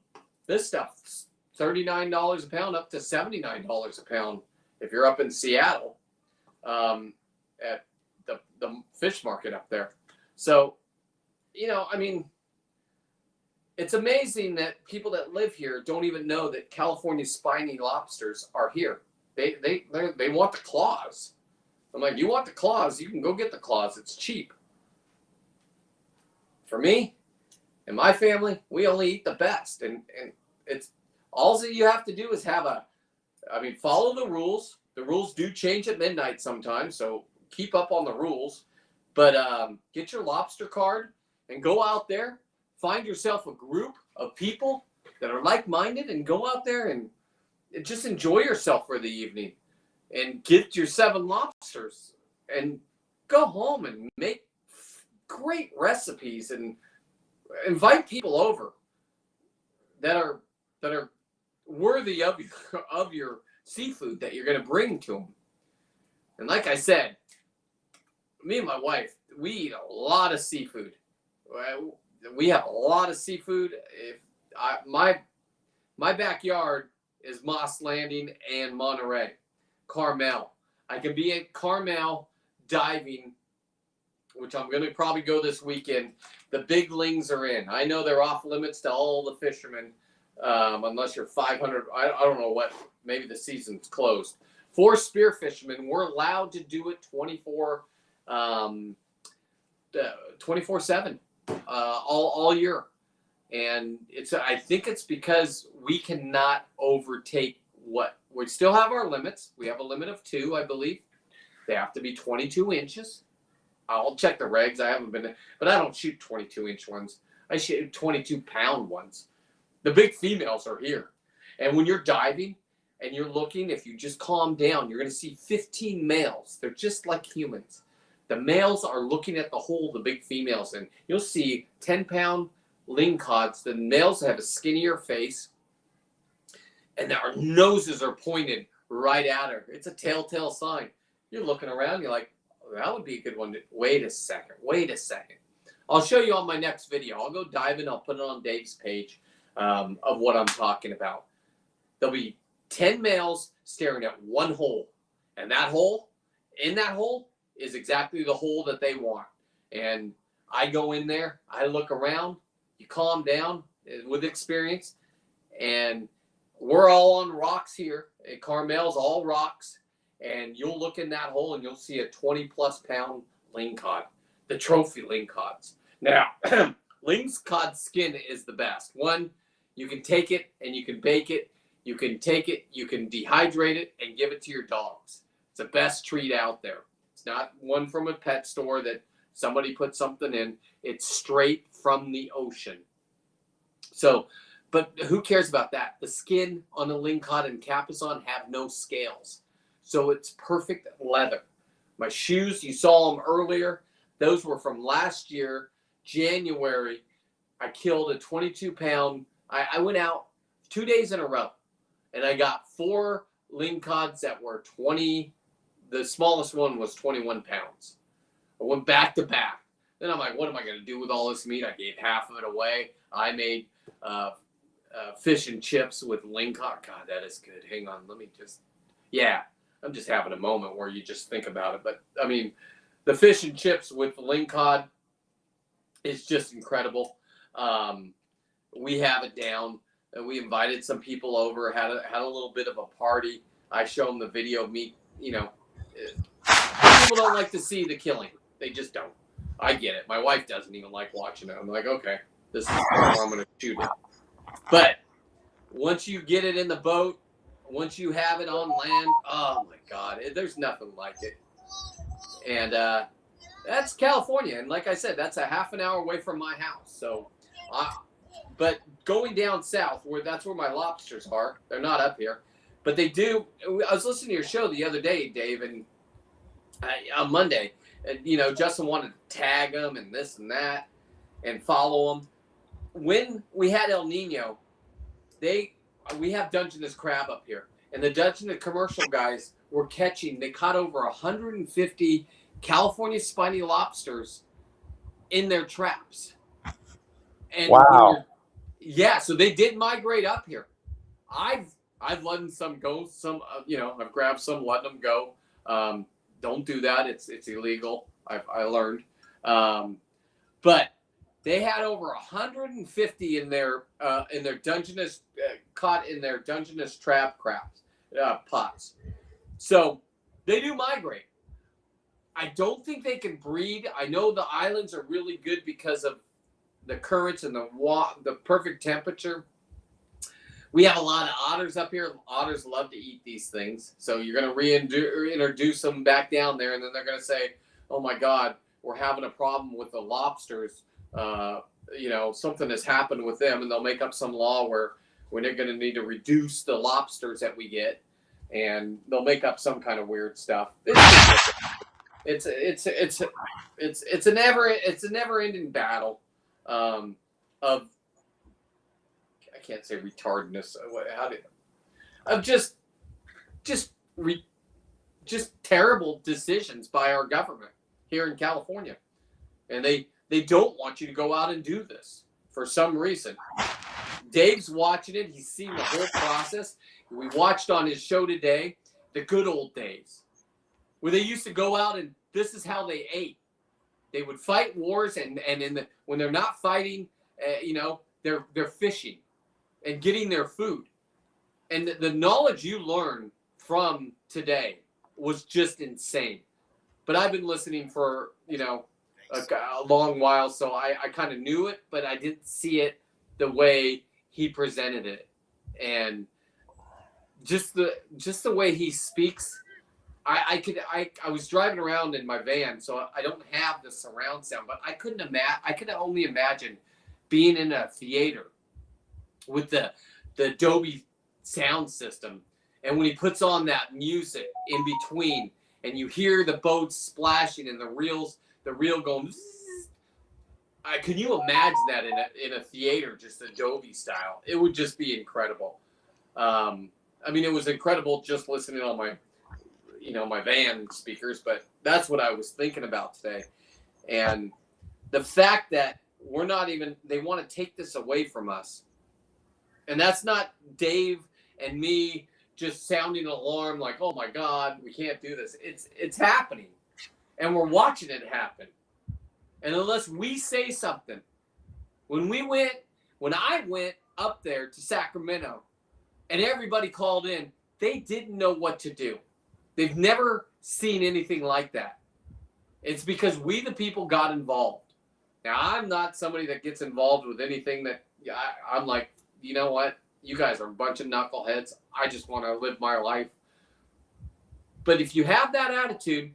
This stuff's $39 a pound up to $79 a pound if you're up in Seattle at the fish market up there. So, I mean, it's amazing that people that live here don't even know that California spiny lobsters are here. They want the claws. I'm like, you want the claws? You can go get the claws. It's cheap. For me and my family, we only eat the best. And it's all that you have to do is follow the rules. The rules do change at midnight sometimes, so keep up on the rules. But get your lobster card and go out there. Find yourself a group of people that are like-minded and go out there and just enjoy yourself for the evening and get your 7 lobsters and go home and make great recipes and invite people over that are worthy of your seafood that you're going to bring to them. And like I said, me and my wife, we eat a lot of seafood. We have a lot of seafood. My backyard is Moss Landing and Monterey, Carmel. I can be at Carmel diving, which I'm going to probably go this weekend. The big lings are in. I know they're off limits to all the fishermen, unless you're 500. I don't know what. Maybe the season's closed. For spear fishermen, we're allowed to do it 24/7, all year. And I think it's because we cannot overtake we still have our limits. We have a limit of 2, I believe. They have to be 22 inches. I'll check the regs. I haven't been, but I don't shoot 22-inch ones. I shoot 22-pound ones. The big females are here. And when you're diving and you're looking, if you just calm down, you're going to see 15 males. They're just like humans. The males are looking at the hole the big females in. You'll see 10-pound lingcods. The males have a skinnier face, and our noses are pointed right at her. It's a telltale sign. You're looking around, you're like, oh, that would be a good one. Wait a second. I'll show you on my next video. I'll go diving. I'll put it on Dave's page of what I'm talking about. There'll be 10 males staring at one hole, and that hole in that hole is exactly the hole that they want. And I go in there, I look around, you calm down with experience, and we're all on rocks here. Carmel's all rocks, and you'll look in that hole and you'll see a 20+ pound lingcod, the trophy lingcods. Now, lingcod skin is the best. One, you can take it and you can bake it. You can take it, you can dehydrate it and give it to your dogs. It's the best treat out there. It's not one from a pet store that somebody put something in. It's straight from the ocean. So, but who cares about that? The skin on the lingcod and capizon have no scales. So it's perfect leather. My shoes, you saw them earlier. Those were from last year, January. I killed a 22 pound. I went out 2 days in a row, and I got 4 lingcods that were 20. The smallest one was 21 pounds. I went back to back. Then I'm like, what am I going to do with all this meat? I gave half of it away. I made fish and chips with lingcod. God, that is good. Hang on. Let me just, yeah, I'm just having a moment where you just think about it. But, I mean, the fish and chips with lingcod is just incredible. We have it down. And we invited some people over, had a little bit of a party. I show them the video of me, you know. People don't like to see the killing. They just don't. I get it. My wife doesn't even like watching it. I'm like, okay, this is where I'm going to shoot it. But once you get it in the boat, once you have it on land, oh my God, there's nothing like it. And that's California. And like I said, that's a half an hour away from my house. So, but going down south, that's where my lobsters are. They're not up here. But they do. I was listening to your show the other day, Dave, and on Monday, and, you know, Justin wanted to tag them and this and that and follow them. When we had El Nino, we have Dungeness crab up here, and the Dungeness commercial guys were catching. They caught over 150 California spiny lobsters in their traps. And wow. Yeah, so they did migrate up here. I've let some go. Some, you know, I've grabbed some, let them go. Don't do that. It's illegal. I learned. But they had over 150 in their Dungeness caught in their Dungeness trap crabs pots. So they do migrate. I don't think they can breed. I know the islands are really good because of the currents and the perfect temperature. We have a lot of otters up here. Otters love to eat these things. So you're going to reintroduce them back down there, and then they're going to say, oh, my God, we're having a problem with the lobsters. You know, something has happened with them, and they'll make up some law where they're going to need to reduce the lobsters that we get, and they'll make up some kind of weird stuff. It's a never-ending battle of, I can't say retardedness. Of just terrible decisions by our government here in California, and they don't want you to go out and do this for some reason. Dave's watching it. He's seen the whole process. We watched on his show today the good old days where they used to go out and this is how they ate. They would fight wars, and when they're not fighting, you know, they're fishing and getting their food. And the knowledge you learn from today was just insane. But I've been listening for, you know, a long while, so I kind of knew it, but I didn't see it the way he presented it. And just the way he speaks, I was driving around in my van, so I don't have the surround sound, but I could only imagine being in a theater with the Dolby sound system, and when he puts on that music in between, and you hear the boats splashing and the reel going. Can you imagine that in a theater, just a Dolby style? It would just be incredible. I mean, it was incredible just listening on my van speakers, but that's what I was thinking about today. And the fact that they want to take this away from us. And that's not Dave and me just sounding an alarm like, oh my God, we can't do this. It's happening. And we're watching it happen. And unless we say something, when I went up there to Sacramento and everybody called in, they didn't know what to do. They've never seen anything like that. It's because we, the people, got involved. Now, I'm not somebody that gets involved with anything that I'm like, you know what? You guys are a bunch of knuckleheads. I just want to live my life. But if you have that attitude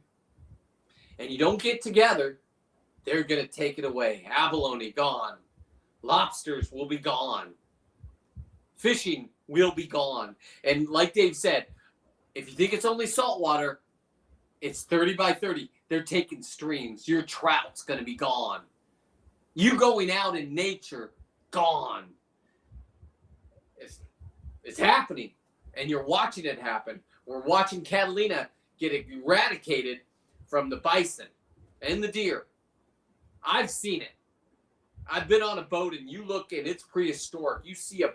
and you don't get together, they're going to take it away. Abalone, gone. Lobsters will be gone. Fishing will be gone. And like Dave said, if you think it's only saltwater, it's 30 by 30. They're taking streams. Your trout's going to be gone. You going out in nature, gone. It's happening, and you're watching it happen. We're watching Catalina get eradicated from the bison and the deer. I've seen it. I've been on a boat, and you look, and it's prehistoric. You see a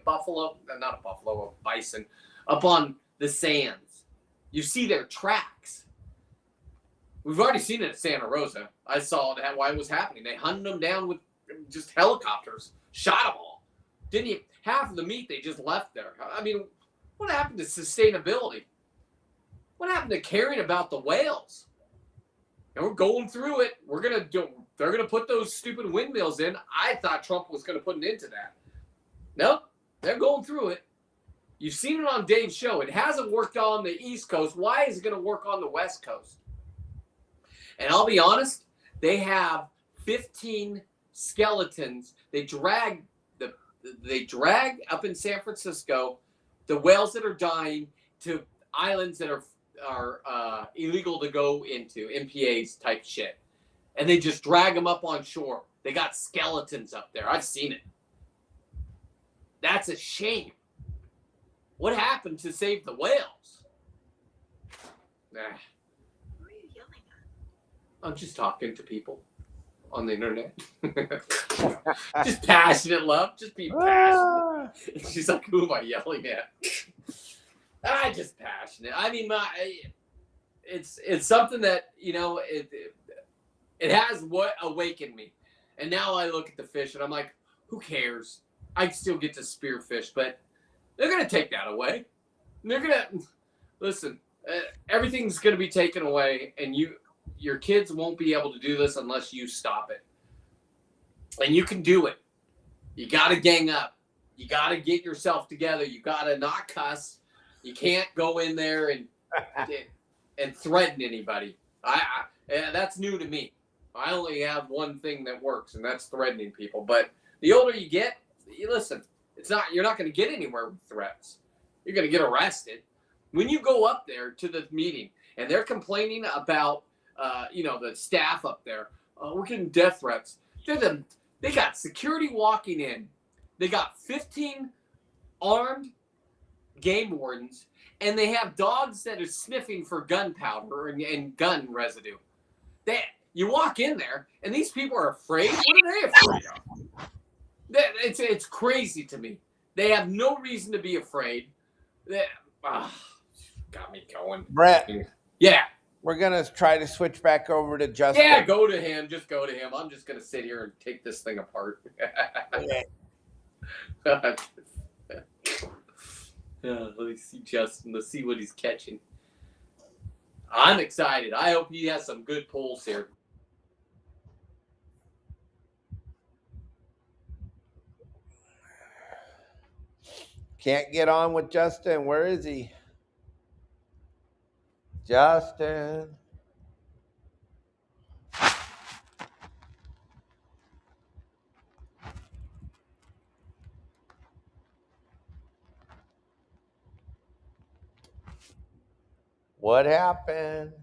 bison, up on the sands. You see their tracks. We've already seen it at Santa Rosa. I saw that while it was happening. They hunted them down with just helicopters, shot them all. Didn't even half of the meat they just left there. I mean, what happened to sustainability? What happened to caring about the whales? And we're going through it. They're gonna put those stupid windmills in. I thought Trump was gonna put an end to that. Nope, they're going through it. You've seen it on Dave's show. It hasn't worked on the East Coast. Why is it gonna work on the West Coast? And I'll be honest, they have 15 skeletons. They drag up in San Francisco the whales that are dying to islands that are illegal to go into, MPAs type shit. And they just drag them up on shore. They got skeletons up there. I've seen it. That's a shame. What happened to save the whales? Nah. Who are you yelling at? I'm just talking to people on the internet. Just passionate love. Just be passionate. She's like, who am I yelling at? I just passionate. I mean, it's something that, you know, it has what awakened me. And now I look at the fish and I'm like, who cares? I still get to spearfish, but they're going to take that away. They're going to, listen, everything's going to be taken away, and your kids won't be able to do this unless you stop it. And you can do it. You got to gang up. You got to get yourself together. You got to not cuss. You can't go in there and threaten anybody. That's new to me. I only have one thing that works, and that's threatening people. But the older you get, listen, you're not going to get anywhere with threats. You're going to get arrested. When you go up there to the meeting and they're complaining about, the staff up there, we're getting death threats. They got security walking in. They got 15 armed game wardens, and they have dogs that are sniffing for gunpowder and gun residue. You walk in there, and these people are afraid. What are they afraid of? It's crazy to me. They have no reason to be afraid. Got me going. Brett. Yeah. We're going to try to switch back over to Justin. Yeah, go to him. Just go to him. I'm just going to sit here and take this thing apart. Let me see Justin. Let's see what he's catching. I'm excited. I hope he has some good pulls here. Can't get on with Justin. Where is he? Justin. What happened?